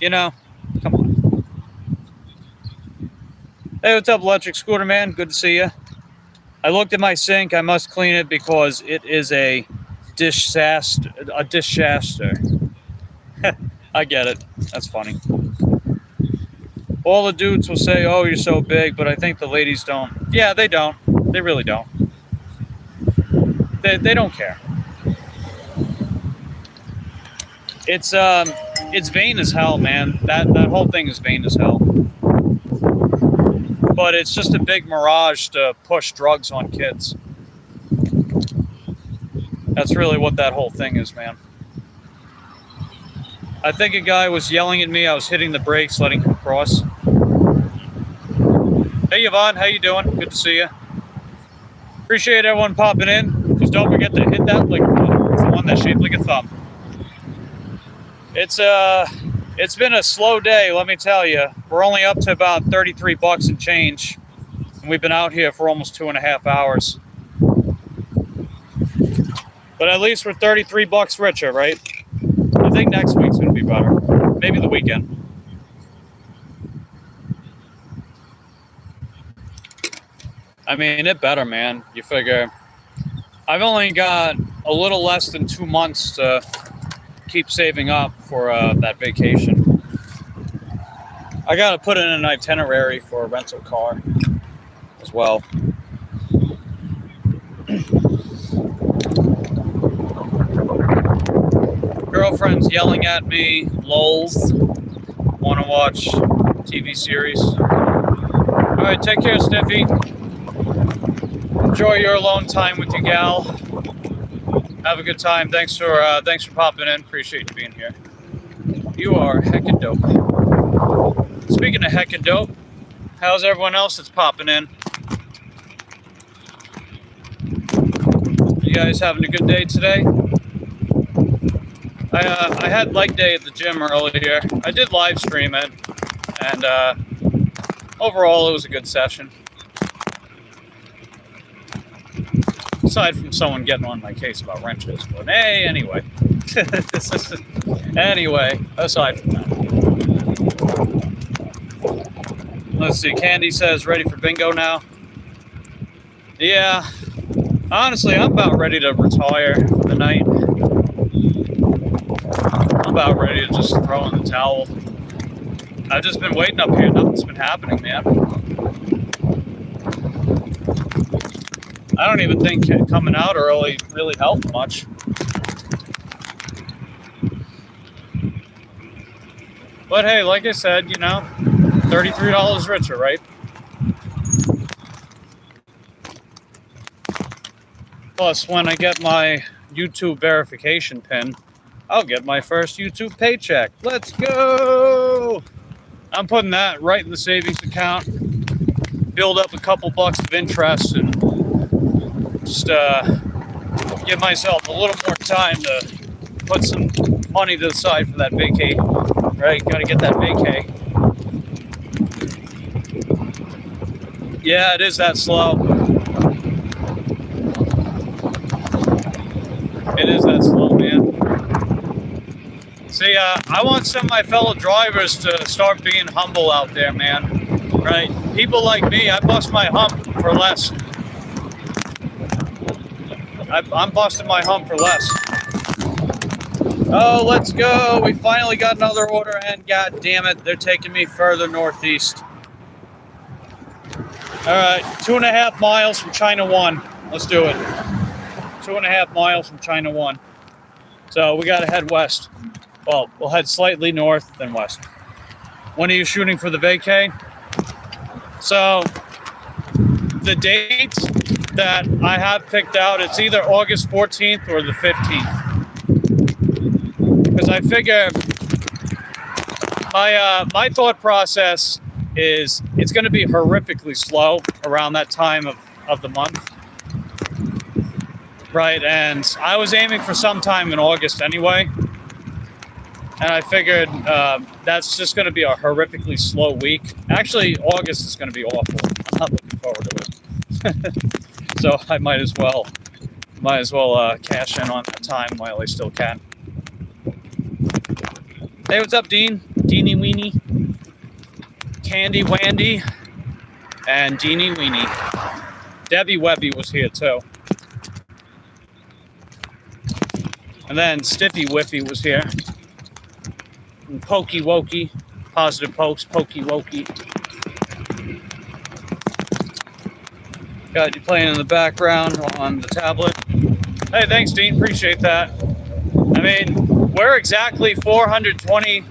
Come on. Hey, what's up, Electric Scooter Man? Good to see you. I looked at my sink. I must clean it because it is a disaster. I get it. That's funny. All the dudes will say, oh, you're so big, but I think the ladies don't. Yeah, they don't. They really don't. They don't care. It's vain as hell, man. That whole thing is vain as hell. But it's just a big mirage to push drugs on kids. That's really what that whole thing is, man. I think a guy was yelling at me. I was hitting the brakes, letting him cross. Hey, Yvonne, how you doing? Good to see you. Appreciate everyone popping in. Just don't forget to hit that like button. It's the one that's shaped like a thumb. It's been a slow day, let me tell you. We're only up to about 33 bucks and change, and we've been out here for almost 2.5 hours. But at least we're 33 bucks richer, right? I think next week's gonna be better. Maybe the weekend. I mean, it better, man. You figure I've only got a little less than 2 months to keep saving up for that vacation. I gotta put in an itinerary for a rental car as well. Girlfriend's yelling at me, lols. Wanna watch TV series. Alright, take care, Stiffy. Enjoy your alone time with your gal. Have a good time. Thanks for popping in. Appreciate you being here. You are heckin' dope. Speaking of heckin' dope, how's everyone else that's popping in? You guys having a good day today? I had leg day at the gym earlier. I did live stream it, and overall it was a good session. Aside from someone getting on my case about wrenches, but hey, anyway. Anyway, aside from that. Let's see, Candy says, ready for bingo now? Yeah, honestly, I'm about ready to retire for the night. I'm about ready to just throw in the towel. I've just been waiting up here, nothing's been happening, man. I don't even think coming out early really helped much. But hey, like I said, you know, $33 richer, right? Plus, when I get my YouTube verification pin, I'll get my first YouTube paycheck. Let's go! I'm putting that right in the savings account. Build up a couple bucks of interest and just give myself a little more time to put some money to the side for that vacay. Right? Gotta get that vacay. Yeah, it is that slow. It is that slow, man. See, I want some of my fellow drivers to start being humble out there, man. Right? People like me, I bust my hump for less. I'm busting my hump for less. Oh, let's go. We finally got another order in. God damn it. They're taking me further northeast. All right. 2.5 miles from China 1. Let's do it. 2.5 miles from China 1. So we got to head west. Well, we'll head slightly north, then west. When are you shooting for the vacay? So the dates that I have picked out, it's either August 14th or the 15th. Because I figure my thought process is it's going to be horrifically slow around that time of the month. Right, and I was aiming for sometime in August anyway. And I figured that's just going to be a horrifically slow week. Actually, August is going to be awful. I'm not looking forward to it. So I might as well cash in on that time while I still can. Hey, what's up, Dean? Deanie Weenie, Candy Wandy, and Deanie Weenie. Debbie Webby was here too. And then Stiffy Whiffy was here. And Pokey Wokey, Positive Pokes, Pokey Wokey. Got you playing in the background on the tablet. Hey, thanks, Dean. Appreciate that. I mean, we're exactly 420.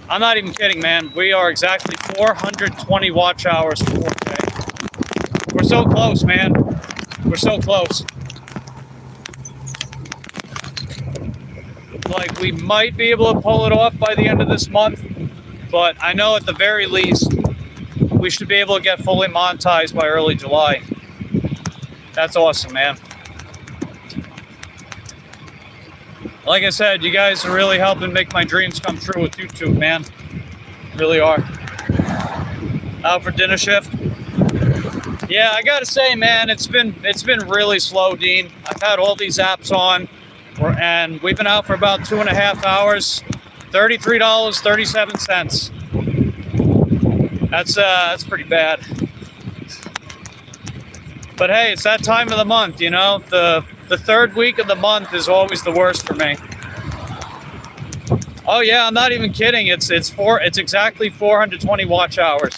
I'm not even kidding, man. We are exactly 420 watch hours for 4K. We're so close, man. We're so close. Like, we might be able to pull it off by the end of this month, but I know at the very least we should be able to get fully monetized by early July. That's awesome, man. Like I said, you guys are really helping make my dreams come true with YouTube, man. Really are. Out for dinner shift? Yeah, I gotta say, man, it's been really slow, Dean. I've had all these apps on. And we've been out for about 2.5 hours, $33.37. That's pretty bad. But hey, it's that time of the month, you know. The third week of the month is always the worst for me. Oh yeah, I'm not even kidding. It's exactly 420 watch hours.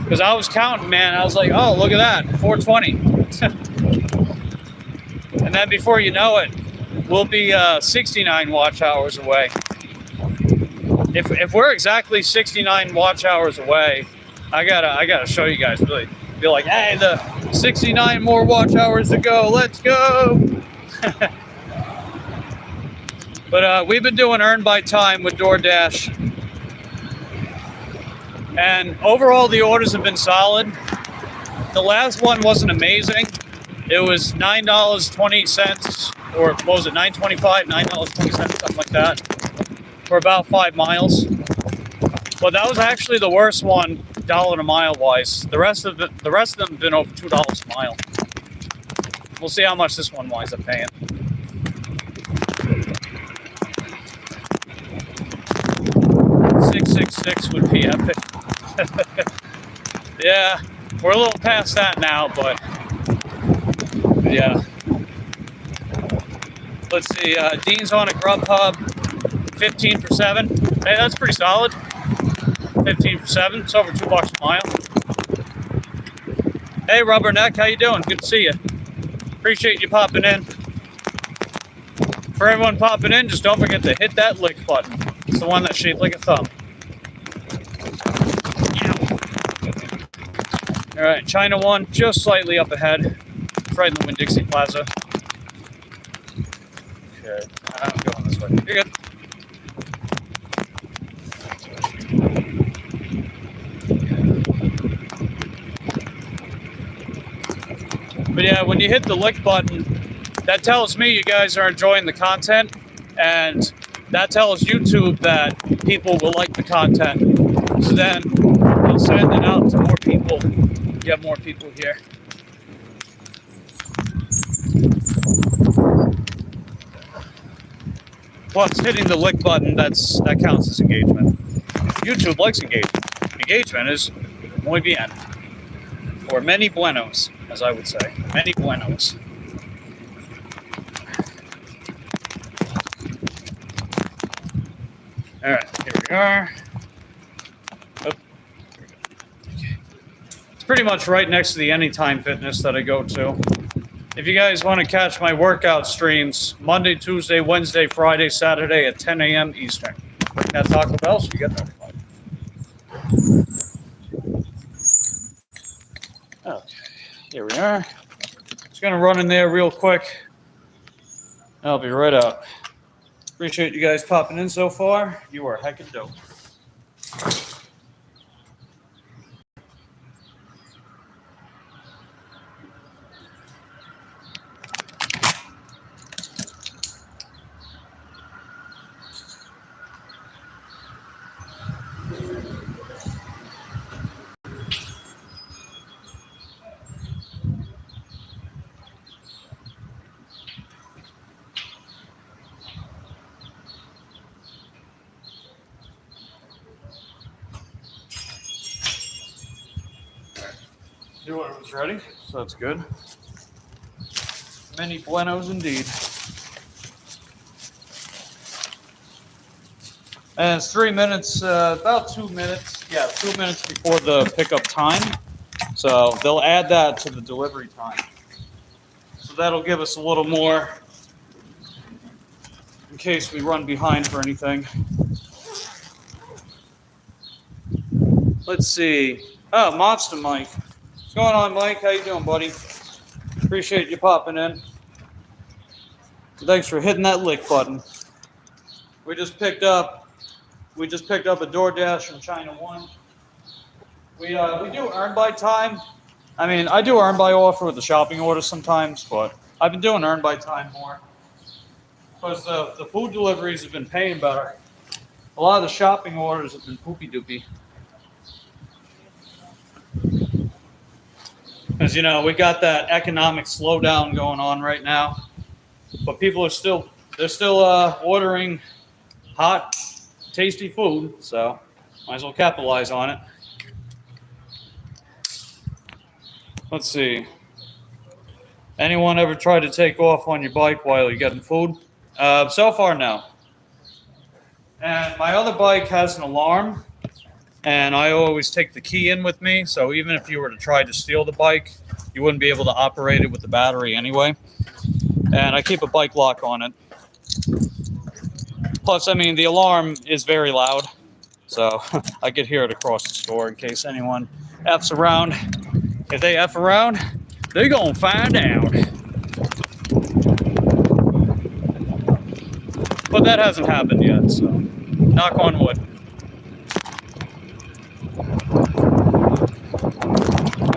Because I was counting, man. I was like, oh, look at that, 420. And then before you know it, we'll be 69 watch hours away. If we're exactly 69 watch hours away, I gotta show you guys. Really be like, hey, the 69 more watch hours to go. Let's go. But we've been doing earn by time with DoorDash, and overall the orders have been solid. The last one wasn't amazing. It was $9.20, or what was it, $9.25, $9.20, something like that, for about 5 miles. But that was actually the worst one, dollar a mile wise. The rest of them have been over $2 a mile. We'll see how much this one winds up paying. $666 would be epic. Yeah. We're a little past that now, but yeah. Let's see, Dean's on a Grubhub, 15 for 7. Hey, that's pretty solid. 15 for 7, it's over $2 a mile. Hey, Rubberneck, how you doing? Good to see you. Appreciate you popping in. For everyone popping in, just don't forget to hit that lick button. It's the one that's shaped like a thumb. All right, China 1, just slightly up ahead. It's right in the Winn-Dixie Plaza. Okay, I'm going this way. You're good. But yeah, when you hit the lick button, that tells me you guys are enjoying the content, and that tells YouTube that people will like the content. So then they'll send it out to more people, get more people here. Plus, hitting the lick button, that counts as engagement. YouTube likes engagement. Engagement is muy bien. Or many buenos, as I would say. Many buenos. All right, here we are. Oh, okay. It's pretty much right next to the Anytime Fitness that I go to. If you guys want to catch my workout streams, Monday, Tuesday, Wednesday, Friday, Saturday at 10 a.m. Eastern. Bring that Taco Bell so you get notified. Okay, here we are. Just going to run in there real quick. I'll be right out. Appreciate you guys popping in so far. You are heckin' dope. Your order was ready, so that's good. Many buenos indeed. And it's 3 minutes, about 2 minutes. Yeah, 2 minutes before the pickup time. So they'll add that to the delivery time. So that'll give us a little more in case we run behind for anything. Let's see. Oh, Monster Mike. What's going on, Mike? How you doing, buddy? Appreciate you popping in. Thanks for hitting that lick button. We just picked up a DoorDash from China One. We do earn by time. I mean, I do earn by offer with the shopping orders sometimes, but I've been doing earn by time more because the food deliveries have been paying better. A lot of the shopping orders have been poopy doopy. Because, you know, we got that economic slowdown going on right now, but people are still ordering hot, tasty food, so might as well capitalize on it. Let's see. Anyone ever tried to take off on your bike while you're getting food? So far, no. And my other bike has an alarm, and I always take the key in with me, so even if you were to try to steal the bike, you wouldn't be able to operate it with the battery anyway. And I keep a bike lock on it. Plus, I mean, the alarm is very loud, so I could hear it across the store in case anyone F's around. If they F around, they're gonna find out. But that hasn't happened yet, so knock on wood.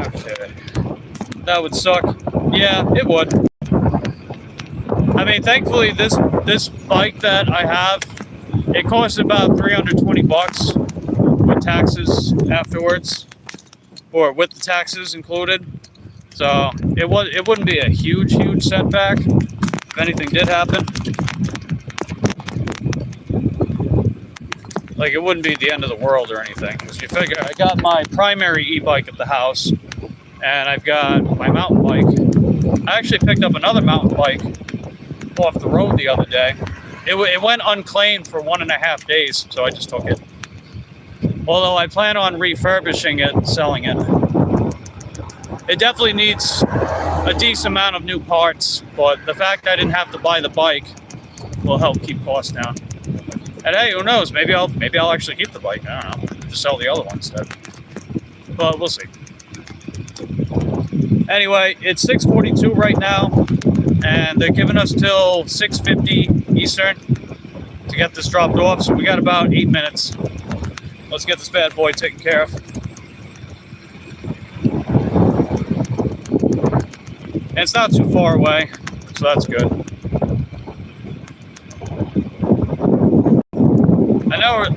Okay. That would suck. Yeah, it would. I mean, thankfully, this bike that I have, it costs about $320 with taxes afterwards, or with the taxes included. So it wouldn't be a huge setback if anything did happen. Like, it wouldn't be the end of the world or anything. Because you figure, I got my primary e-bike at the house, and I've got my mountain bike. I actually picked up another mountain bike off the road the other day. It went unclaimed for 1.5 days, so I just took it. Although I plan on refurbishing it and selling it. It definitely needs a decent amount of new parts, but the fact I didn't have to buy the bike will help keep costs down. And hey, who knows? Maybe I'll actually keep the bike. I don't know. Just sell the other one instead. But we'll see. Anyway, it's 6:42 right now, and they're giving us till 6:50 Eastern to get this dropped off. So we got about 8 minutes. Let's get this bad boy taken care of. And it's not too far away, so that's good.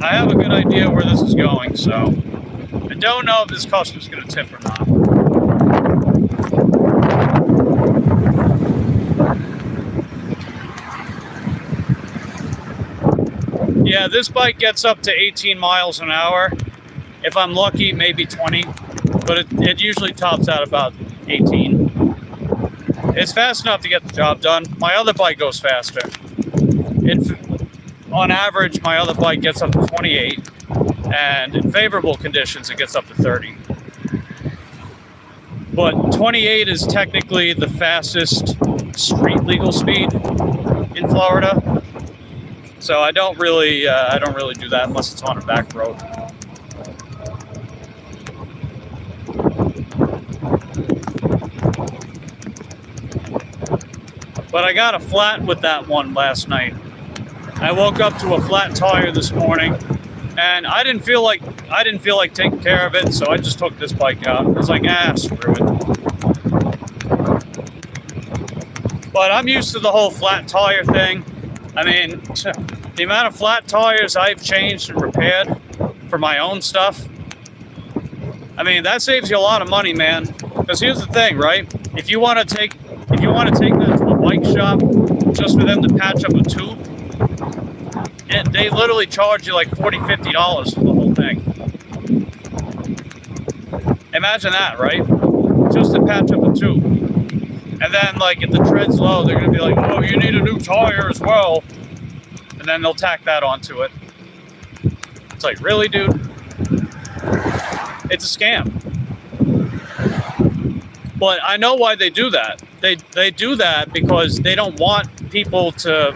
I have a good idea where this is going, so I don't know if this customer's going to tip or not. Yeah, this bike gets up to 18 miles an hour. If I'm lucky, maybe 20, but it usually tops out about 18. It's fast enough to get the job done. My other bike goes faster. On average, my other bike gets up to 28, and in favorable conditions, it gets up to 30. But 28 is technically the fastest street legal speed in Florida. So I don't really do that unless it's on a back road. But I got a flat with that one last night. I woke up to a flat tire this morning, and I didn't feel like taking care of it, so I just took this bike out. I was like, screw it. But I'm used to the whole flat tire thing. I mean, the amount of flat tires I've changed and repaired for my own stuff, I mean, that saves you a lot of money, man. Because here's the thing, right? If you want to take that to a bike shop just for them to patch up a tube, they literally charge you like $40, $50 for the whole thing. Imagine that, right? Just to patch up a tube. And then, like, if the tread's low, they're going to be like, oh, you need a new tire as well. And then they'll tack that onto it. It's like, really, dude? It's a scam. But I know why they do that. They do that because they don't want people to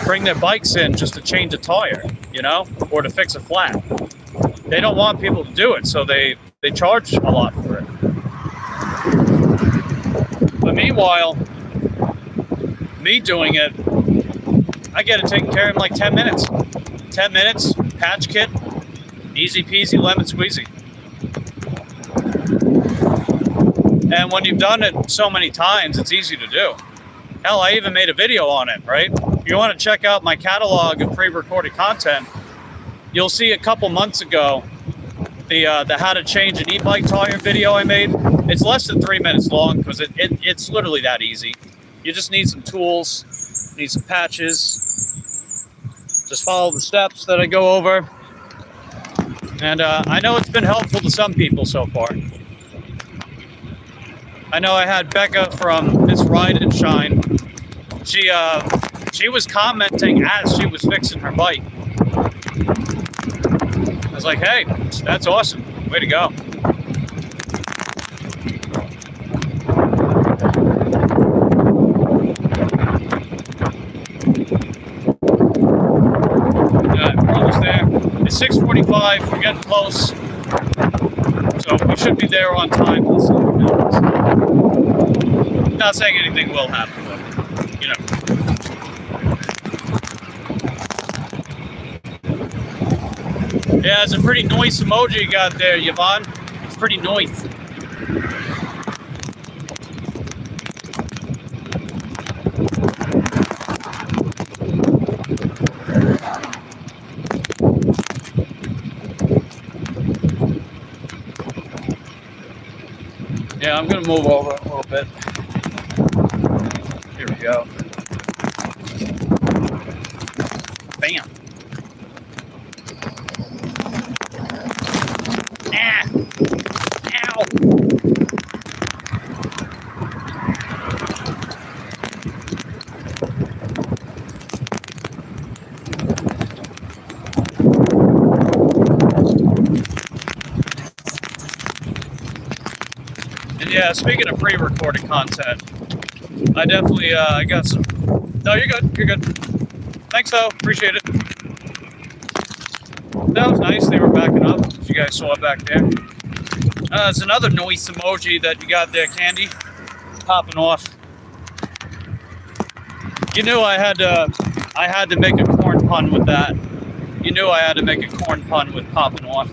bring their bikes in just to change a tire, you know, or to fix a flat. They don't want people to do it, so they charge a lot for it. But meanwhile, me doing it, I get it taken care of in like 10 minutes. 10 minutes, patch kit, easy peasy, lemon squeezy. And when you've done it so many times, it's easy to do. Hell, I even made a video on it, right? If you want to check out my catalog of pre-recorded content, you'll see a couple months ago the how to change an e-bike tire video I made. It's less than 3 minutes long because it's literally that easy. You just need some tools, need some patches. Just follow the steps that I go over. And I know it's been helpful to some people so far. I know I had Becca from Miss Ride and Shine. She was commenting as she was fixing her bike. I was like, hey, that's awesome. Way to go. We're almost there. It's 6:45. We're getting close. So we should be there on time. Not saying anything will happen, but, you know. Yeah, it's a pretty noise emoji you got there, Yvonne. It's pretty noise. Yeah, I'm going to move over a little bit. Here we go. Bam. Ah. Ow. And yeah, speaking of pre-recorded content, I definitely I got some. No, you're good. You're good. Thanks, though. Appreciate it. That was nice. They were backing up. As you guys saw it back there. There's another noise emoji that you got there, Candy. Popping off. You knew I had to make a corn pun with that. You knew I had to make a corn pun with popping off.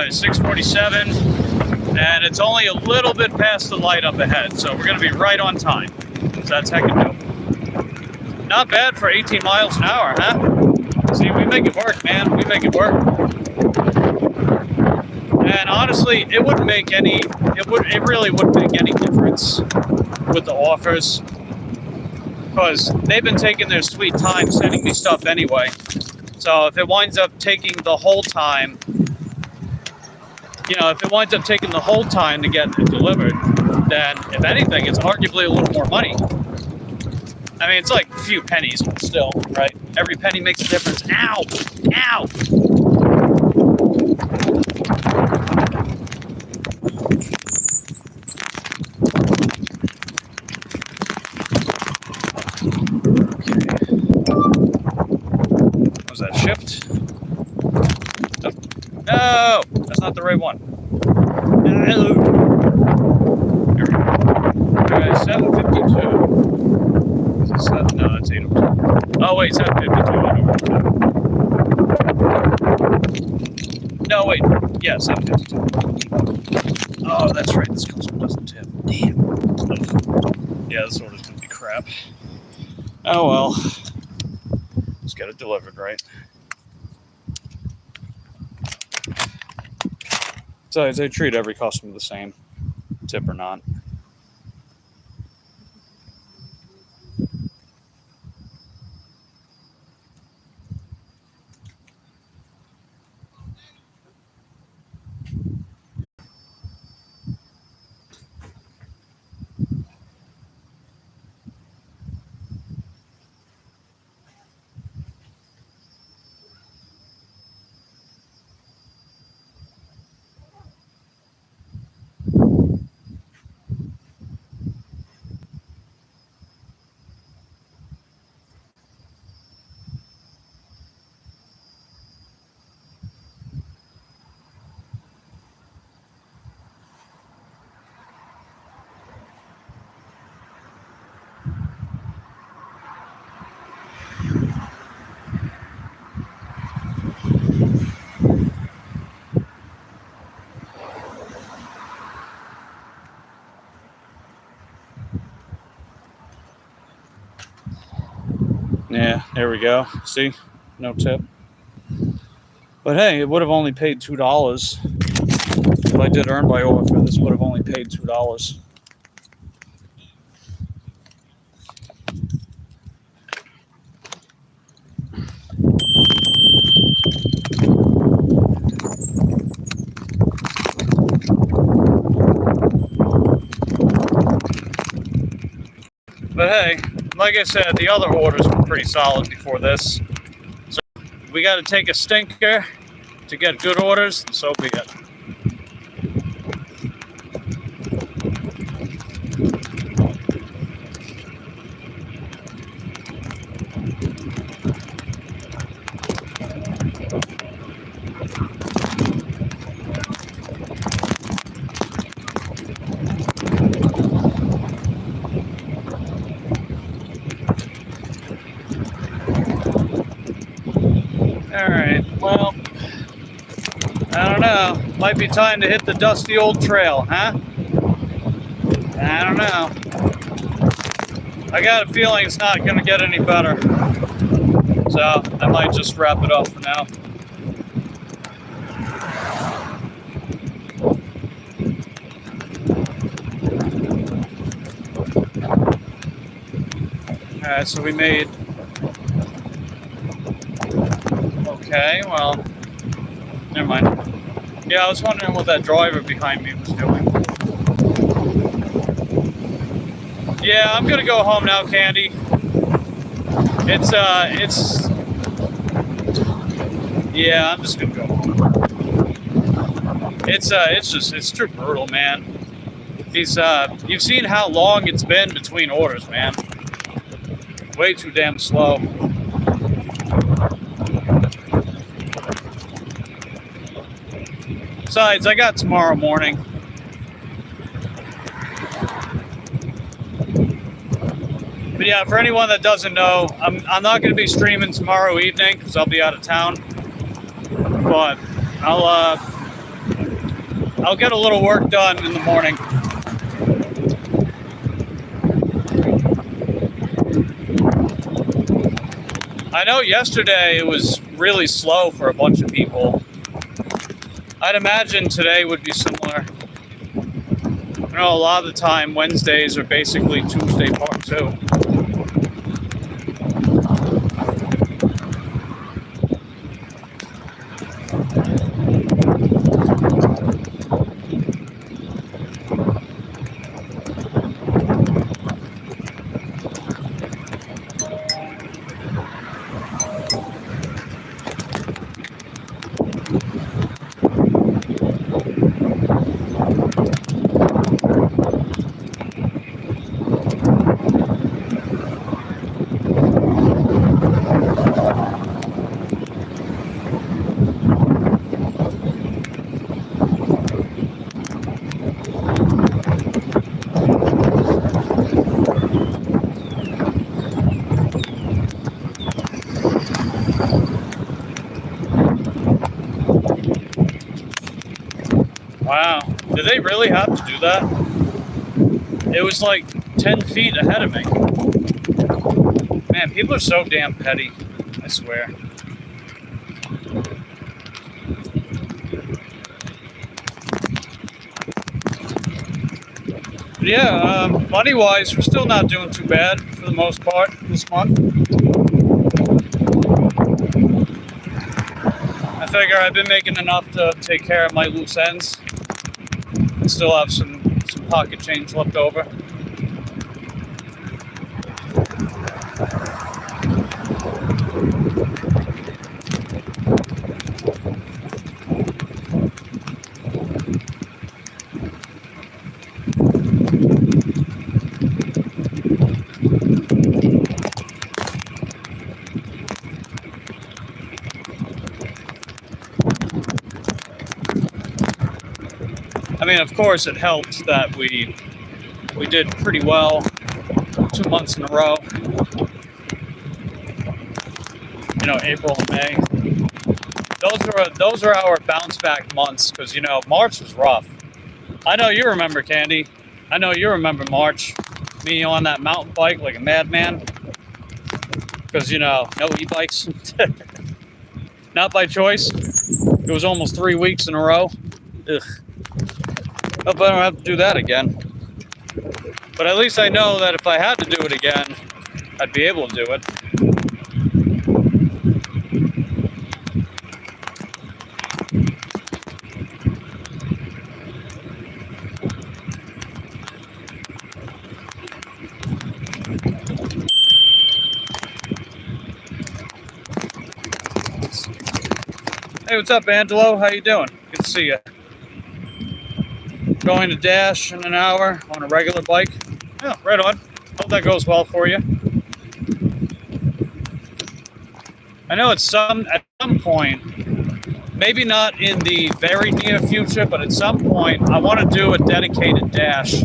6:47, and it's only a little bit past the light up ahead, so we're going to be right on time. So that's heckin' dope. Not bad for 18 miles an hour, huh? See, we make it work, man. We make it work. And honestly, it wouldn't make any. It really wouldn't make any difference with the offers, because they've been taking their sweet time sending me stuff anyway. So if it winds up taking the whole time. You know, if it winds up taking the whole time to get it delivered, then if anything, it's arguably a little more money. I mean, it's like a few pennies, but still, right? Every penny makes a difference. Ow! Ow! Was that shipped? Oh. No, that's not the right one. Hello. Here we go. Alright, 752. Is it 7? No, that's 802. Oh, wait, 752. No, wait. Yeah, 752. Oh, that's right. This customer doesn't tip. Damn. Yeah, this order's going to be crap. Oh, well. Just got it delivered, right? Besides, I treat every customer the same, tip or not. Yeah, there we go. See? No tip. But hey, it would have only paid $2. If I did earn by offer, this would have only paid $2. But hey, like I said, the other orders were pretty solid before this. So we got to take a stinker to get good orders, and so be it. Alright, well, I don't know. Might be time to hit the dusty old trail, huh? I don't know. I got a feeling it's not going to get any better. So, I might just wrap it up for now. Alright, so we made... Okay, well, never mind. Yeah, I was wondering what that driver behind me was doing. Yeah, I'm gonna go home now, Candy. Yeah, I'm just gonna go home. It's too brutal, man. You've seen how long it's been between orders, man. Way too damn slow. Besides, I got tomorrow morning. But yeah, for anyone that doesn't know, I'm not going to be streaming tomorrow evening because I'll be out of town. But I'll get a little work done in the morning. I know yesterday it was really slow for a bunch of people. I'd imagine today would be similar. You know, a lot of the time Wednesdays are basically Tuesday part 2. Did they really have to do that? It was like 10 feet ahead of me. Man, people are so damn petty, I swear. But yeah, money-wise, we're still not doing too bad for the most part this month. I figure I've been making enough to take care of my loose ends. I still have some pocket change left over. I mean, of course, it helped that we did pretty well 2 months in a row. You know, April and May. Those are our bounce back months because, you know, March was rough. I know you remember, Candy. I know you remember March. Me on that mountain bike like a madman. Because, you know, no e-bikes. Not by choice. It was almost 3 weeks in a row. Ugh. Hope I don't have to do that again. But at least I know that if I had to do it again, I'd be able to do it. Hey, what's up, Angelo? How you doing? Good to see you. Going to Dash in an hour on a regular bike. Yeah, right on. Hope that goes well for you. I know at some point, maybe not in the very near future, but at some point, I want to do a dedicated Dash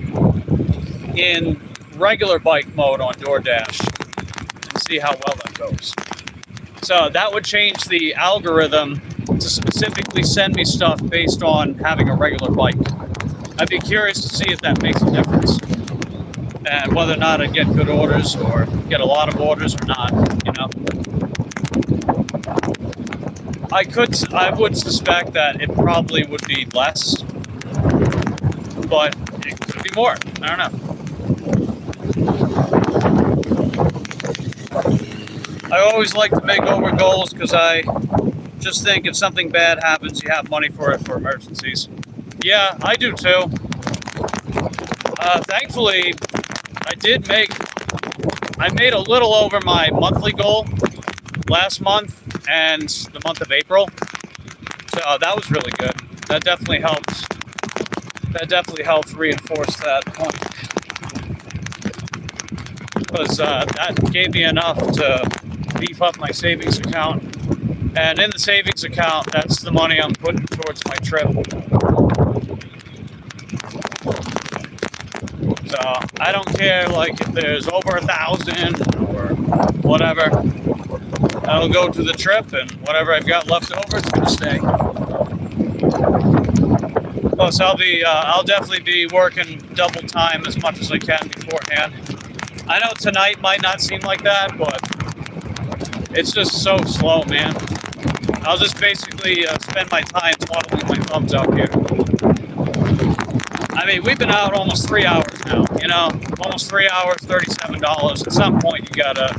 in regular bike mode on DoorDash and see how well that goes. So that would change the algorithm to specifically send me stuff based on having a regular bike. I'd be curious to see if that makes a difference and whether or not I get good orders or get a lot of orders or not, you know. I would suspect that it probably would be less, but it could be more. I don't know. I always like to make over goals because I just think if something bad happens, you have money for it for emergencies. Yeah, I do too. Thankfully, I made a little over my monthly goal last month and the month of April. So that was really good. That definitely helped. That definitely helped reinforce that point. Because that gave me enough to beef up my savings account. And in the savings account, that's the money I'm putting towards my trip. So I don't care, like, if there's over 1,000 or whatever. That'll go to the trip, and whatever I've got left over, it's gonna stay. Plus, I'll definitely be working double time as much as I can beforehand. I know tonight might not seem like that, but it's just so slow, man. I'll just basically spend my time twaddling my thumbs out here. I mean, we've been out almost 3 hours now, you know, almost 3 hours, $37. At some point, you gotta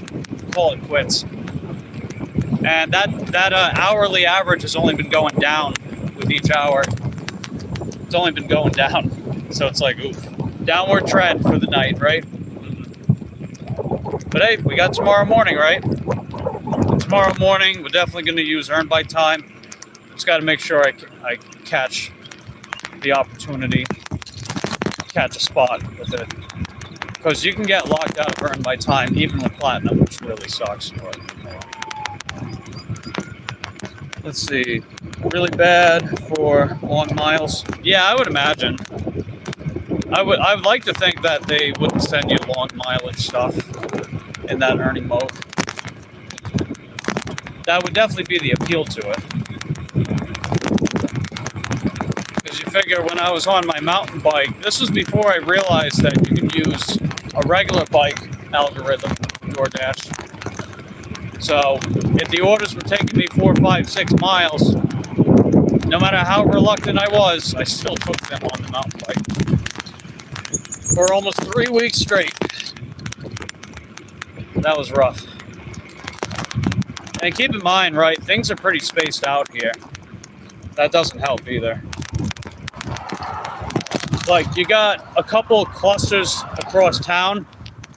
call it quits. And that hourly average has only been going down with each hour. It's only been going down. So it's like, oof, downward trend for the night, right? But hey, we got tomorrow morning, right? Tomorrow morning, we're definitely going to use Earn by Time. Just got to make sure I catch the opportunity, catch a spot with it. Because you can get locked out of Earn by Time, even with Platinum, which really sucks. But, let's see. Really bad for long miles. Yeah, I would imagine. I would like to think that they wouldn't send you long mileage stuff in that earning mode. That would definitely be the appeal to it. Because you figure when I was on my mountain bike, this was before I realized that you can use a regular bike algorithm from DoorDash. So if the orders were taking me 4, 5, 6 miles, no matter how reluctant I was, I still took them on the mountain bike for almost 3 weeks straight. That was rough. And keep in mind, right, things are pretty spaced out here. That doesn't help either. Like, you got a couple clusters across town,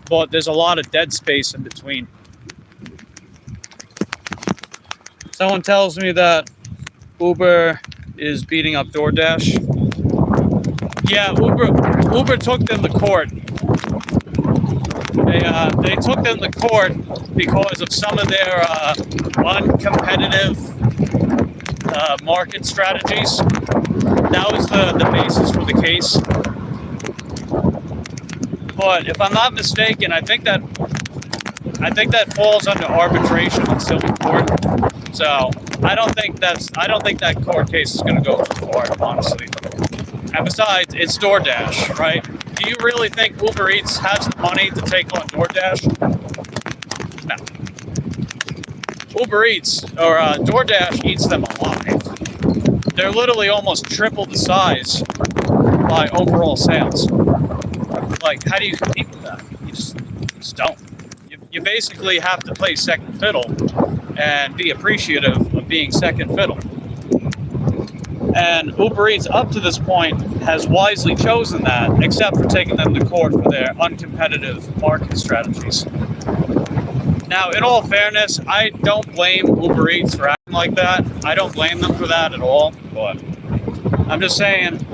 but there's a lot of dead space in between. Someone tells me that Uber is beating up DoorDash. Yeah, Uber took them to court. They took them to court because of some of their uncompetitive market strategies. That was the basis for the case. But if I'm not mistaken, I think that falls under arbitration in civil court. So I don't think that court case is going to go to court, honestly. And besides, it's DoorDash, right? Do you really think Uber Eats has the money to take on DoorDash? No. Uber Eats or DoorDash eats them alive. They're literally almost triple the size by overall sales. Like, how do you compete with that? You just don't. You basically have to play second fiddle and be appreciative of being second fiddle. And Uber Eats, up to this point, has wisely chosen that, except for taking them to court for their uncompetitive market strategies. Now, in all fairness, I don't blame Uber Eats for acting like that. I don't blame them for that at all. But I'm just saying,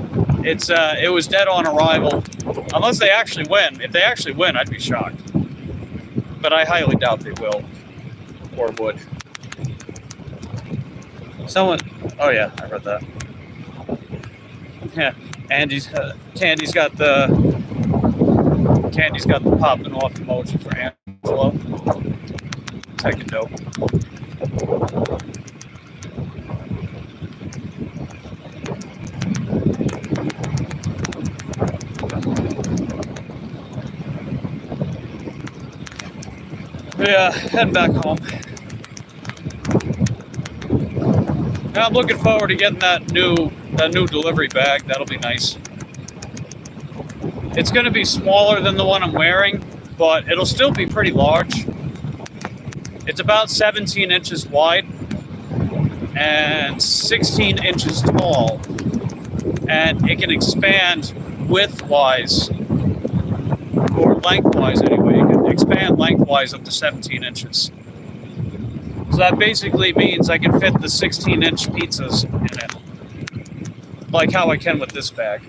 it was dead on arrival. Unless they actually win. If they actually win, I'd be shocked. But I highly doubt they will, or would. Oh yeah, I read that. Yeah, Candy's got the popping off emoji for Angelo. Take it dope. Yeah, heading back home. Now I'm looking forward to getting that new delivery bag. That'll be nice. It's going to be smaller than the one I'm wearing, but it'll still be pretty large. It's about 17 inches wide and 16 inches tall, and it can expand width-wise, or lengthwise anyway. It can expand lengthwise up to 17 inches. So that basically means I can fit the 16-inch pizzas in it, like how I can with this bag.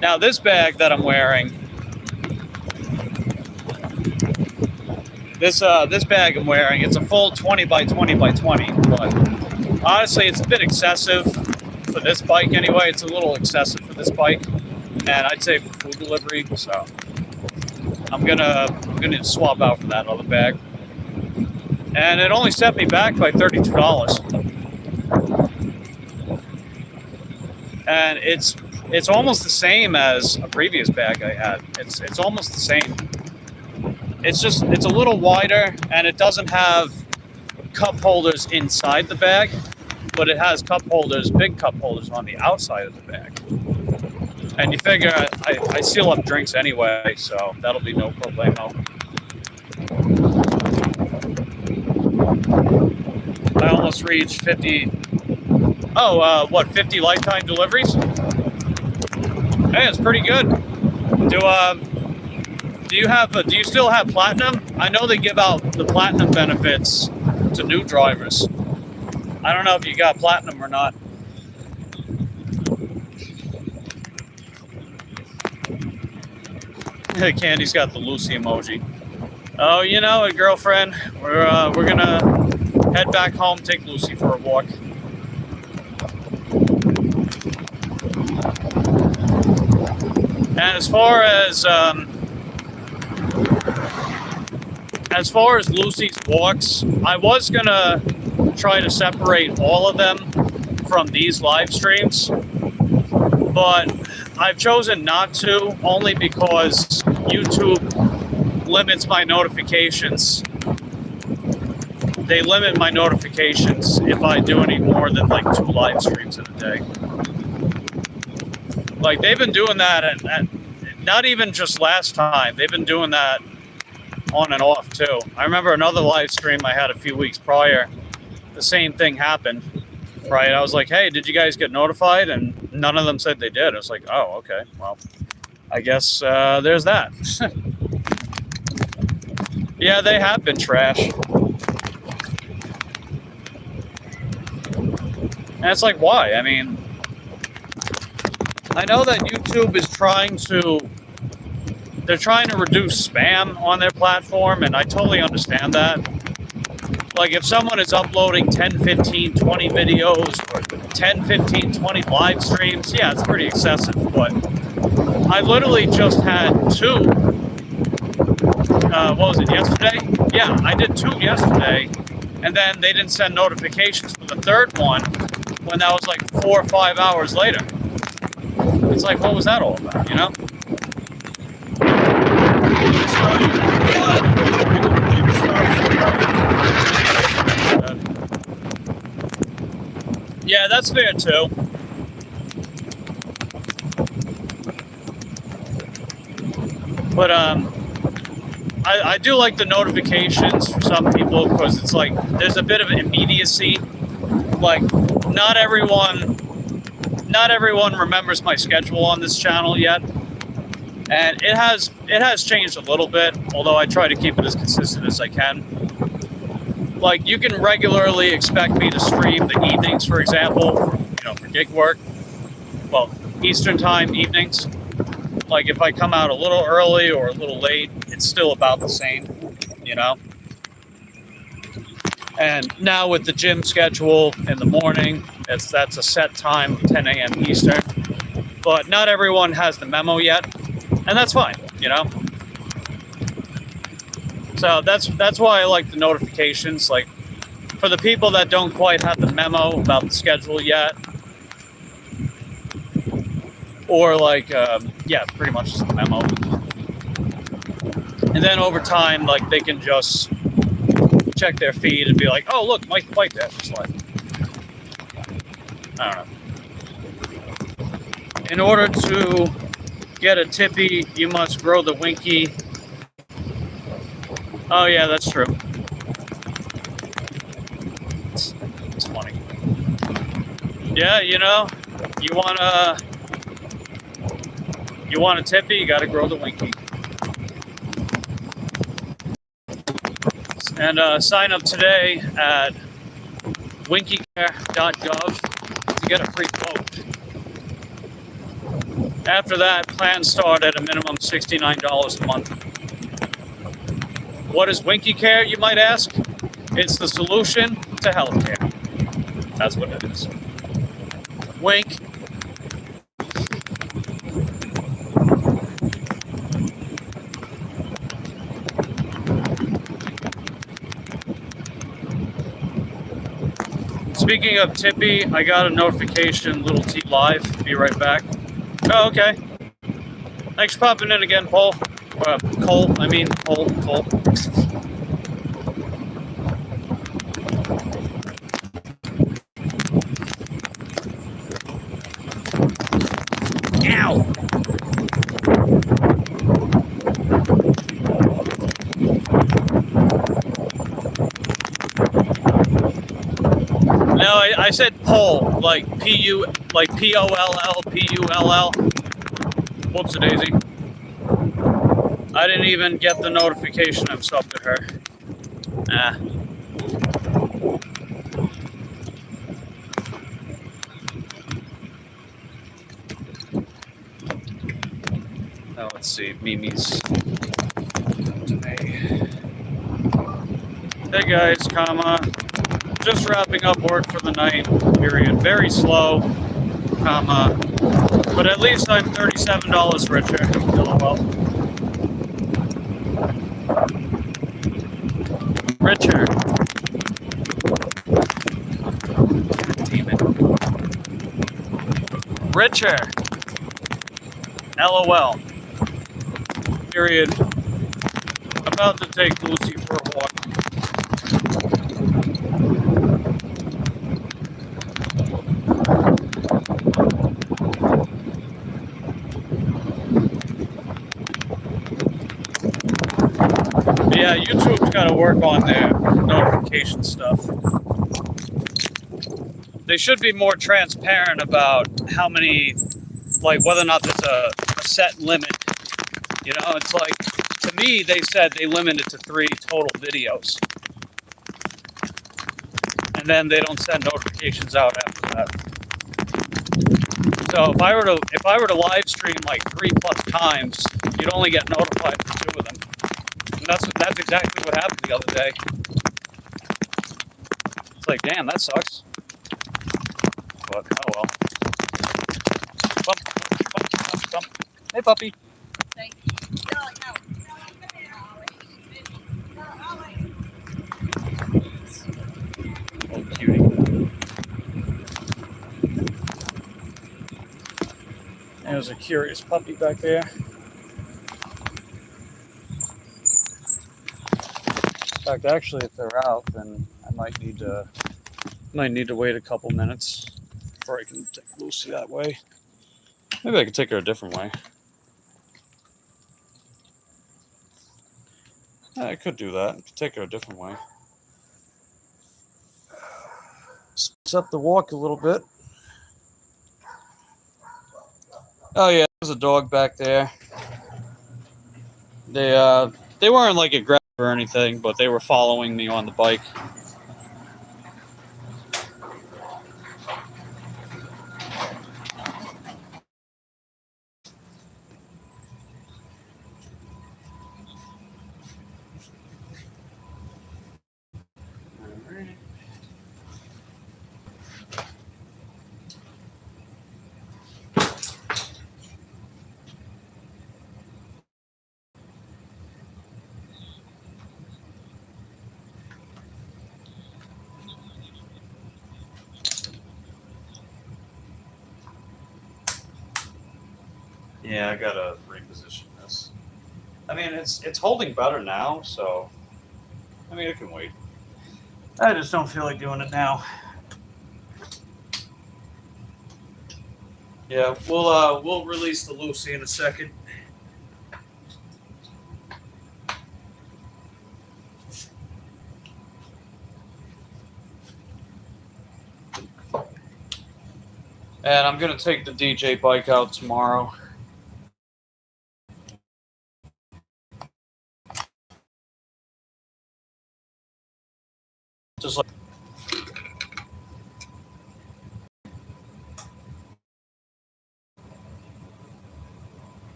Now this bag that I'm wearing, this bag I'm wearing, it's a full 20 by 20 by 20, but honestly it's a bit excessive for this bike anyway. It's a little excessive for this bike, and I'd say for food delivery, so I'm gonna swap out for that other bag. And it only set me back by $32. And it's almost the same as a previous bag I had. It's almost the same. It's a little wider, and it doesn't have cup holders inside the bag, but it has big cup holders on the outside of the bag. And you figure I seal up drinks anyway, so that'll be no problemo. I almost reached 50. 50 lifetime deliveries? Hey, it's pretty good. Do you still have platinum? I know they give out the platinum benefits to new drivers. I don't know if you got platinum or not. Candy's got the Lucy emoji. Oh, you know it, girlfriend. We're gonna head back home, take Lucy for a walk. And as far as Lucy's walks, I was gonna try to separate all of them from these live streams, but I've chosen not to, only because YouTube limits my notifications. They limit my notifications if I do any more than like 2 live streams in a day. Like, they've been doing that at not even just last time. They've been doing that on and off too. I remember another live stream I had a few weeks prior. The same thing happened, right? I was like, hey, did you guys get notified? And none of them said they did. I was like, oh, okay. Well, I guess there's that. Yeah, they have been trash. And it's like, why? I mean, I know that YouTube is trying to reduce spam on their platform, and I totally understand that. Like, if someone is uploading 10, 15, 20 videos, or 10, 15, 20 live streams, yeah, it's pretty excessive, but I literally just had 2. What was it, yesterday? Yeah, I did 2 yesterday, and then they didn't send notifications for the 3rd one when that was like 4 or 5 hours later. It's like, what was that all about, you know? Yeah, that's fair too. But I do like the notifications for some people, because it's like there's a bit of immediacy. Like, not everyone remembers my schedule on this channel yet, and it has changed a little bit, although I try to keep it as consistent as I can. Like, you can regularly expect me to stream the evenings, for example, for gig work. Well, Eastern time evenings. Like, if I come out a little early or a little late, it's still about the same, And now with the gym schedule in the morning, that's a set time, 10 a.m. Eastern. But not everyone has the memo yet, and that's fine, So that's why I like the notifications. Like, for the people that don't quite have the memo about the schedule yet, or like, pretty much just the memo. And then over time, like, they can just check their feed and be like, oh, look, Mike White Dash is live. I don't know. In order to get a tippy, you must grow the winky. Oh, yeah, that's true. It's funny. Yeah, you want a tippy, you gotta grow the winky. And sign up today at winkycare.gov to get a free quote. After that, plans start at a minimum $69 a month. What is Winky Care, you might ask? It's the solution to healthcare. That's what it is. Wink. Speaking of Tippy, I got a notification, Little T Live. Be right back. Oh, okay. Thanks for popping in again, Cole. Cole. Ow! No, I said poll, like P-U, like P-O-L-L, P-U-L-L. Whoops-a-daisy. I didn't even get the notification I'm subbed to her. Now let's see, Mimi's today. Hey guys, just wrapping up work for the night, period. Very slow, but at least I'm $37 richer. LOL. Richer. God damn it. Richer. LOL. Period. About to take Lucy for a walk. Yeah, YouTube's got to work on their notification stuff. They should be more transparent about how many, like whether or not there's a set limit. You know, it's like, to me, they said they limit it to 3 total videos. And then they don't send notifications out after that. So if I were to live stream like 3+ times, you'd only get notified for 2 of them. And that's exactly what happened the other day. It's like, damn, that sucks. But oh well. Bump, bump, bump, bump. Hey, puppy. Oh, cutie. There's a curious puppy back there. In fact, actually, if they're out, then I might need to wait a couple minutes before I can take Lucy that way. Maybe I could take her a different way. Yeah, I could do that. Take her a different way. Speeds up the walk a little bit. Oh yeah, there's a dog back there. They weren't like aggressive or anything, but they were following me on the bike. Yeah, I gotta reposition this. I mean, it's holding better now, so I mean, it can wait. I just don't feel like doing it now. Yeah, we'll release the Lucy in a second. And I'm gonna take the DJ bike out tomorrow. Just like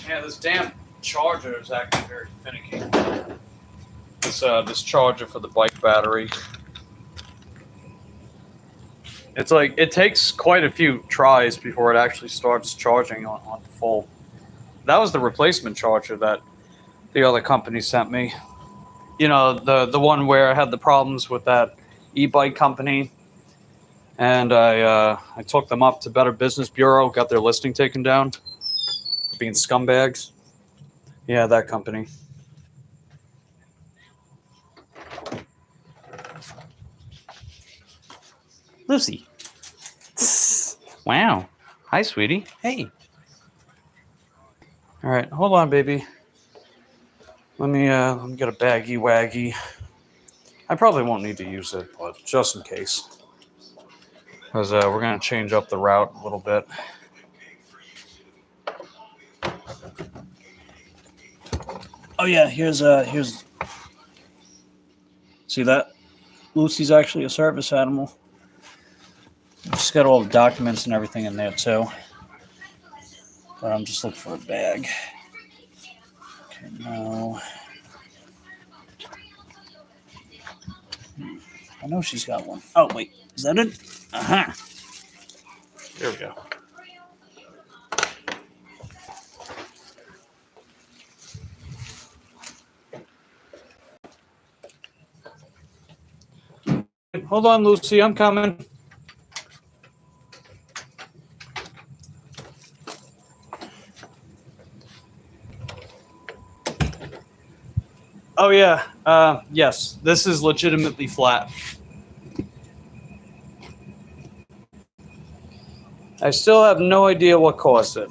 yeah, this damn charger is acting very finicky. This charger for the bike battery. It's like it takes quite a few tries before it actually starts charging on full. That was the replacement charger that the other company sent me. You know, the one where I had the problems with that e-bike company, and I took them up to Better Business Bureau, got their listing taken down, being scumbags. Yeah, that company. Lucy. Wow. Hi, sweetie. Hey. All right, hold on, baby. Let me get a baggy waggy. I probably won't need to use it, but just in case. Because we're going to change up the route a little bit. Oh yeah, here's see that? Lucy's actually a service animal. She's got all the documents and everything in there too. But I'm just looking for a bag. Okay, no. I know she's got one. Oh wait, is that it? Uh-huh. There we go. Hold on, Lucy, I'm coming. Oh, yeah. Yes, this is legitimately flat. I still have no idea what caused it.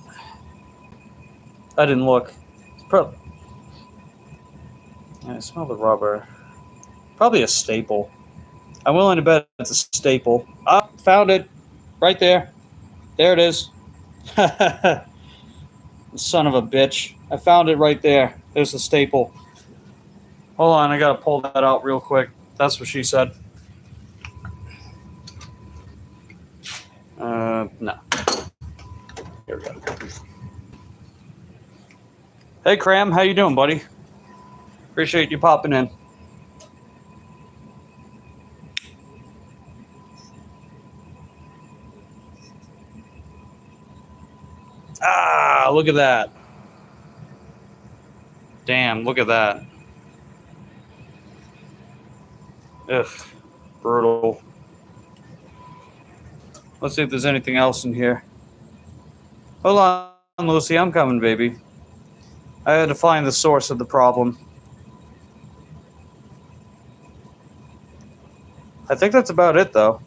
I didn't look. It's probably... I smell the rubber. Probably a staple. I'm willing to bet it's a staple. Ah, found it. Right there. There it is. Son of a bitch. I found it right there. There's the staple. Hold on, I gotta pull that out real quick. That's what she said. No. Here we go. Hey, Cram, how you doing, buddy? Appreciate you popping in. Ah, look at that. Damn, look at that. Ugh, brutal. Let's see if there's anything else in here. Hold on, Lucy, I'm coming, baby. I had to find the source of the problem. I think that's about it, though.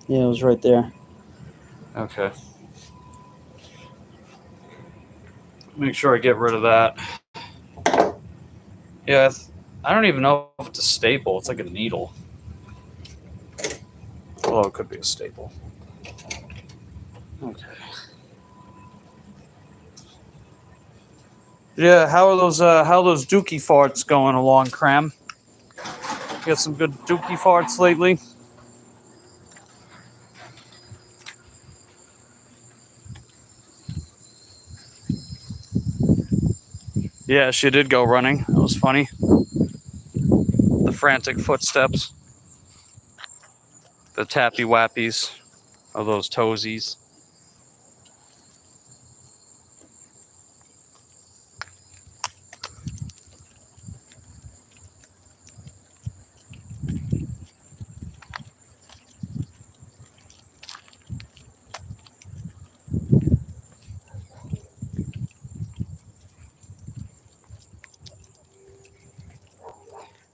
Yeah, it was right there. Okay. Make sure I get rid of that. Yeah, I don't even know if it's a staple. It's like a needle. Well, it could be a staple. Okay. Yeah, how are those dookie farts going along, Cram? Got some good dookie farts lately? Yeah, she did go running. That was funny. The frantic footsteps. The tappy wappies of those toesies.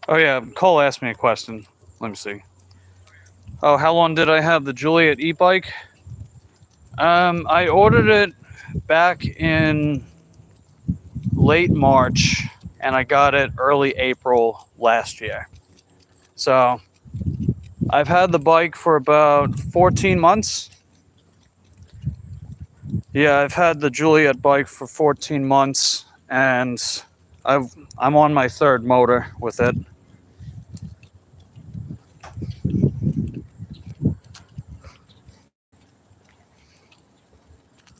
Oh yeah, Cole asked me a question. Let me see. Oh, how long did I have the Juliet e-bike? I ordered it back in late March, and I got it early April last year. So I've had the bike for about 14 months. Yeah, I've had the Juliet bike for 14 months, and I'm on my third motor with it.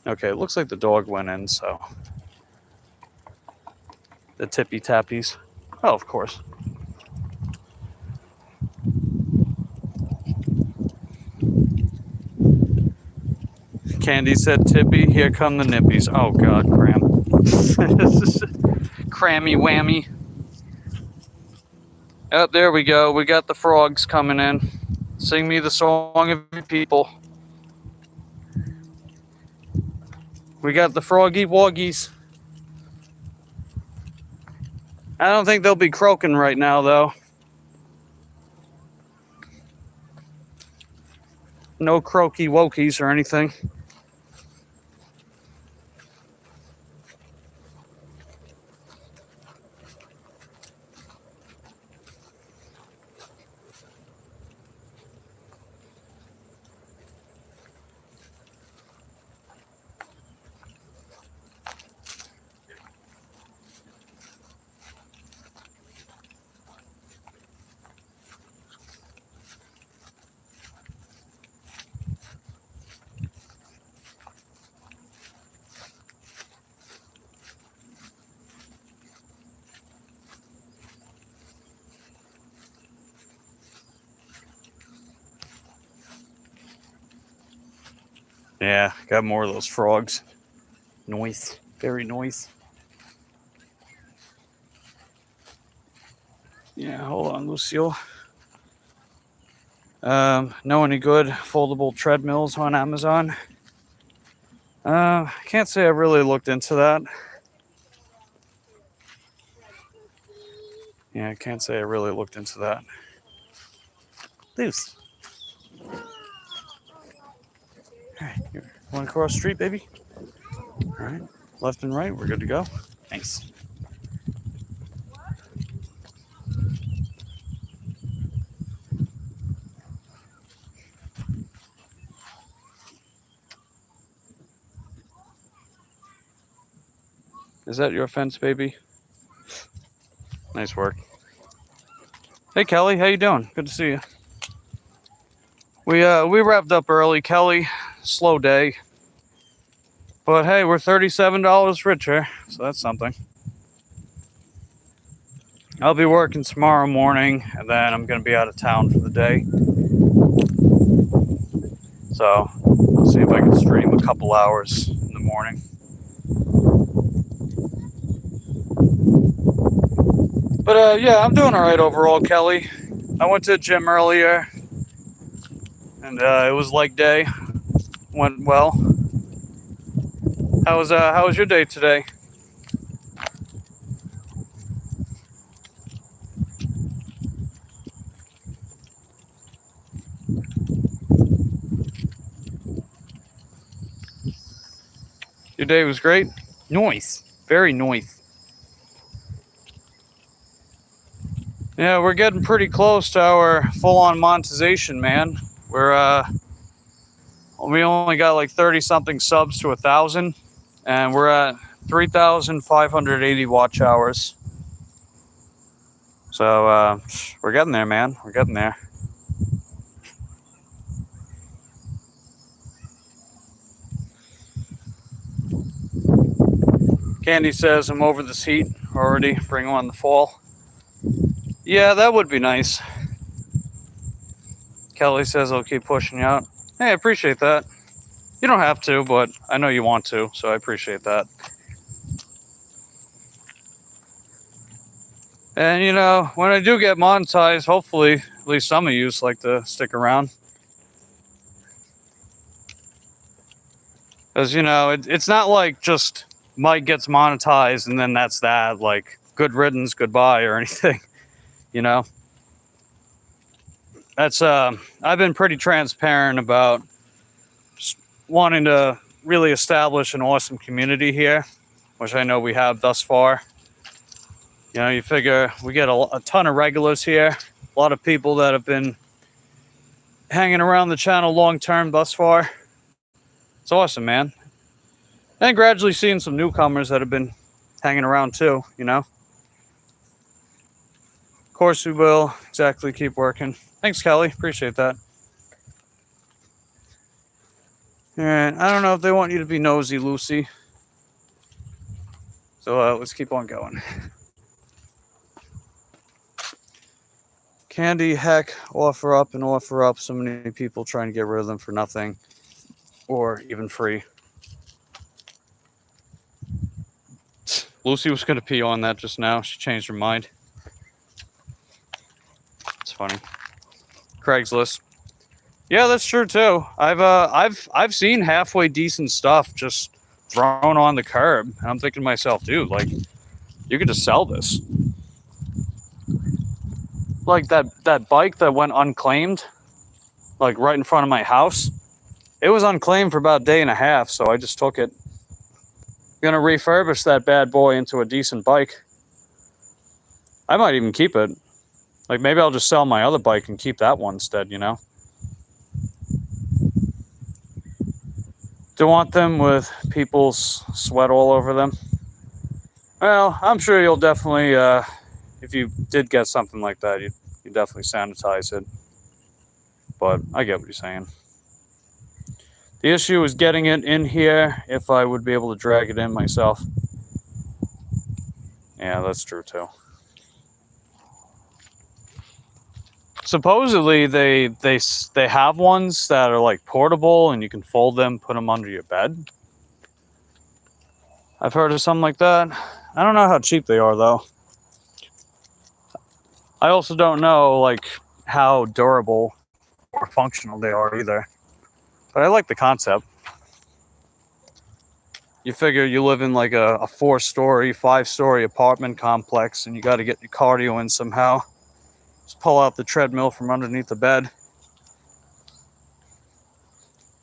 Okay, it looks like the dog went in, so. The tippy tappies. Oh, of course. Candy said tippy, here come the nippies. Oh God, Cram. Crammy whammy. Oh, there we go. We got the frogs coming in. Sing me the song of your people. We got the froggy woggies. I don't think they'll be croaking right now, though. No croaky wokies or anything. Yeah, got more of those frogs. Noise. Very noise. Yeah, hold on, Lucille. Know any good foldable treadmills on Amazon? Can't say I really looked into that. Yeah, I can't say I really looked into that. Loose. Alright, you want to cross the street, baby? Alright, left and right, we're good to go. Nice. Is that your fence, baby? Nice work. Hey, Kelly, how you doing? Good to see you. We wrapped up early, Kelly. Slow day. But hey, we're $37 richer, so that's something. I'll be working tomorrow morning, and then I'm going to be out of town for the day. So, I'll see if I can stream a couple hours in the morning. But yeah, I'm doing all right overall, Kelly. I went to the gym earlier, and it was leg day. Went well. How was your day today? Your day was great? Nice. Very nice. Yeah, we're getting pretty close to our full-on monetization, man. We only got like 30-something subs to 1,000, and we're at 3,580 watch hours. So we're getting there, man. We're getting there. Candy says I'm over this heat already. Bring on the fall. Yeah, that would be nice. Kelly says I'll keep pushing you out. Hey, I appreciate that. You don't have to, but I know you want to, so I appreciate that. And you know, when I do get monetized, hopefully at least some of you like to stick around. Because, you know, it's not like just Mike gets monetized and then that's that, like good riddance, goodbye or anything, you know? That's, I've been pretty transparent about wanting to really establish an awesome community here, which I know we have thus far. You know, you figure we get a ton of regulars here, a lot of people that have been hanging around the channel long term thus far. It's awesome, man. And gradually seeing some newcomers that have been hanging around too, you know. Of course we will. Exactly, keep working. Thanks, Kelly. Appreciate that. All right, I don't know if they want you to be nosy, Lucy. So let's keep on going. Candy, heck, offer up and offer up. So many people trying to get rid of them for nothing or even free. Lucy was going to pee on that just now. She changed her mind. It's funny. Craigslist. Yeah, that's true too. I've seen halfway decent stuff just thrown on the curb, and I'm thinking to myself, dude, like, you could just sell this. Like that bike that went unclaimed, like right in front of my house. It was unclaimed for about a day and a half, so I just took it. I'm gonna refurbish that bad boy into a decent bike. I might even keep it. Like, maybe I'll just sell my other bike and keep that one instead, you know? Don't want them with people's sweat all over them. Well, I'm sure you'll definitely, if you did get something like that, you definitely sanitize it. But I get what you're saying. The issue is getting it in here if I would be able to drag it in myself. Yeah, that's true too. Supposedly they have ones that are like portable and you can fold them, put them under your bed. I've heard of something like that. I don't know how cheap they are though. I also don't know like how durable or functional they are either. But I like the concept. You figure you live in like a 4-story, 5-story apartment complex, and you got to get your cardio in somehow. Just pull out the treadmill from underneath the bed.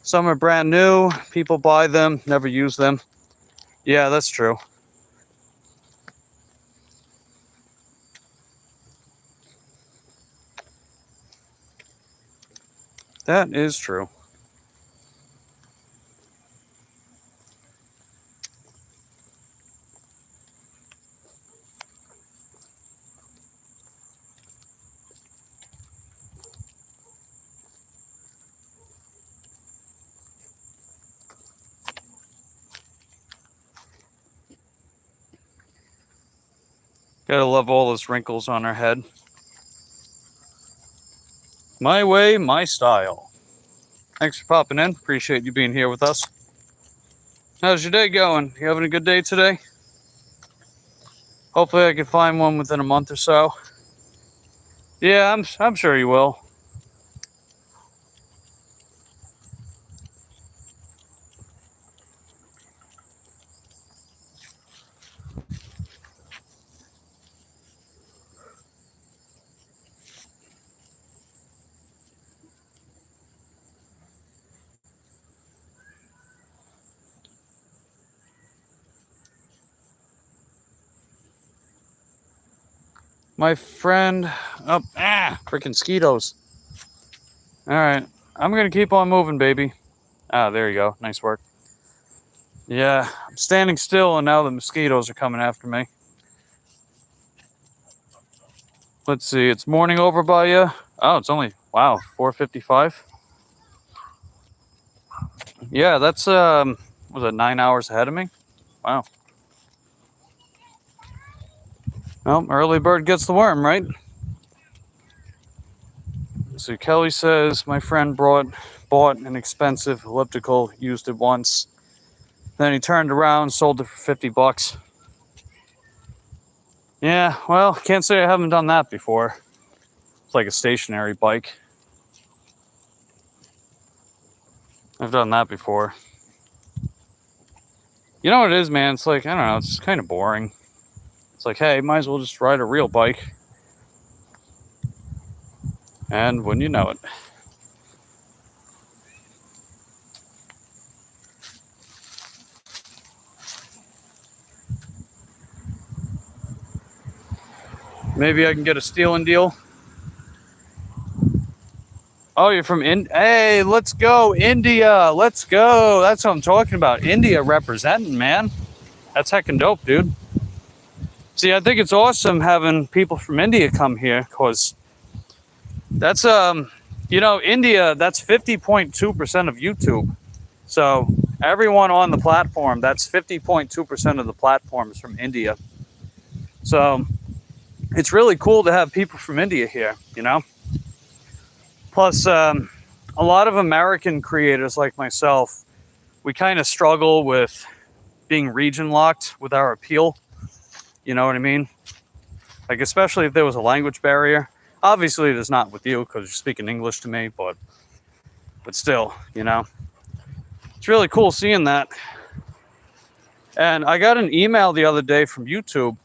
Some are brand new. People buy them, never use them. Yeah, that's true. That is true. Gotta love all those wrinkles on her head. My way, my style. Thanks for popping in. Appreciate you being here with us. How's your day going? You having a good day today? Hopefully I can find one within a month or so. Yeah, I'm sure you will. My friend up freaking mosquitoes. Alright. I'm gonna keep on moving, baby. Ah, there you go. Nice work. Yeah, I'm standing still and now the mosquitoes are coming after me. Let's see, it's morning over by you. Oh, it's only, wow, 4:55. Yeah, that's was it 9 hours ahead of me? Wow. Well, early bird gets the worm, right? So Kelly says my friend bought an expensive elliptical, used it once, then he turned around, sold it for $50. Yeah, well, can't say I haven't done that before. It's like a stationary bike. I've done that before. You know what it is, man? It's like, I don't know, it's just kind of boring. It's like, hey, might as well just ride a real bike. And wouldn't you know it. Maybe I can get a stealing deal. Oh, you're from Hey, let's go, India. Let's go. That's what I'm talking about. India representing, man. That's heckin' dope, dude. See, I think it's awesome having people from India come here, because that's, India, that's 50.2% of YouTube. So everyone on the platform, that's 50.2% of the platform is from India. So it's really cool to have people from India here, you know? Plus, a lot of American creators like myself, we kind of struggle with being region locked with our appeal. You know what I mean? Like, especially if there was a language barrier. Obviously, there's not with you because you're speaking English to me, but still, you know? It's really cool seeing that. And I got an email the other day from YouTube.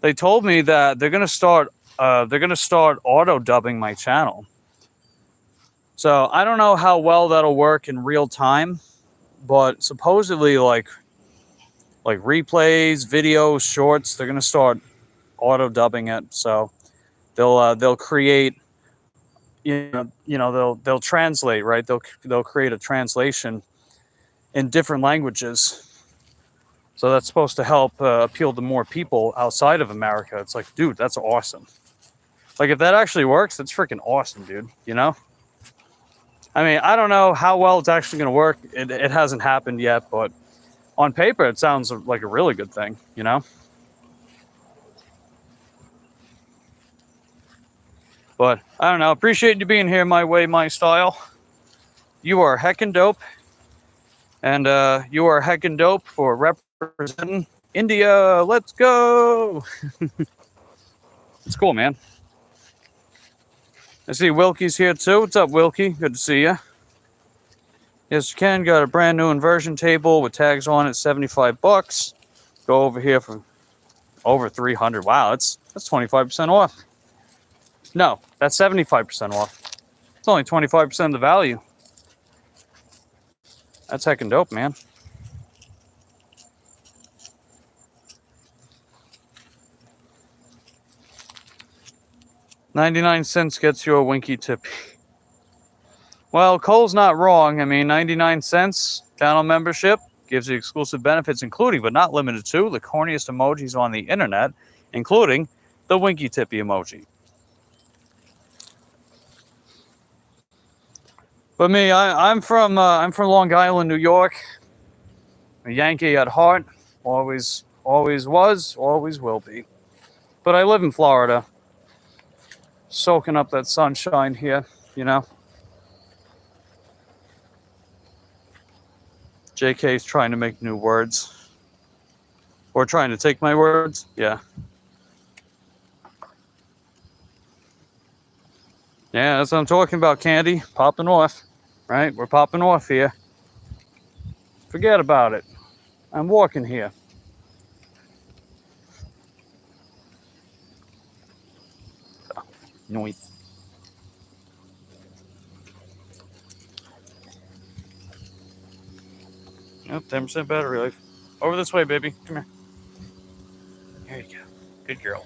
They told me that they're gonna start auto dubbing my channel. So I don't know how well that'll work in real time, but supposedly like replays, videos, shorts, they're gonna start auto dubbing it. So they'll create, they'll translate, right? They'll create a translation in different languages. So that's supposed to help appeal to more people outside of America. It's like, dude, that's awesome. Like, if that actually works, that's freaking awesome, dude. You know? I mean, I don't know how well it's actually going to work. It hasn't happened yet, but on paper, it sounds like a really good thing, you know? But I don't know. Appreciate you being here, my way, my style. You are heckin' dope. And you are heckin' dope for representing India. Let's go. It's cool, man. I see Wilkie's here too. What's up, Wilkie? Good to see you. Yes, you can. Got a brand new inversion table with tags on it, $75. Go over here for over 300. Wow, that's 25% off. No, that's 75% off. It's only 25% of the value. That's heckin' dope, man. $0.99 gets you a winky tip. Well, Cole's not wrong. I mean, 99 cents channel membership gives you exclusive benefits, including but not limited to the corniest emojis on the internet, including the winky tippy emoji. But me, I'm from Long Island, New York. A Yankee at heart, always was, always will be. But I live in Florida, soaking up that sunshine here, you know. JK's trying to make new words. Or trying to take my words, yeah. Yeah, that's what I'm talking about, Candy. Popping off, right? We're popping off here. Forget about it. I'm walking here. Noise. Yep, 10% battery life. Over this way, baby. Come here. There you go. Good girl.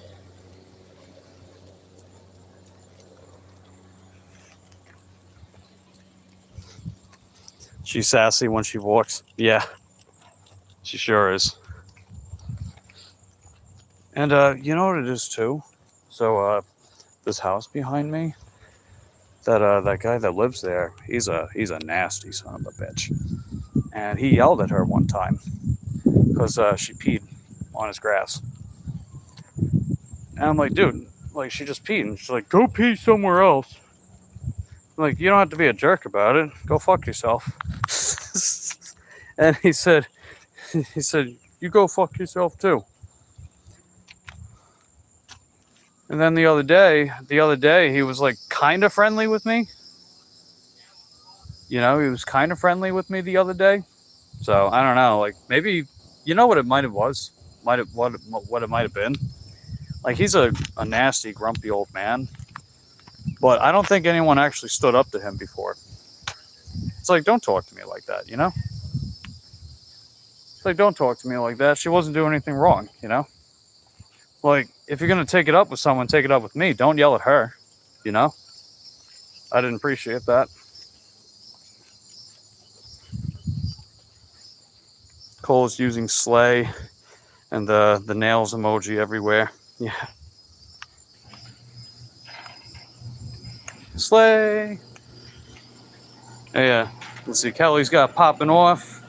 She's sassy when she walks. Yeah, she sure is. And you know what it is too? So this house behind me, that guy that lives there, he's a nasty son of a bitch. And he yelled at her one time because she peed on his grass. And I'm like, dude, like she just peed. And she's like, go pee somewhere else. I'm like, you don't have to be a jerk about it. Go fuck yourself. And he said, you go fuck yourself too. And then the other day, he was like kind of friendly with me. You know, he was kind of friendly with me the other day. So I don't know, like maybe, you know what it might have was, what it might have been. Like he's a nasty, grumpy old man, but I don't think anyone actually stood up to him before. It's like, don't talk to me like that, you know? It's like, don't talk to me like that. She wasn't doing anything wrong, you know? Like, if you're gonna take it up with someone, take it up with me. Don't yell at her, you know? I didn't appreciate that. Cole's using sleigh and the nails emoji everywhere. Yeah. Sleigh. Yeah. Let's see. Kelly's got popping off.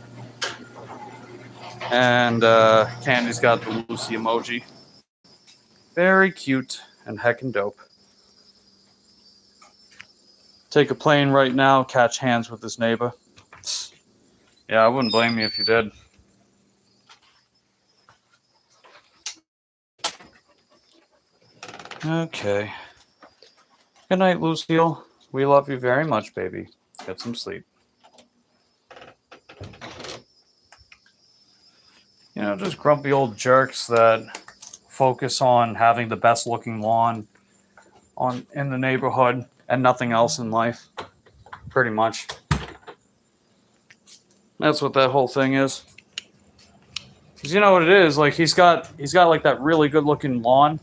And Candy's got the Lucy emoji. Very cute and heckin' dope. Take a plane right now, catch hands with his neighbor. Yeah, I wouldn't blame you if you did. Okay. Good night, Lucille. We love you very much, baby. Get some sleep. You know, just grumpy old jerks that focus on having the best looking lawn in the neighborhood and nothing else in life. Pretty much. That's what that whole thing is. Because you know what it is? Like he's got like that really good looking lawn.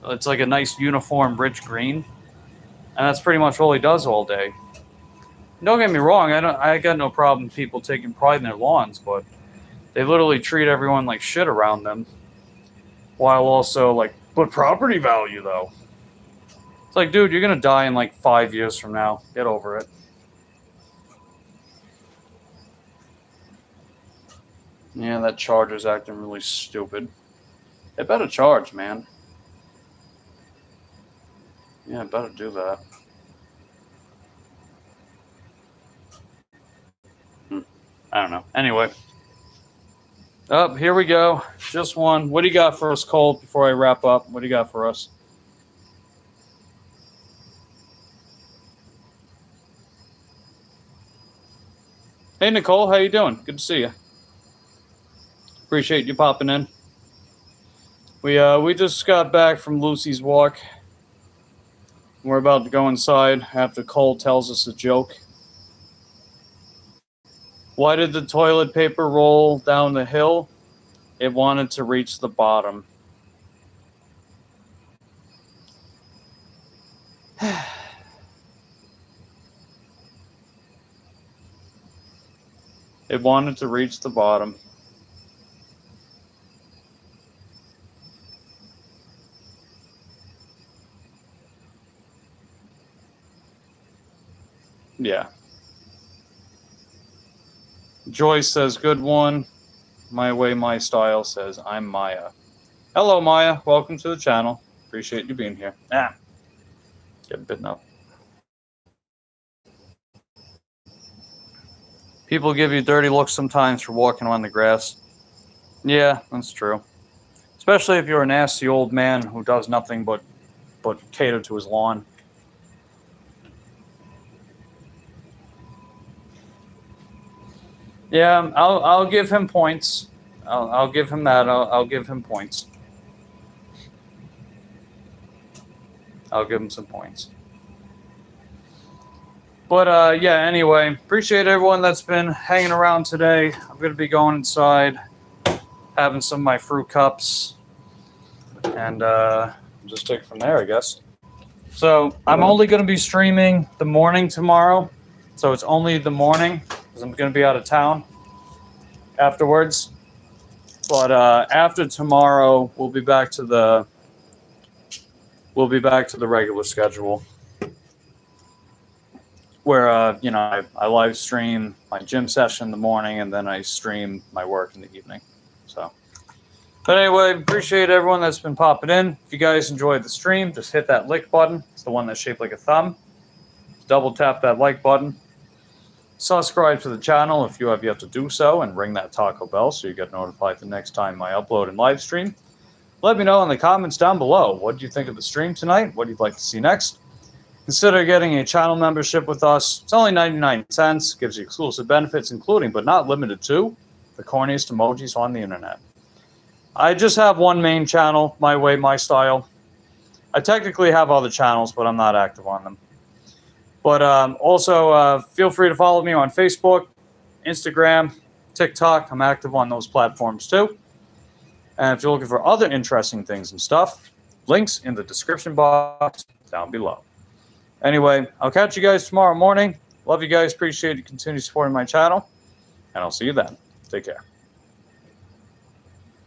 It's like a nice uniform rich green. And that's pretty much all he does all day. Don't get me wrong, I got no problem with people taking pride in their lawns, but they literally treat everyone like shit around them. While also like, but property value though. It's like, dude, you're gonna die in like 5 years from now. Get over it. Yeah, that charger's acting really stupid. It better charge, man. Yeah, it better do that. I don't know. Anyway. Oh, here we go. Just one. What do you got for us, Cole, before I wrap up? What do you got for us? Hey, Nicole, how you doing? Good to see you. Appreciate you popping in. We just got back from Lucy's walk. We're about to go inside after Cole tells us a joke. Why did the toilet paper roll down the hill? It wanted to reach the bottom. It wanted to reach the bottom. Yeah. Joyce says, good one. My Way, My Style says, I'm Maya. Hello, Maya. Welcome to the channel. Appreciate you being here. Getting bitten up. People give you dirty looks sometimes for walking on the grass. Yeah, that's true. Especially if you're a nasty old man who does nothing but cater to his lawn. Yeah, I'll give him points. I'll give him that. I'll give him points. I'll give him some points. But yeah, anyway, appreciate everyone that's been hanging around today. I'm going to be going inside, having some of my fruit cups, and just take it from there, I guess. So I'm only going to be streaming the morning tomorrow. So it's only the morning because I'm going to be out of town afterwards. But after tomorrow, we'll be back to the regular schedule, where you know, I live stream my gym session in the morning and then I stream my work in the evening. So, but anyway, appreciate everyone that's been popping in. If you guys enjoyed the stream, just hit that like button. It's the one that's shaped like a thumb. Double tap that like button. Subscribe to the channel if you have yet to do so, and ring that taco bell so you get notified the next time I upload and live stream. Let me know in the comments down below. What do you think of the stream tonight? What do you like to see next? Consider getting a channel membership with us. It's only 99 cents. Gives you exclusive benefits, including but not limited to the corniest emojis on the internet. I just have one main channel, My Way, My Style. I technically have other channels, but I'm not active on them. But also, feel free to follow me on Facebook, Instagram, TikTok. I'm active on those platforms too. And if you're looking for other interesting things and stuff, links in the description box down below. Anyway, I'll catch you guys tomorrow morning. Love you guys. Appreciate you continue supporting my channel. And I'll see you then. Take care.